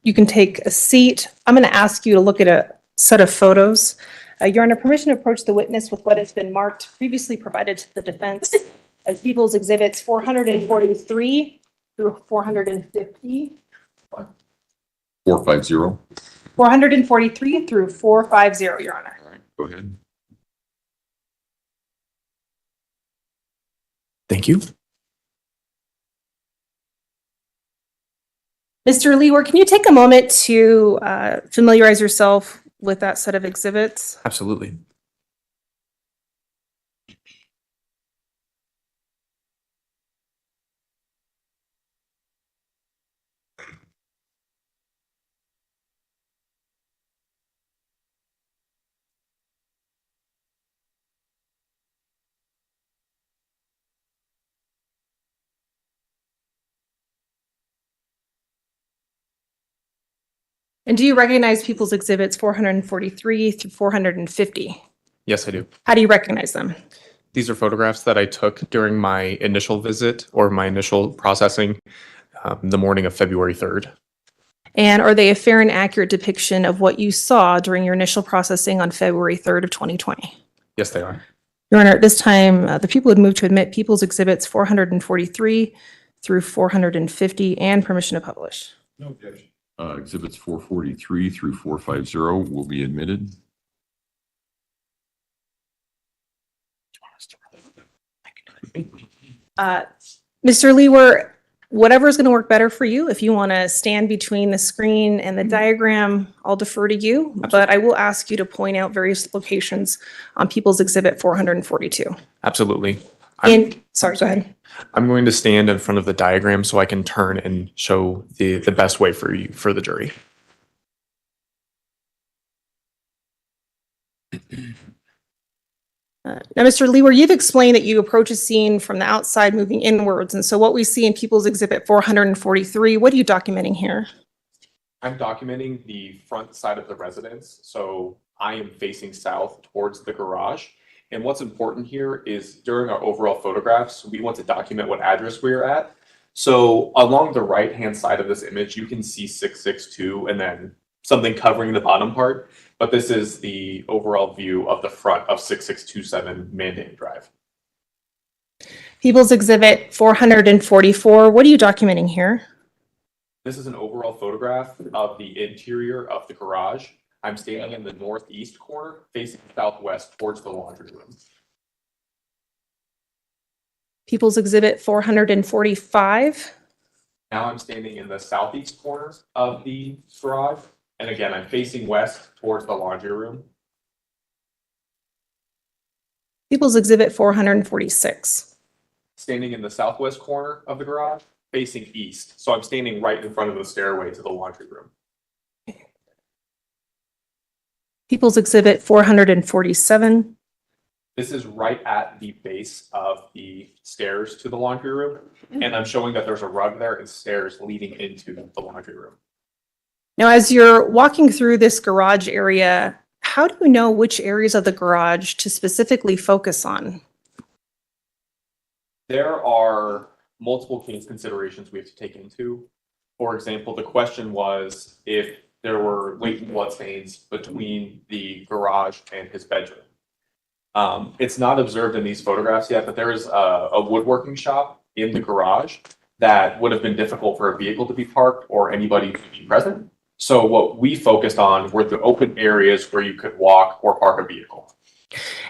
you can take a seat. I'm going to ask you to look at a set of photos. You're under permission to approach the witness with what has been marked previously provided to the defense as People's Exhibits 443 through 450. 450. 443 through 450, Your Honor. All right, go ahead. Thank you. Mr. Leeward, can you take a moment to familiarize yourself with that set of exhibits? Absolutely. And do you recognize People's Exhibits 443 through 450? Yes, I do. How do you recognize them? These are photographs that I took during my initial visit or my initial processing the morning of February 3rd. And are they a fair and accurate depiction of what you saw during your initial processing on February 3rd of 2020? Yes, they are. Your Honor, at this time, the people would move to admit People's Exhibits 443 through 450 and permission to publish. No objection. Exhibits 443 through 450 will be admitted. Mr. Lewer, whatever is going to work better for you. If you want to stand between the screen and the diagram, I'll defer to you. But I will ask you to point out various locations on People's Exhibit 442. Absolutely. Sorry, go ahead. I'm going to stand in front of the diagram so I can turn and show the best way for you, for the jury. Now, Mr. Lewer, you've explained that you approach a scene from the outside moving inwards. And so what we see in People's Exhibit 443, what are you documenting here? I'm documenting the front side of the residence. So I am facing south towards the garage. And what's important here is during our overall photographs, we want to document what address we're at. So along the right-hand side of this image, you can see 662 and then something covering the bottom part. But this is the overall view of the front of 6627 Mandan Drive. People's Exhibit 444, what are you documenting here? This is an overall photograph of the interior of the garage. I'm standing in the northeast corner, facing southwest towards the laundry room. People's Exhibit 445. Now I'm standing in the southeast corner of the garage. And again, I'm facing west towards the laundry room. People's Exhibit 446. Standing in the southwest corner of the garage, facing east. So I'm standing right in front of the stairway to the laundry room. People's Exhibit 447. This is right at the base of the stairs to the laundry room. And I'm showing that there's a rug there and stairs leading into the laundry room. Now, as you're walking through this garage area, how do you know which areas of the garage to specifically focus on? There are multiple case considerations we have to take into. For example, the question was if there were latent bloodstains between the garage and his bedroom. It's not observed in these photographs yet, but there is a woodworking shop in the garage that would have been difficult for a vehicle to be parked or anybody to be present. So what we focused on were the open areas where you could walk or park a vehicle.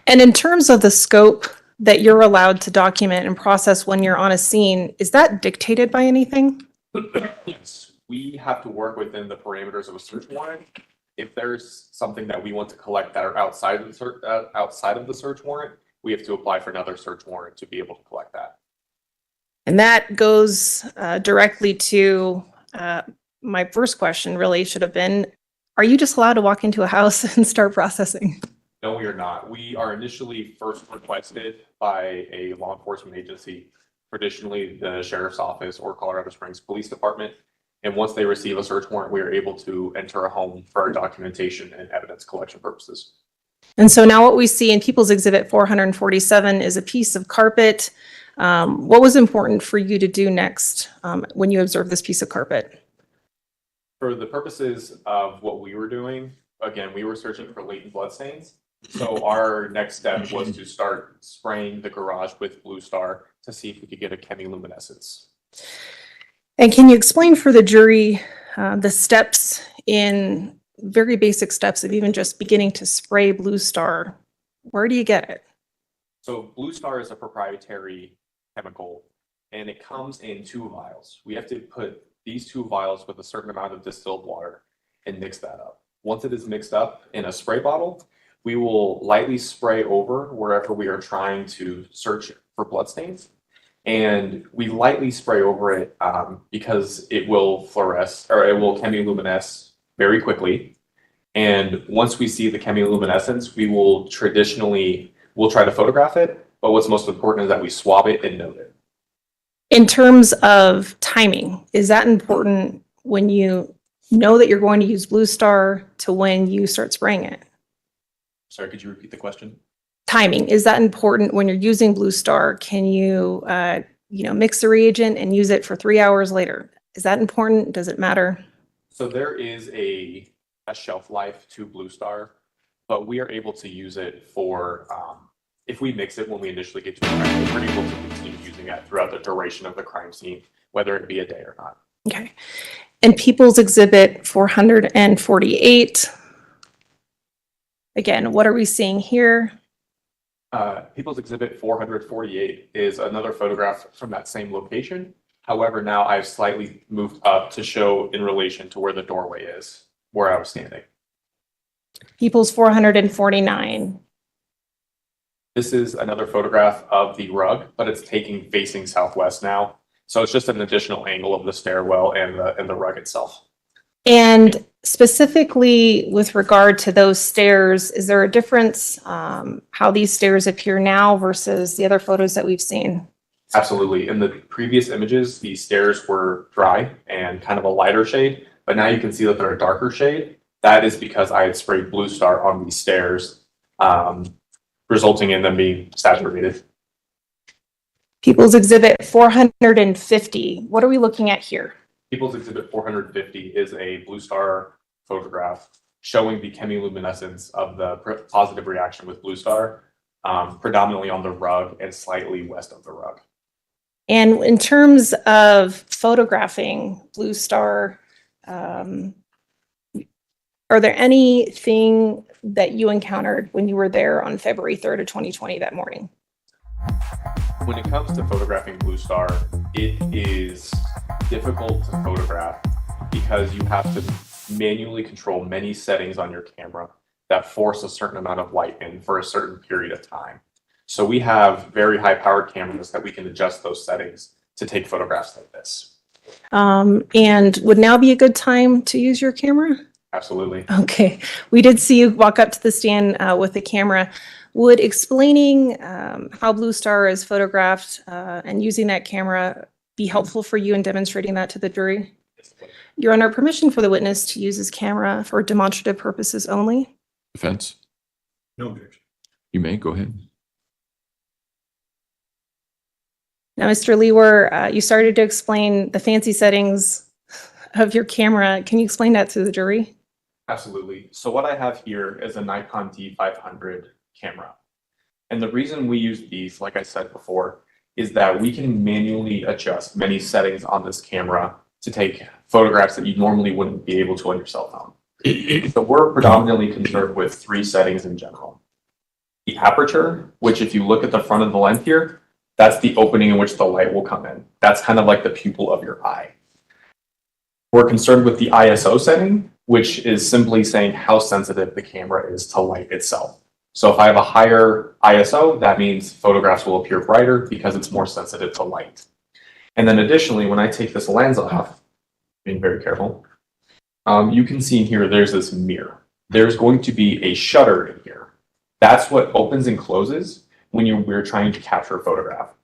And in terms of the scope that you're allowed to document and process when you're on a scene, is that dictated by anything? Yes, we have to work within the parameters of a search warrant. If there's something that we want to collect that are outside of the search warrant, we have to apply for another search warrant to be able to collect that. And that goes directly to my first question really should have been, are you just allowed to walk into a house and start processing? No, we are not. We are initially first requested by a law enforcement agency, traditionally the Sheriff's Office or Colorado Springs Police Department. And once they receive a search warrant, we are able to enter a home for our documentation and evidence collection purposes. And so now what we see in People's Exhibit 447 is a piece of carpet. What was important for you to do next when you observed this piece of carpet? For the purposes of what we were doing, again, we were searching for latent bloodstains. So our next step was to start spraying the garage with Blue Star to see if we could get a chemiluminescence. And can you explain for the jury the steps in very basic steps of even just beginning to spray Blue Star? Where do you get it? So Blue Star is a proprietary chemical and it comes in 2 vials. We have to put these 2 vials with a certain amount of distilled water and mix that up. Once it is mixed up in a spray bottle, we will lightly spray over wherever we are trying to search for bloodstains. And we lightly spray over it because it will fluoresce or it will chemiluminesce very quickly. And once we see the chemiluminescence, we'll try to photograph it. But what's most important is that we swab it and note it. In terms of timing, is that important when you know that you're going to use Blue Star to when you start spraying it? Sorry, could you repeat the question? Timing, is that important when you're using Blue Star? Can you, mix the reagent and use it for 3 hours later? Is that important? Does it matter? So there is a shelf life to Blue Star, but we are able to use it for, if we mix it when we initially get to a crime, we're able to continue using it throughout the duration of the crime scene, whether it be a day or not. Okay. And People's Exhibit 448. Again, what are we seeing here? People's Exhibit 448 is another photograph from that same location. However, now I've slightly moved up to show in relation to where the doorway is, where I was standing. People's 449. This is another photograph of the rug, but it's taking facing southwest now. So it's just an additional angle of the stairwell and the rug itself. And specifically with regard to those stairs, is there a difference how these stairs appear now versus the other photos that we've seen? Absolutely. In the previous images, the stairs were dry and kind of a lighter shade, but now you can see that they're a darker shade. That is because I had sprayed Blue Star on these stairs, resulting in them being saturated. People's Exhibit 450. What are we looking at here? People's Exhibit 450 is a Blue Star photograph showing the chemiluminescence of the positive reaction with Blue Star, predominantly on the rug and slightly west of the rug. And in terms of photographing Blue Star, are there anything that you encountered when you were there on February 3rd of 2020 that morning? When it comes to photographing Blue Star, it is difficult to photograph because you have to manually control many settings on your camera that force a certain amount of light in for a certain period of time. So we have very high powered cameras that we can adjust those settings to take photographs like this. And would now be a good time to use your camera? Absolutely. Okay. We did see you walk up to the stand with the camera. Would explaining how Blue Star is photographed and using that camera be helpful for you in demonstrating that to the jury? Your Honor, permission for the witness to use his camera for demonstrative purposes only? Defense? No objection. You may, go ahead. Now, Mr. Lewer, you started to explain the fancy settings of your camera. Can you explain that to the jury? Absolutely. So what I have here is a Nikon D500 camera. And the reason we use these, like I said before, is that we can manually adjust many settings on this camera to take photographs that you normally wouldn't be able to on your cell phone. So we're predominantly concerned with three settings in general. The aperture, which if you look at the front of the lens here, that's the opening in which the light will come in. That's kind of like the pupil of your eye. We're concerned with the ISO setting, which is simply saying how sensitive the camera is to light itself. So if I have a higher ISO, that means photographs will appear brighter because it's more sensitive to light. And then additionally, when I take this lens off, being very careful, you can see in here, there's this mirror. There's going to be a shutter in here. That's what opens and closes when we're trying to capture a photograph.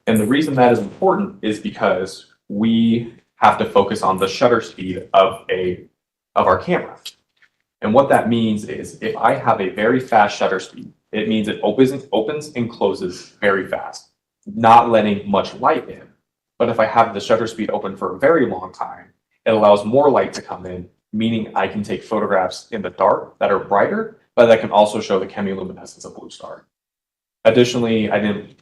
And the reason that is important is because we have to focus on the shutter speed of our camera. And what that means is if I have a very fast shutter speed, it means it opens and closes very fast, not letting much light in. But if I have the shutter speed open for a very long time, it allows more light to come in, meaning I can take photographs in the dark that are brighter, but that can also show the chemiluminescence of Blue Star. Additionally, I didn't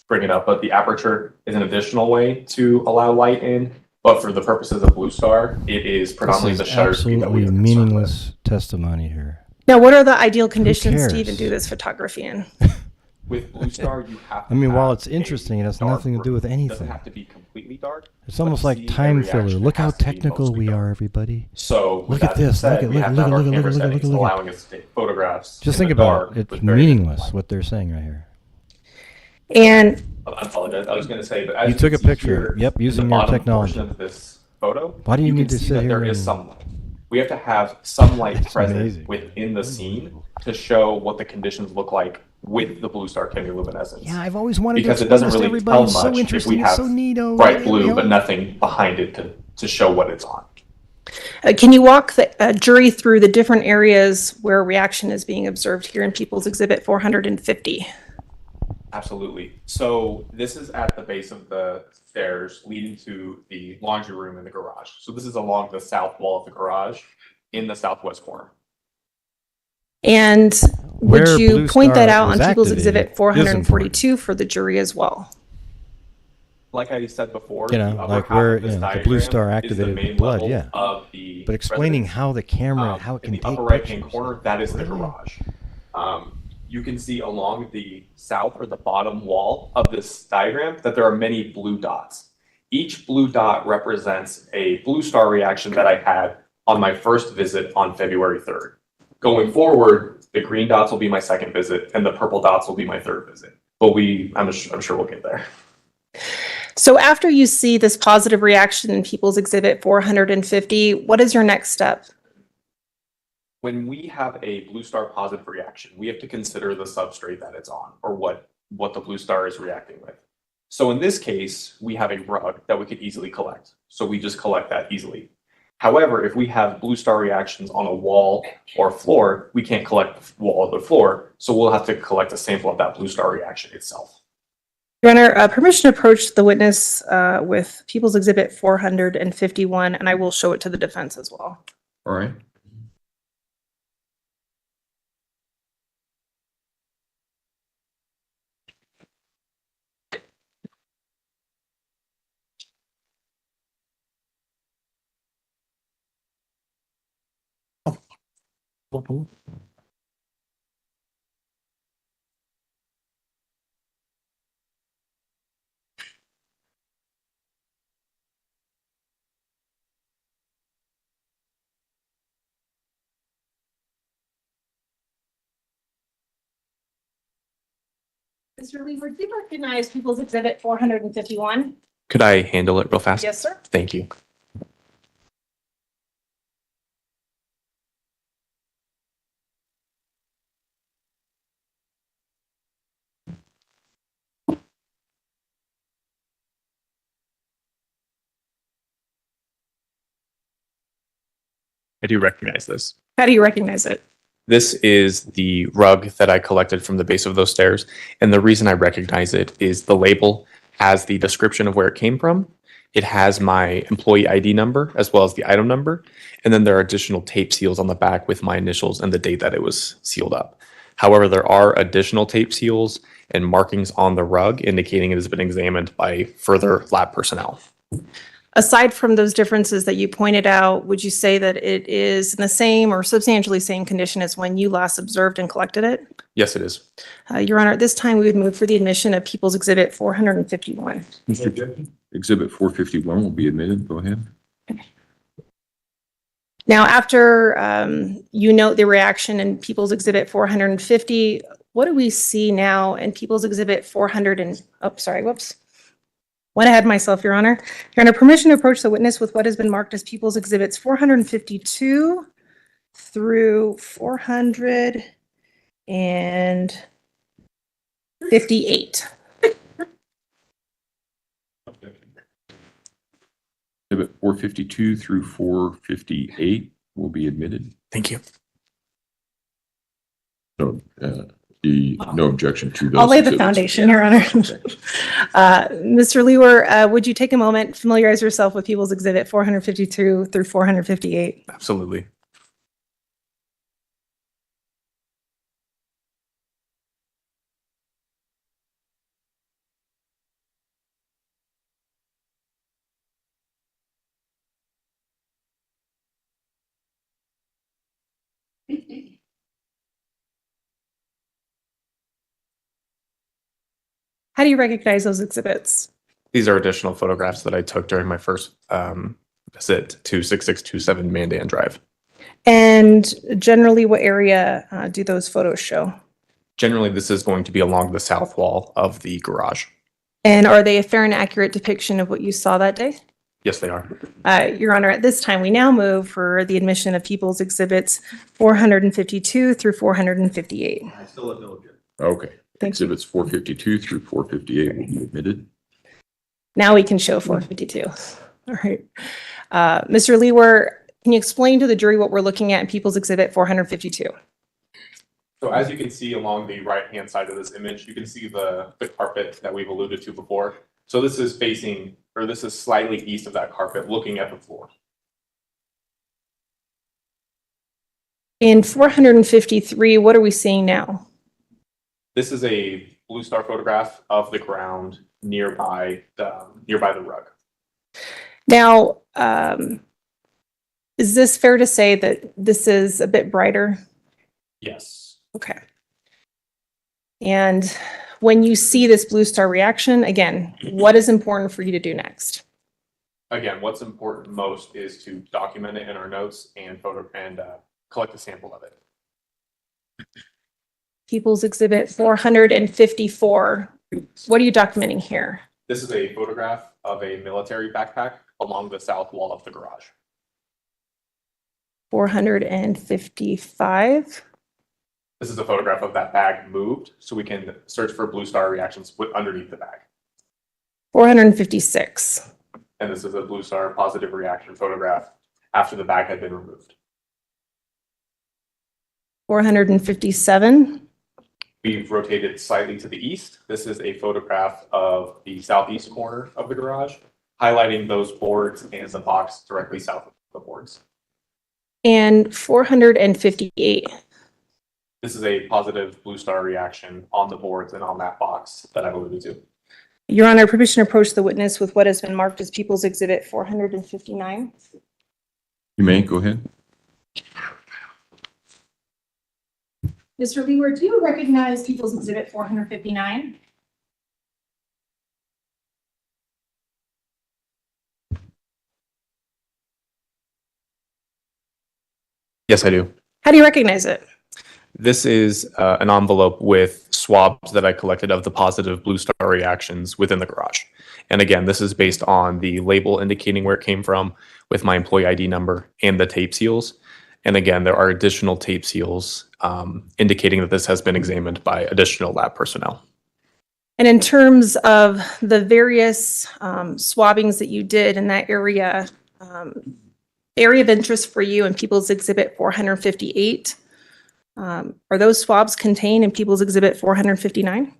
bring it up, but the aperture is an additional way to allow light in. But for the purposes of Blue Star, it is predominantly the shutter speed that we are absolutely meaningless testimony here. Now, what are the ideal conditions to cares? even do this photography in? With Blue Star, you have to I mean, while have it's interesting, it has dark nothing to do with room. It anything. doesn't have to be completely dark. It's almost but like seeing the time filler. reaction Look how has to be technical mostly we dark. are, everybody. So with look at that this. said, Look we at have to have our camera look settings at allowing us to take photographs. Just in think the about dark it. It's with very meaningless what they're saying right here. And I apologize. I was going to say, but as You took a can see picture. here, Yep, in using the your bottom technology. portion of this photo, Why do you need can to see sit that here there is and- sunlight. We have to have sunlight It's present amazing. within the scene to show what the conditions look like with the Blue Star chemiluminescence. Yeah, I've always wanted because to it doesn't explain really this to everybody. tell It's so much if interesting. we It's have so neato. bright You blue, know? but nothing behind it to show what it's on. can you walk the jury through the different areas where reaction is being observed here in People's Exhibit 450? Absolutely. So this is at the base of the stairs leading to the laundry room and the garage. So this is along the south wall of the garage in the southwest corner. And would Where you Blue point that Star out on was People's activated Exhibit is 442 for the jury as well? Like I said before, You know, the upper like half where of this the Blue diagram Star is the activated main with blood, level yeah. of the But explaining residence. how the camera, how it In can the take upper right-hand pictures. corner, that is the garage. You can see along the south or the bottom wall of this diagram that there are many blue dots. Each blue dot represents a Blue Star reaction that I had on my first visit on February 3rd. Going forward, the green dots will be my second visit and the purple dots will be my third visit. But I'm sure we'll get there. So after you see this positive reaction in People's Exhibit 450, what is your next step? When we have a Blue Star positive reaction, we have to consider the substrate that it's on or what the Blue Star is reacting with. So in this case, we have a rug that we could easily collect. So we just collect that easily. However, if we have Blue Star reactions on a wall or floor, we can't collect the wall or the floor. So we'll have to collect a sample of that Blue Star reaction itself. Your Honor, permission to approach the witness with People's Exhibit 451, and I will show it to the defense as well. All right. Mr. Lever, do you recognize People's Exhibit 451? Could I handle it real fast? Yes, sir. Thank you. I do recognize this. How do you recognize it? This is the rug that I collected from the base of those stairs. And the reason I recognize it is the label has the description of where it came from. It has my employee ID number as well as the item number. And then there are additional tape seals on the back with my initials and the date that it was sealed up. However, there are additional tape seals and markings on the rug indicating it has been examined by further lab personnel. Aside from those differences that you pointed out, would you say that it is in the same or substantially same condition as when you last observed and collected it? Yes, it is. Your Honor, at this time, we would move for the admission of People's Exhibit 451. Exhibit 451 will be admitted. Go ahead. Now, after you note the reaction in People's Exhibit 450, what do we see now in People's Exhibit 400 and, oh, sorry, whoops. Went ahead myself, Your Honor. Your Honor, permission to approach the witness with what has been marked as People's Exhibits 452 through 458. Exhibit 452 through 458 will be admitted. Thank you. No, no objection to those. I'll lay the exhibits. foundation, Your Honor. Mr. Lewer, would you take a moment, familiarize yourself with People's Exhibit 452 through 458? Absolutely. How do you recognize those exhibits? These are additional photographs that I took during my first visit to 6627 Mandan Drive. And generally, what area do those photos show? Generally, this is going to be along the south wall of the garage. And are they a fair and accurate depiction of what you saw that day? Yes, they are. Your Honor, at this time, we now move for the admission of People's Exhibits 452 through 458. I still have no objection. Okay. Exhibits 452 through 458 will be admitted. Now we can show 452. All right. Mr. Lewer, can you explain to the jury what we're looking at in People's Exhibit 452? So as you can see along the right-hand side of this image, you can see the carpet that we've alluded to before. So this is facing or this is slightly east of that carpet, looking at the floor. In 453, what are we seeing now? This is a blue star photograph of the ground nearby the rug. Now, is this fair to say that this is a bit brighter? Yes. Okay. And when you see this blue star reaction, again, what is important for you to do next? Again, what's important most is to document it in our notes and collect a sample of it. People's Exhibit 454. What are you documenting here? This is a photograph of a military backpack along the south wall of the garage. 455. This is a photograph of that bag moved, so we can search for blue star reactions underneath the bag. 456. And this is a blue star positive reaction photograph after the bag had been removed. 457. We've rotated slightly to the east. This is a photograph of the southeast corner of the garage, highlighting those boards and the box directly south of the boards. And 458. This is a positive blue star reaction on the boards and on that box that I alluded to. Your Honor, permission to approach the witness with what has been marked as People's Exhibit 459. You may, go ahead. Mr. Leeward, do you recognize People's Exhibit 459? Yes, I do. How do you recognize it? This is an envelope with swabs that I collected of the positive blue star reactions within the garage. And again, this is based on the label indicating where it came from with my employee ID number and the tape seals. And again, there are additional tape seals indicating that this has been examined by additional lab personnel. And in terms of the various swabbings that you did in that area, area of interest for you in People's Exhibit 458, are those swabs contained in People's Exhibit 459?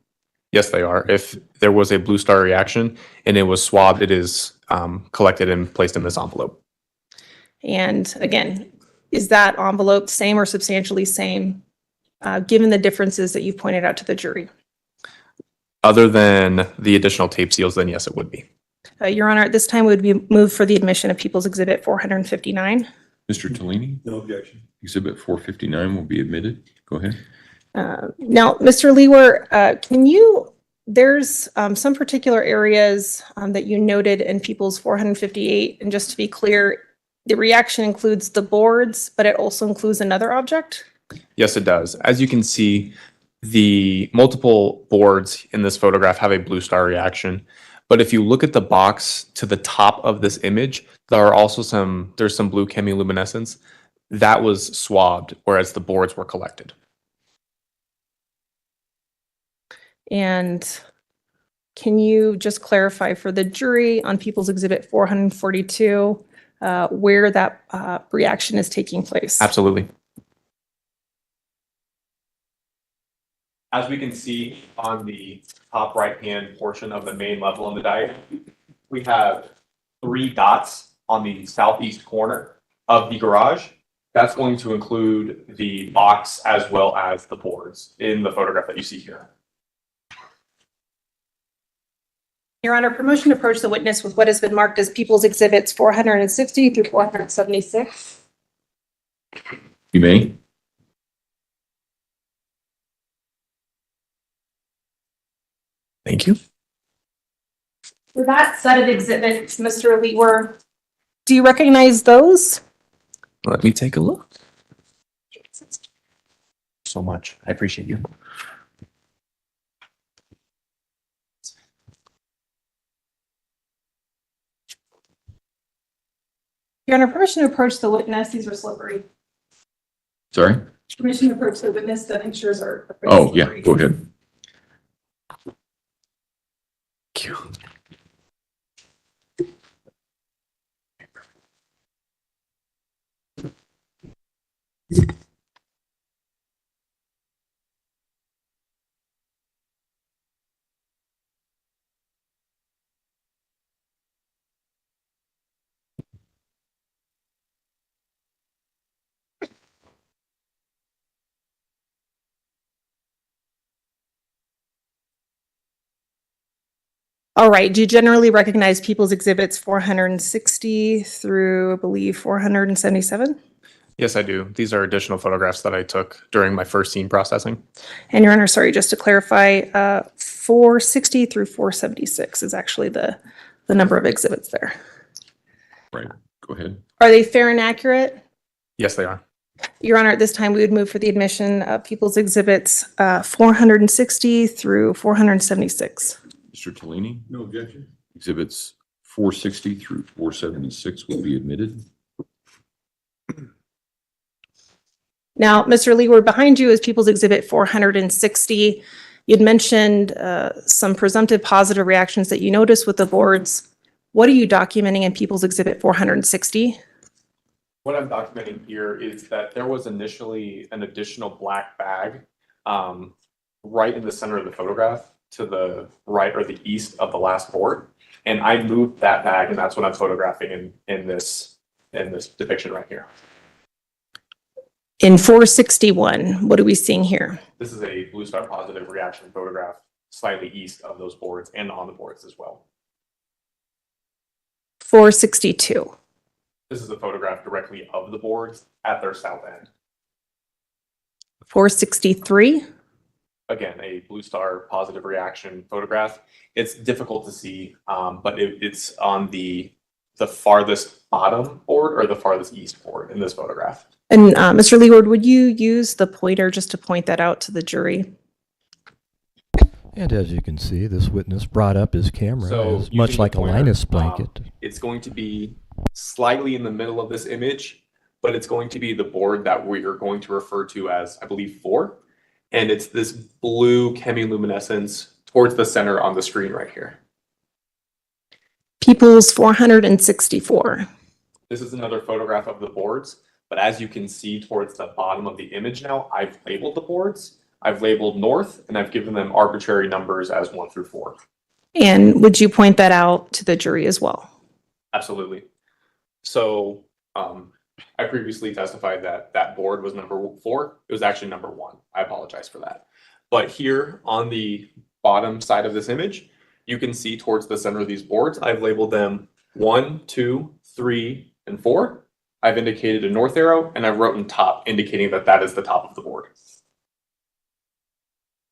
Yes, they are. If there was a blue star reaction and it was swabbed, it is collected and placed in this envelope. And again, is that envelope same or substantially same, given the differences that you've pointed out to the jury? Other than the additional tape seals, then yes, it would be. Your Honor, at this time would be moved for the admission of People's Exhibit 459. Mr. Tellini? No objection. Exhibit 459 will be admitted. Go ahead. Now, Mr. Lewer, there's some particular areas that you noted in People's 458, and just to be clear, the reaction includes the boards, but it also includes another object? Yes, it does. As you can see, the multiple boards in this photograph have a blue star reaction. But if you look at the box to the top of this image, there's some blue chemiluminescence. That was swabbed, whereas the boards were collected. And can you just clarify for the jury on People's Exhibit 442 where that reaction is taking place? Absolutely. As we can see on the top right-hand portion of the main level in the diagram, we have 3 dots on the southeast corner of the garage. That's going to include the box as well as the boards in the photograph that you see here. Your Honor, permission to approach the witness with what has been marked as People's Exhibits 460 through 476. You may. Thank you. For that set of exhibits, Mr. Lewer, do you recognize those? Let me take a look. So much. I appreciate you. Your Honor, permission to approach the witness. These are slippery. Sorry? Permission to approach the witness. The pictures are Oh, yeah, go ahead. Thank you. All right. Do you generally recognize People's Exhibits 460 through, I believe, 477? Yes, I do. These are additional photographs that I took during my first scene processing. And Your Honor, sorry, just to clarify, 460 through 476 is actually the number of exhibits there. Right. Go ahead. Are they fair and accurate? Yes, they are. Your Honor, at this time, we would move for the admission of People's Exhibits 460 through 476. Mr. Tellini? No objection. Exhibits 460 through 476 will be admitted. Now, Mr. Leeward, behind you is People's Exhibit 460. You'd mentioned some presumptive positive reactions that you noticed with the boards. What are you documenting in People's Exhibit 460? What I'm documenting here is that there was initially an additional black bag right in the center of the photograph to the right or the east of the last board. And I moved that bag, and that's what I'm photographing in this depiction right here. In 461, what are we seeing here? This is a blue star positive reaction photograph slightly east of those boards and on the boards as well. 462. This is a photograph directly of the boards at their south end. 463. Again, a blue star positive reaction photograph. It's difficult to see, but it's on the farthest bottom board or the farthest east board in this photograph. And Mr. Leeward, would you use the pointer just to point that out to the jury? And as you can see, this witness brought up his camera, So as much using the like a pointer, Linus blanket. It's going to be slightly in the middle of this image, but it's going to be the board that we are going to refer to as, I believe, 4. And it's this blue chemiluminescence towards the center on the screen right here. People's 464. This is another photograph of the boards, but as you can see towards the bottom of the image now, I've labeled the boards. I've labeled north, and I've given them arbitrary numbers as 1 through 4. And would you point that out to the jury as well? Absolutely. So I previously testified that that board was number 4. It was actually number 1. I apologize for that. But here on the bottom side of this image, you can see towards the center of these boards, I've labeled them 1, 2, 3, and 4. I've indicated a north arrow, and I've written top, indicating that that is the top of the board.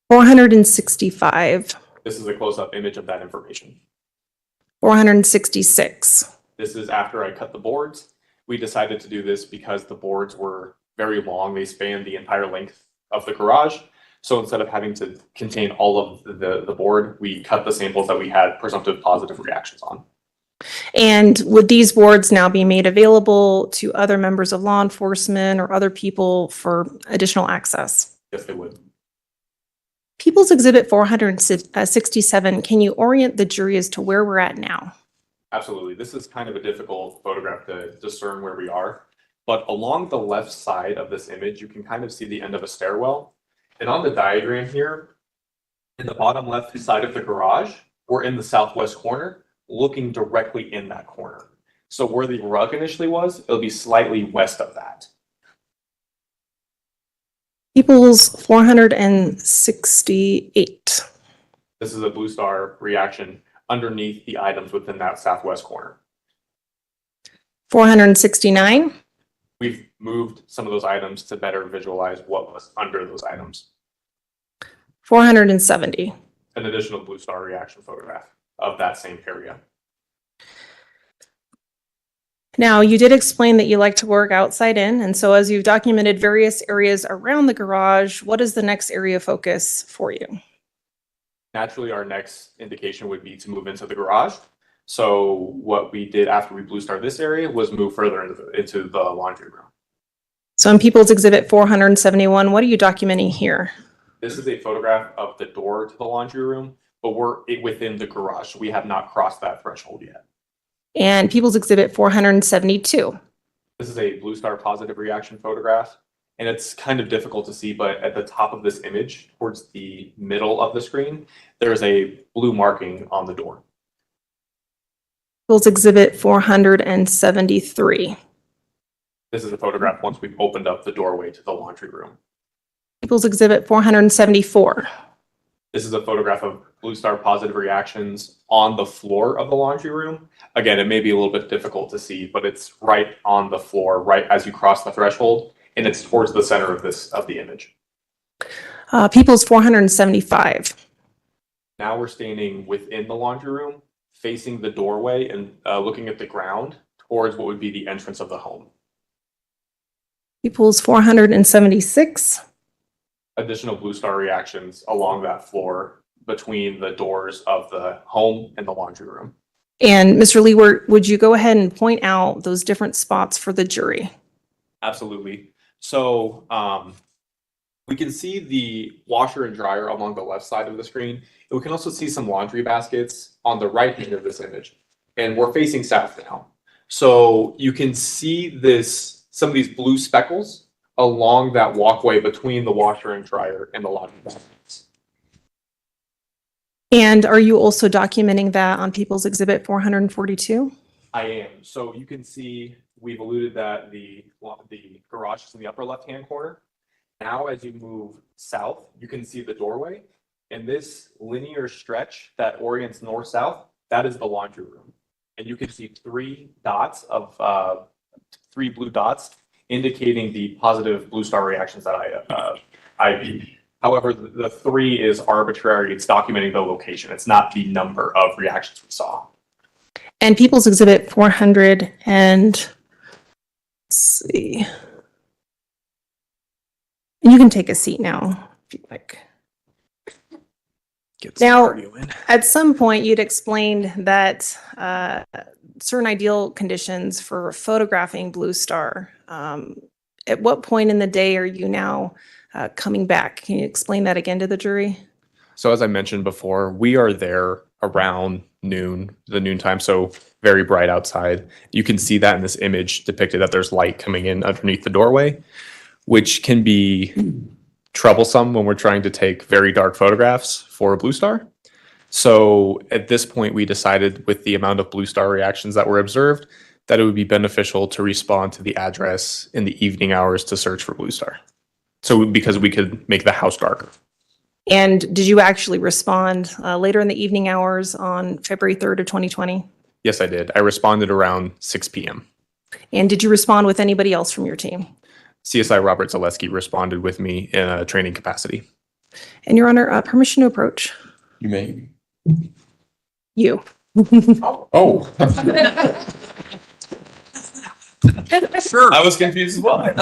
465. This is a close-up image of that information. 466. This is after I cut the boards. We decided to do this because the boards were very long. They spanned the entire length of the garage. So instead of having to contain all of the board, we cut the samples that we had presumptive positive reactions on. And would these boards now be made available to other members of law enforcement or other people for additional access? Yes, they would. People's Exhibit 467, can you orient the jury as to where we're at now? Absolutely. This is kind of a difficult photograph to discern where we are. But along the left side of this image, you can kind of see the end of a stairwell. And on the diagram here, in the bottom left side of the garage, we're in the southwest corner, looking directly in that corner. So where the rug initially was, it'll be slightly west of that. People's 468. This is a blue star reaction underneath the items within that southwest corner. 469. We've moved some of those items to better visualize what was under those items. 470. An additional blue star reaction photograph of that same area. Now, you did explain that you like to work outside in, and so as you've documented various areas around the garage, what is the next area of focus for you? Naturally, our next indication would be to move into the garage. So what we did after we blue star this area was move further into the laundry room. So in People's Exhibit 471, what are you documenting here? This is a photograph of the door to the laundry room, but we're within the garage. So we have not crossed that threshold yet. And People's Exhibit 472. This is a blue star positive reaction photograph. And it's kind of difficult to see, but at the top of this image, towards the middle of the screen, there's a blue marking on the door. People's Exhibit 473. This is a photograph once we've opened up the doorway to the laundry room. People's Exhibit 474. This is a photograph of Blue Star positive reactions on the floor of the laundry room. Again, it may be a little bit difficult to see, but it's right on the floor, right as you cross the threshold, and it's towards the center of the image. People's 475. Now we're standing within the laundry room, facing the doorway and looking at the ground towards what would be the entrance of the home. People's 476. Additional Blue Star reactions along that floor between the doors of the home and the laundry room. And Mr. Leeward, would you go ahead and point out those different spots for the jury? Absolutely. So we can see the washer and dryer along the left side of the screen. And we can also see some laundry baskets on the right hand of this image. And we're facing south now. So you can see some of these blue speckles along that walkway between the washer and dryer and the laundry baskets. And are you also documenting that on People's Exhibit 442? I am. So you can see we've alluded that the garage is in the upper left-hand corner. Now, as you move south, you can see the doorway. And this linear stretch that orients north-south, that is the laundry room. And you can see three blue dots indicating the positive Blue Star reactions that I viewed. However, the 3 is arbitrary. It's documenting the location. It's not the number of reactions we saw. And People's Exhibit 400 and let's see. You can take a seat now if you'd like. Now, at some point, you'd explained that certain ideal conditions for photographing Blue Star. At what point in the day are you now coming back? Can you explain that again to the jury? So as I mentioned before, we are there around noon, the noontime, so very bright outside. You can see that in this image depicted that there's light coming in underneath the doorway, which can be troublesome when we're trying to take very dark photographs for a Blue Star. So at this point, we decided with the amount of Blue Star reactions that were observed, that it would be beneficial to respond to the address in the evening hours to search for Blue Star. So because we could make the house darker. And did you actually respond later in the evening hours on February 3rd of 2020? Yes, I did. I responded around 6 p.m. And did you respond with anybody else from your team? CSI Robert Zaleski responded with me in a training capacity. And Your Honor, permission to approach. You may. You. Oh. Sure. I was confused as well.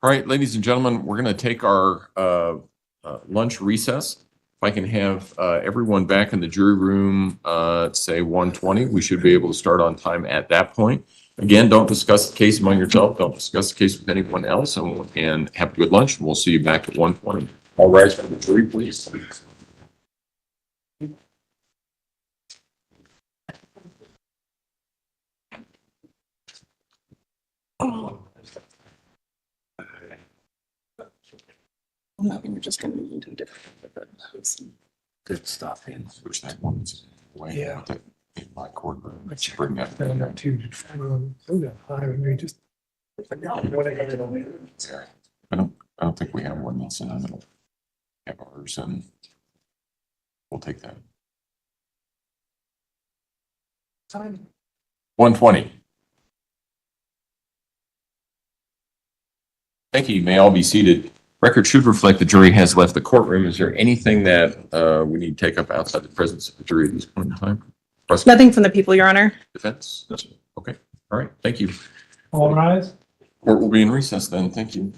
All right, ladies and gentlemen, we're going to take our lunch recess. If I can have everyone back in the jury room, say 1:20, we should be able to start on time at that point. Again, don't discuss the case among yourself. Don't discuss the case with anyone else, and have a good lunch. We'll see you back at 1:20. All rise for the jury, please. No, we're just going to move into a different. Good stuff. And switch that one. Away. Yeah. In my courtroom. Let's bring that. I got two. I got five, and we just. I don't think we have one that's in the middle. Have ours, and we'll take that. 1:20. Thank you. You may all be seated. Record should reflect the jury has left the courtroom. Is there anything that we need to take up outside the presence of the jury at this point in time? Nothing from the people, Your Honor. Defense? Okay. All right. Thank you. All rise. Court will be in recess then. Thank you.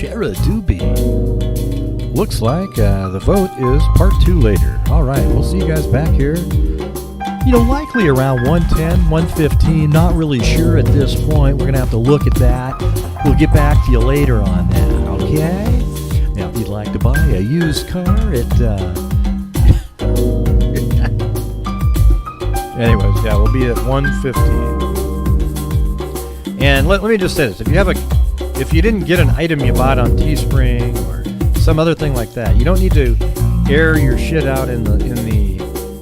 Shara Doobie. Looks like the vote is part 2 later. All right, we'll see you guys back here. You know, likely around 110, 115. Not really sure at this point. We're going to have to look at that. We'll get back to you later on that, okay? Now, if you'd like to buy a used car at... Anyways, yeah, we'll be at 115. And let me just say this. If you didn't get an item you bought on Teespring or some other thing like that, you don't need to air your shit out in the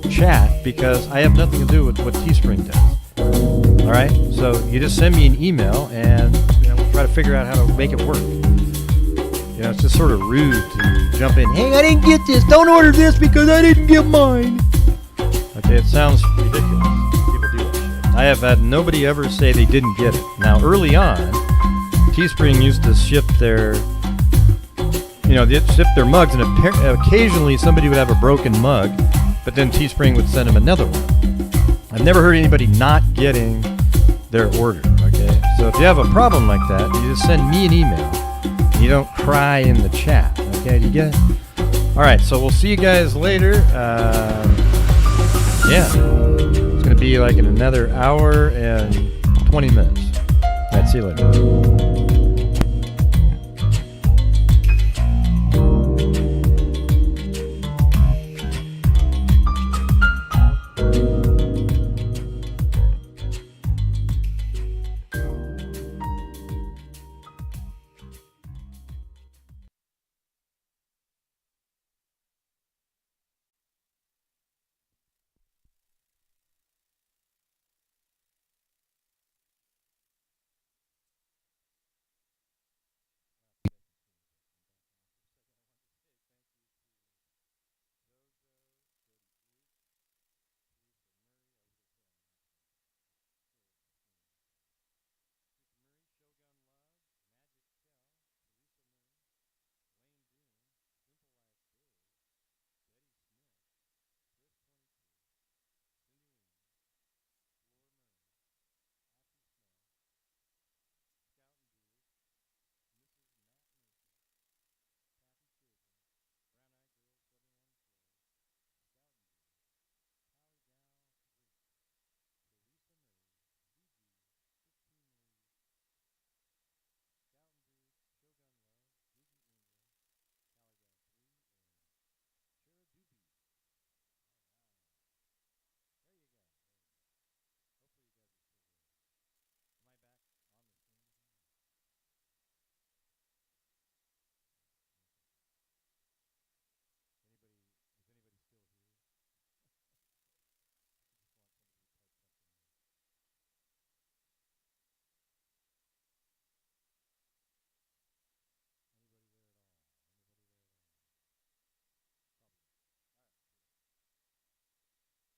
chat, because I have nothing to do with what Teespring does. All right, so you just send me an email, and we'll try to figure out how to make it work. You know, it's just sort of rude to jump in. Hey, I didn't get this. Don't order this because I didn't get mine. Okay, it sounds ridiculous. People do that shit. I have had nobody ever say they didn't get it. Now, early on, Teespring used to ship their mugs, and occasionally somebody would have a broken mug, but then Teespring would send them another one. I've never heard anybody not getting their order, okay? So if you have a problem like that, you just send me an email. You don't cry in the chat, okay? Do you get it? All right, so we'll see you guys later. Yeah, it's going to be like in another hour and 20 minutes. All right, see you later.